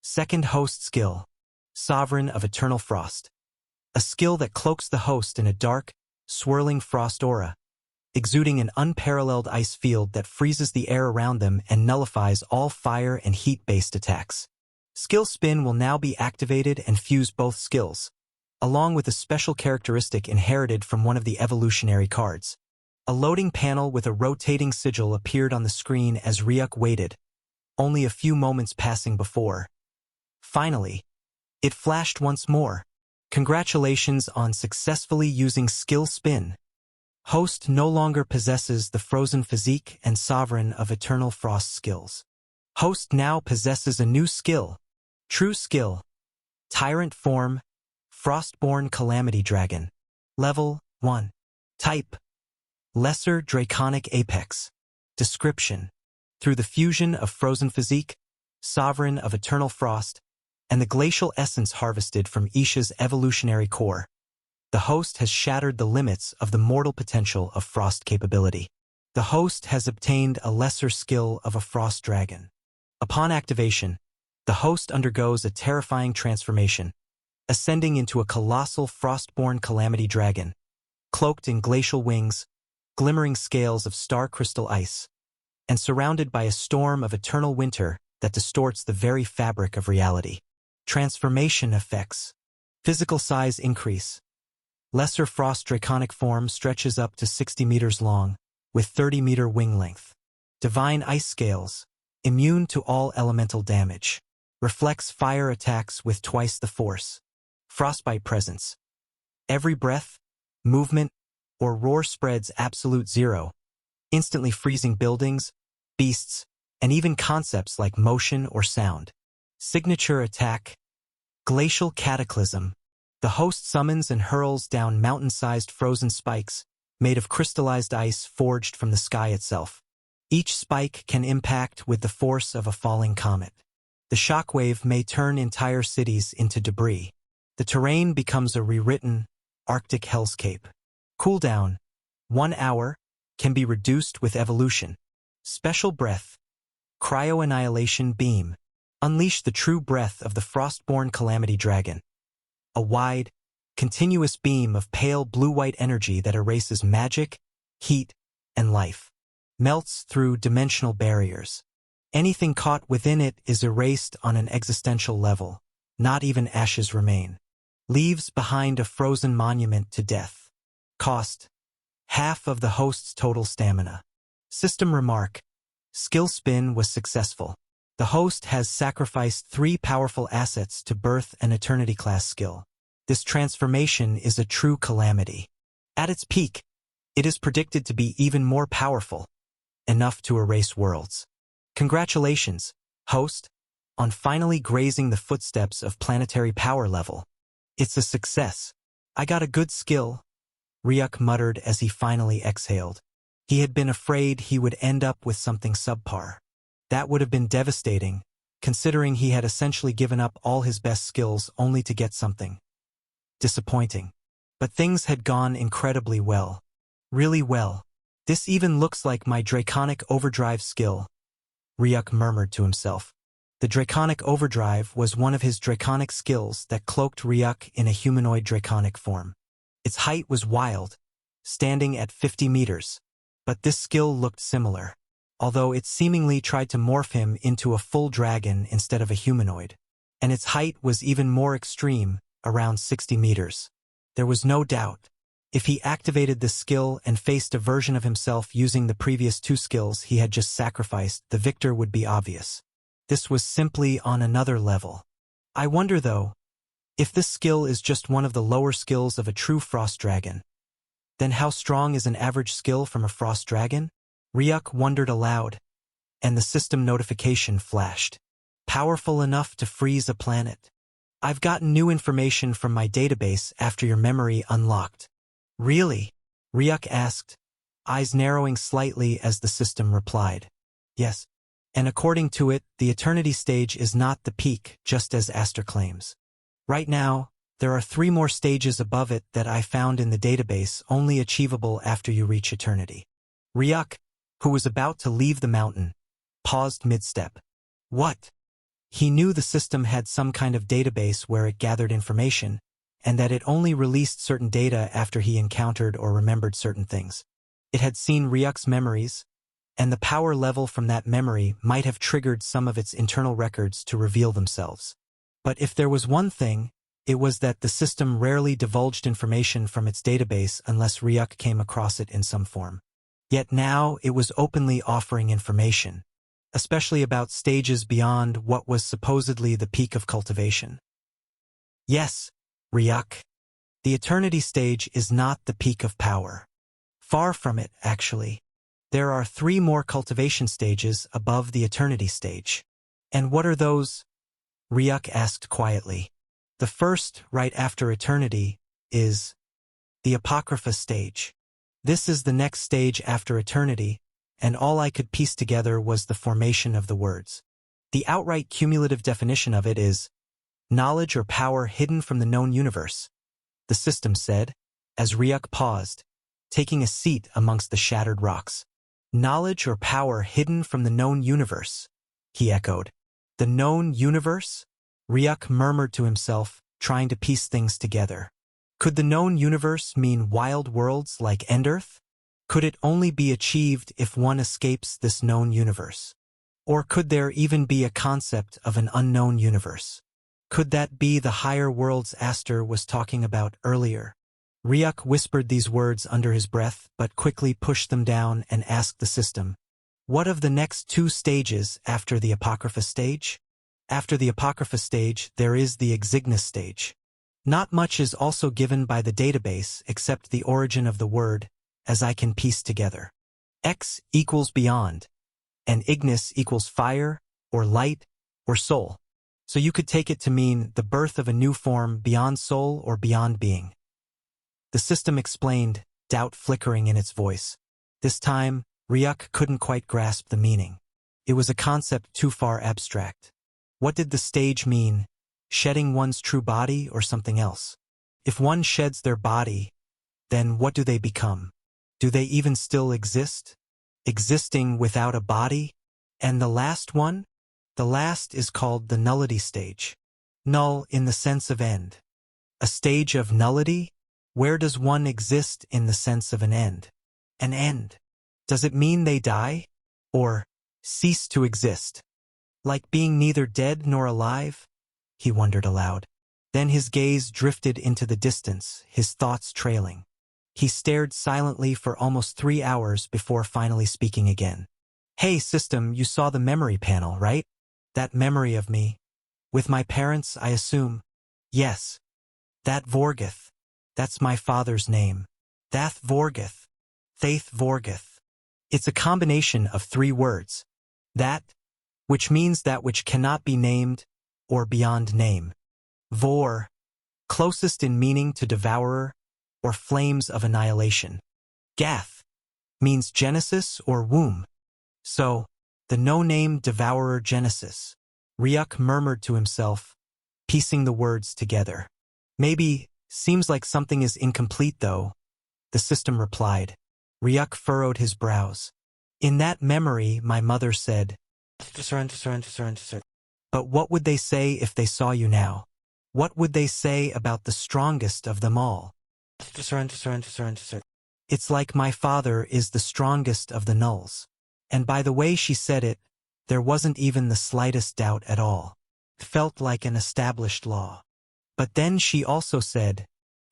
Second host skill. Sovereign of Eternal Frost. A skill that cloaks the host in a dark, swirling frost aura, exuding an unparalleled ice field that freezes the air around them and nullifies all fire and heat-based attacks. Skill spin will now be activated and fuse both skills, along with a special characteristic inherited from one of the evolutionary cards. A loading panel with a rotating sigil appeared on the screen as Ryuk waited, only a few moments passing before. Finally, it flashed once more. Congratulations on successfully using skill spin. Host no longer possesses the Frozen Physique and Sovereign of Eternal Frost skills. Host now possesses a new skill. True skill. Tyrant form. Frostborn Calamity Dragon. Level 1. Type. Lesser Draconic Apex. Description. Through the fusion of Frozen Physique, Sovereign of Eternal Frost, and the glacial essence harvested from Isha's evolutionary core, the host has shattered the limits of the mortal potential of frost capability. The host has obtained a lesser skill of a frost dragon. Upon activation, the host undergoes a terrifying transformation, ascending into a colossal frostborn calamity dragon, cloaked in glacial wings, glimmering scales of star crystal ice, and surrounded by a storm of eternal winter that distorts the very fabric of reality. Transformation effects. Physical size increase. Lesser frost draconic form stretches up to 60 meters long, with 30-meter wing length. Divine ice scales. Immune to all elemental damage. Reflects fire attacks with twice the force. Frostbite presence. Every breath, movement, or roar spreads absolute zero, instantly freezing buildings, beasts, and even concepts like motion or sound. Signature attack. Glacial Cataclysm. The host summons and hurls down mountain-sized frozen spikes, made of crystallized ice forged from the sky itself. Each spike can impact with the force of a falling comet. The shockwave may turn entire cities into debris. The terrain becomes a rewritten, Arctic hellscape. Cooldown. 1 hour. Can be reduced with evolution. Special breath. Cryo-annihilation beam. Unleash the true breath of the frostborn calamity dragon. A wide, continuous beam of pale blue-white energy that erases magic, heat, and life. Melts through dimensional barriers. Anything caught within it is erased on an existential level. Not even ashes remain. leaves behind a frozen monument to death. Cost: half of the host's total stamina. System remark: skill spin was successful. The host has sacrificed 3 powerful assets to birth an Eternity-class skill. This transformation is a true calamity. At its peak, it is predicted to be even more powerful, enough to erase worlds. Congratulations, host, on finally grazing the footsteps of planetary power level. It's a success. I got a good skill, Ryuk muttered as he finally exhaled. He had been afraid he would end up with something subpar. That would have been devastating, considering he had essentially given up all his best skills only to get something disappointing. But things had gone incredibly well. Really well. This even looks like my Draconic Overdrive skill, Ryuk murmured to himself. The Draconic Overdrive was one of his Draconic skills that cloaked Ryuk in a humanoid Draconic form. Its height was wild, standing at 50 meters. But this skill looked similar, although it seemingly tried to morph him into a full dragon instead of a humanoid. And its height was even more extreme, around 60 meters. There was no doubt. If he activated this skill and faced a version of himself using the previous 2 skills he had just sacrificed, the victor would be obvious. This was simply on another level. I wonder, though, if this skill is just one of the lower skills of a true frost dragon. Then how strong is an average skill from a frost dragon? Ryuk wondered aloud, and the system notification flashed. Powerful enough to freeze a planet. I've gotten new information from my database after your memory unlocked. Really? Ryuk asked, eyes narrowing slightly as the system replied. Yes. And according to it, the Eternity stage is not the peak, just as Aster claims. Right now, there are 3 more stages above it that I found in the database only achievable after you reach Eternity. Ryuk, who was about to leave the mountain, paused mid-step. What? He knew the system had some kind of database where it gathered information, and that it only released certain data after he encountered or remembered certain things. It had seen Ryuk's memories, and the power level from that memory might have triggered some of its internal records to reveal themselves. But if there was one thing, it was that the system rarely divulged information from its database unless Ryuk came across it in some form. Yet now it was openly offering information, especially about stages beyond what was supposedly the peak of cultivation. Yes, Ryuk, the Eternity stage is not the peak of power. Far from it, actually. There are 3 more cultivation stages above the Eternity stage. And what are those? Ryuk asked quietly. The first, right after Eternity, is the Apocrypha stage. This is the next stage after Eternity, and all I could piece together was the formation of the words. The outright cumulative definition of it is knowledge or power hidden from the known universe, the system said, as Ryuk paused, taking a seat amongst the shattered rocks. Knowledge or power hidden from the known universe, he echoed. The known universe? Ryuk murmured to himself, trying to piece things together. Could the known universe mean wild worlds like Endearth? Could it only be achieved if one escapes this known universe? Or could there even be a concept of an unknown universe? Could that be the higher worlds Aster was talking about earlier? Ryuk whispered these words under his breath, but quickly pushed them down and asked the system, what of the next 2 stages after the Apocrypha stage? After the Apocrypha stage, there is the Exignis stage. Not much is also given by the database except the origin of the word, as I can piece together. X equals beyond, and Ignis equals fire, or light, or soul. So you could take it to mean the birth of a new form beyond soul or beyond being. The system explained, doubt flickering in its voice. This time, Ryuk couldn't quite grasp the meaning. It was a concept too far abstract. What did the stage mean? Shedding one's true body or something else? If one sheds their body, then what do they become? Do they even still exist? Existing without a body? And the last one? The last is called the nullity stage. Null in the sense of end. A stage of nullity? Where does one exist in the sense of an end? An end. Does it mean they die? Or cease to exist? Like being neither dead nor alive? He wondered aloud. Then his gaze drifted into the distance, his thoughts trailing. He stared silently for almost 3 hours before finally speaking again. Hey, system, you saw the memory panel, right? That memory of me. With my parents, I assume. Yes. That Vorgith. That's my father's name. Thath Vorgith. Thaith Vorgith. It's a combination of 3 words. That, which means that which cannot be named, or beyond name. Vor, closest in meaning to devourer, or flames of annihilation. Gath, means Genesis or womb. So, the no-name devourer Genesis. Ryuk murmured to himself, piecing the words together. Maybe, seems like something is incomplete though. The system replied. Ryuk furrowed his brows. In that memory, my mother said, but what would they say if they saw you now? What would they say about the strongest of them all? It's like my father is the strongest of the nulls. And by the way she said it, there wasn't even the slightest doubt at all. It felt like an established law. But then she also said,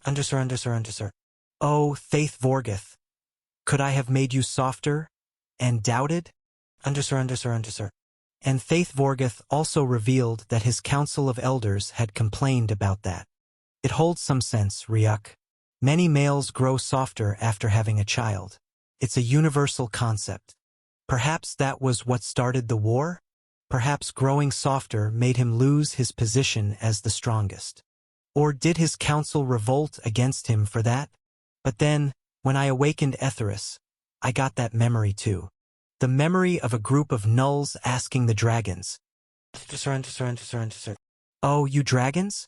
Oh, Thaith Vorgith, could I have made you softer and doubted? And Thaith Vorgith also revealed that his council of elders had complained about that. It holds some sense, Ryuk. Many males grow softer after having a child. It's a universal concept. Perhaps that was what started the war? Perhaps growing softer made him lose his position as the strongest. Or did his council revolt against him for that? But then, when I awakened Etheris, I got that memory too. The memory of a group of nulls asking the dragons. Oh, you dragons?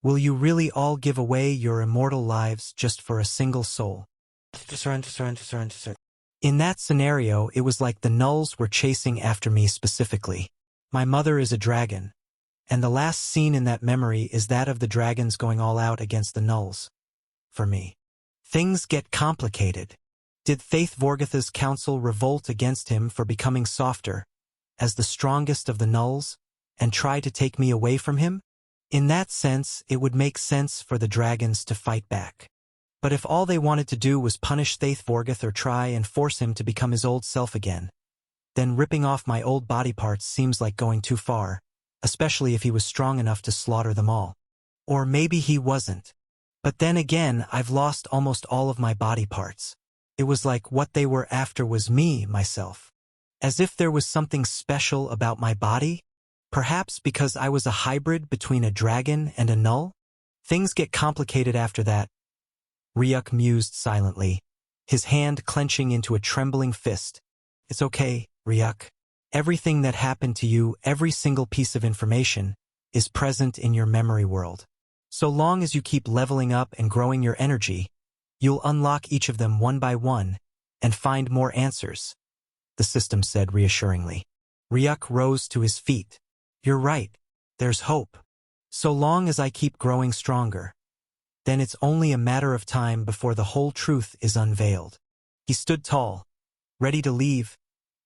Will you really all give away your immortal lives just for a single soul? In that scenario, it was like the nulls were chasing after me specifically. My mother is a dragon, and the last scene in that memory is that of the dragons going all out against the nulls. For me. Things get complicated. Did Thaith Vorgith's council revolt against him for becoming softer, as the strongest of the nulls, and try to take me away from him? In that sense, it would make sense for the dragons to fight back. But if all they wanted to do was punish Thaith Vorgith or try and force him to become his old self again, then ripping off my old body parts seems like going too far, especially if he was strong enough to slaughter them all. Or maybe he wasn't. But then again, I've lost almost all of my body parts. It was like what they were after was me, myself. As if there was something special about my body? Perhaps because I was a hybrid between a dragon and a null? Things get complicated after that. Ryuk mused silently, his hand clenching into a trembling fist. It's okay, Ryuk. Everything that happened to you, every single piece of information, is present in your memory world. So long as you keep leveling up and growing your energy, you'll unlock each of them one by one and find more answers, the system said reassuringly. Ryuk rose to his feet. You're right. There's hope. So long as I keep growing stronger, then it's only a matter of time before the whole truth is unveiled. He stood tall, ready to leave,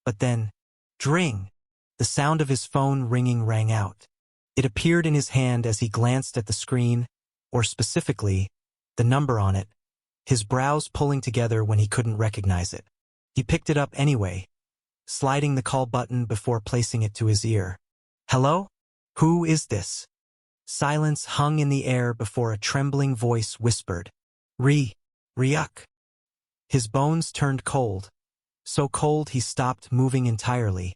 but then, dring! The sound of his phone ringing rang out. It appeared in his hand as he glanced at the screen, or specifically, the number on it, his brows pulling together when he couldn't recognize it. He picked it up anyway, sliding the call button before placing it to his ear. Hello? Who is this? Silence hung in the air before a trembling voice whispered, Ryuk. His bones turned cold, so cold he stopped moving entirely,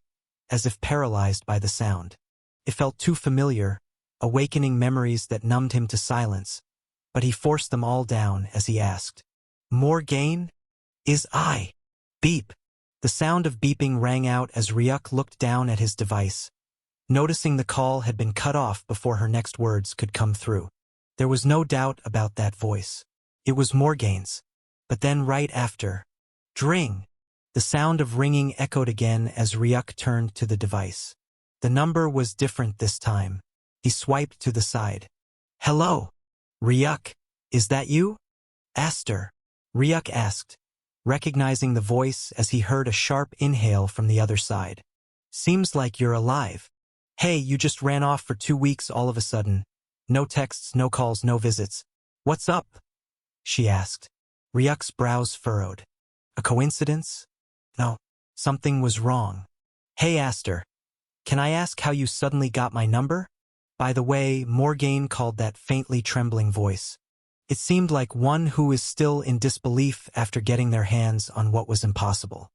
as if paralyzed by the sound. It felt too familiar, awakening memories that numbed him to silence, but he forced them all down as he asked, Morgaine? Is I? Beep. The sound of beeping rang out as Ryuk looked down at his device, noticing the call had been cut off before her next words could come through. There was no doubt about that voice. It was Morgaine's. But then right after, dring! The sound of ringing echoed again as Ryuk turned to the device. The number was different this time. He swiped to the side. Hello? Ryuk, is that you? Aster, Ryuk asked, recognizing the voice as he heard a sharp inhale from the other side. Seems like you're alive. Hey, you just ran off for 2 weeks all of a sudden. No texts, no calls, no visits. What's up? She asked. Ryuk's brows furrowed. A coincidence? No. Something was wrong. Hey Aster, can I ask how you suddenly got my number? By the way, Morgaine called that faintly trembling voice. It seemed like one who is still in disbelief after getting their hands on what was impossible.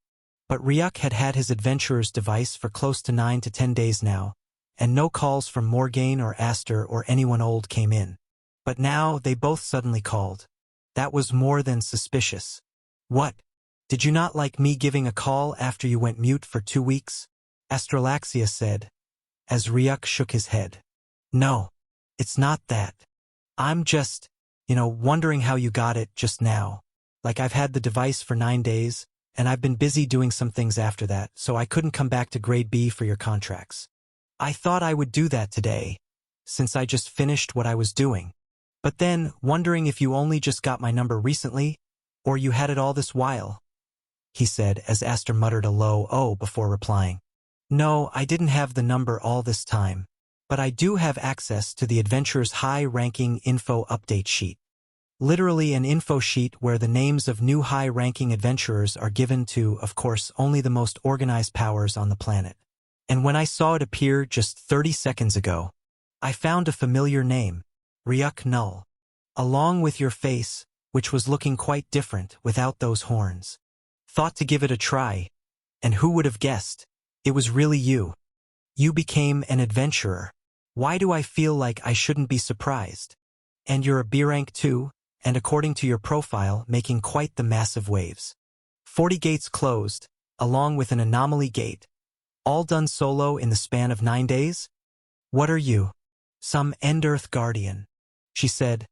But Ryuk had had his adventurer's device for close to 9 to 10 days now, and no calls from Morgaine or Aster or anyone old came in. But now they both suddenly called. That was more than suspicious. What? Did you not like me giving a call after you went mute for 2 weeks? Astralaxia said, as Ryuk shook his head. No, it's not that. I'm just, wondering how you got it just now. Like I've had the device for 9 days, and I've been busy doing some things after that, so I couldn't come back to grade B for your contracts. I thought I would do that today, since I just finished what I was doing. But then, wondering if you only just got my number recently, or you had it all this while, he said as Aster muttered a low "oh" before replying. No, I didn't have the number all this time, but I do have access to the adventurer's high-ranking info update sheet. Literally an info sheet where the names of new high-ranking adventurers are given to, of course, only the most organized powers on the planet. And when I saw it appear just 30 seconds ago, I found a familiar name, Ryuk Null, along with your face, which was looking quite different without those horns. Thought to give it a try, and who would have guessed? It was really you. You became an adventurer. Why do I feel like I shouldn't be surprised? And you're a B rank too, and according to your profile, making quite the massive waves. 40 gates closed, along with an anomaly gate. All done solo in the span of 9 days? What are you? Some End Earth Guardian, she said,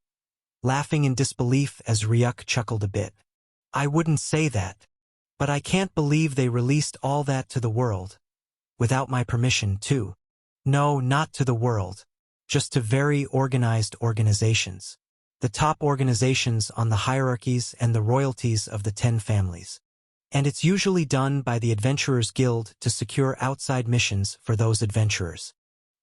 laughing in disbelief as Ryuk chuckled a bit. I wouldn't say that. But I can't believe they released all that to the world. Without my permission, too. No, not to the world. Just to very organized organizations. The top organizations on the hierarchies and the royalties of the 10 families. And it's usually done by the Adventurers Guild to secure outside missions for those adventurers.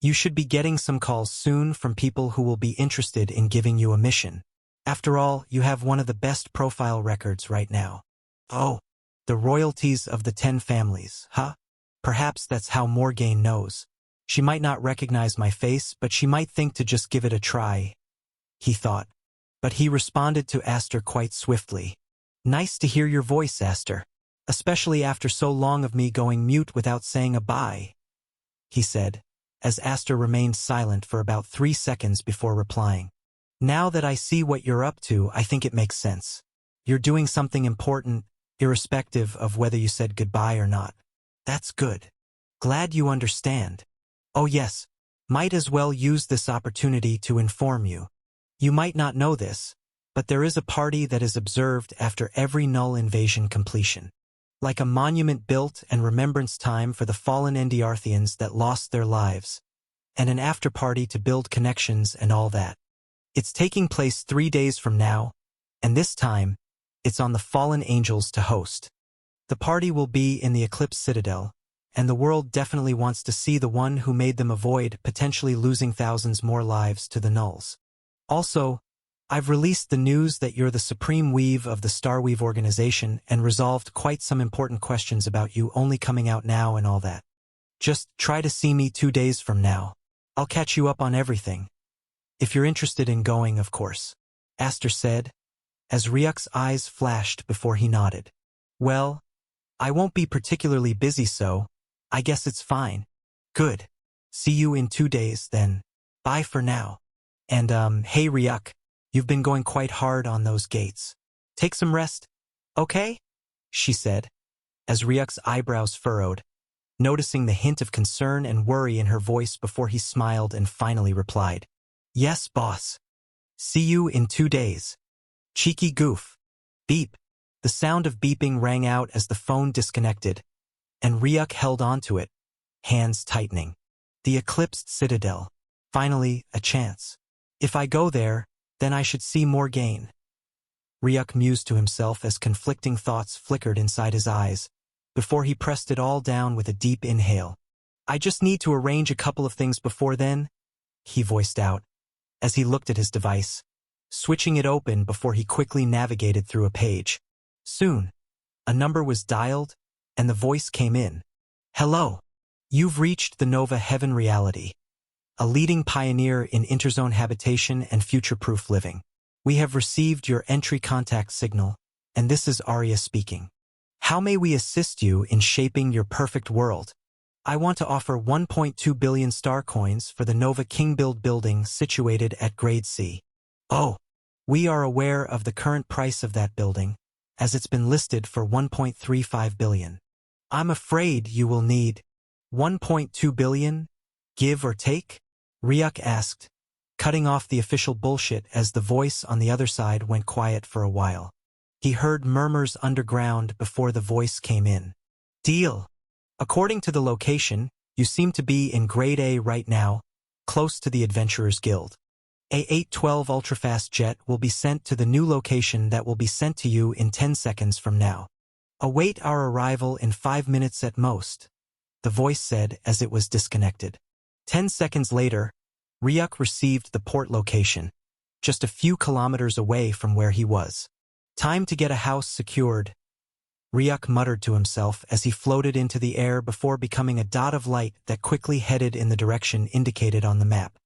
You should be getting some calls soon from people who will be interested in giving you a mission. After all, you have one of the best profile records right now. Oh, the royalties of the 10 families, huh? Perhaps that's how Morgaine knows. She might not recognize my face, but she might think to just give it a try, he thought. But he responded to Aster quite swiftly. Nice to hear your voice, Aster. Especially after so long of me going mute without saying a bye, he said, as Aster remained silent for about 3 seconds before replying. Now that I see what you're up to, I think it makes sense. You're doing something important, irrespective of whether you said goodbye or not. That's good. Glad you understand. Oh yes, might as well use this opportunity to inform you. You might not know this, but there is a party that is observed after every Null invasion completion. Like a monument built and remembrance time for the fallen Endiarthians that lost their lives, and an after-party to build connections and all that. It's taking place 3 days from now, and this time, it's on the fallen angels to host. The party will be in the Eclipse Citadel, and the world definitely wants to see the one who made them avoid potentially losing thousands more lives to the Nulls. Also, I've released the news that you're the Supreme Weave of the Starweave organization and resolved quite some important questions about you only coming out now and all that. Just try to see me 2 days from now. I'll catch you up on everything. If you're interested in going, of course, Aster said, as Ryuk's eyes flashed before he nodded. Well, I won't be particularly busy, so I guess it's fine. Good. See you in 2 days, then. Bye for now. And, hey Ryuk. You've been going quite hard on those gates. Take some rest, okay? She said, as Ryuk's eyebrows furrowed, noticing the hint of concern and worry in her voice before he smiled and finally replied. Yes, boss. See you in 2 days. Cheeky goof. Beep. The sound of beeping rang out as the phone disconnected, and Ryuk held on to it, hands tightening. The Eclipsed Citadel. Finally, a chance. If I go there, then I should see Morgaine. Ryuk mused to himself as conflicting thoughts flickered inside his eyes, before he pressed it all down with a deep inhale. I just need to arrange a couple of things before then, he voiced out, as he looked at his device, switching it open before he quickly navigated through a page. Soon, a number was dialed, and the voice came in. Hello. You've reached the Nova Heaven Reality, a leading pioneer in interzone habitation and future-proof living. We have received your entry contact signal, and this is Arya speaking. How may we assist you in shaping your perfect world? I want to offer 1.2 billion star coins for the Nova King Build building situated at Grade C. Oh, we are aware of the current price of that building, as it's been listed for 1.35 billion. I'm afraid you will need 1.2 billion, give or take? Ryuk asked, cutting off the official bullshit as the voice on the other side went quiet for a while. He heard murmurs underground before the voice came in. Deal. According to the location, you seem to be in Grade A right now, close to the Adventurers Guild. A 812 ultrafast jet will be sent to the new location that will be sent to you in 10 seconds from now. Await our arrival in 5 minutes at most, the voice said as it was disconnected. 10 seconds later, Ryuk received the port location, just a few kilometers away from where he was. Time to get a house secured, Ryuk muttered to himself as he floated into the air before becoming a dot of light that quickly headed in the direction indicated on the map.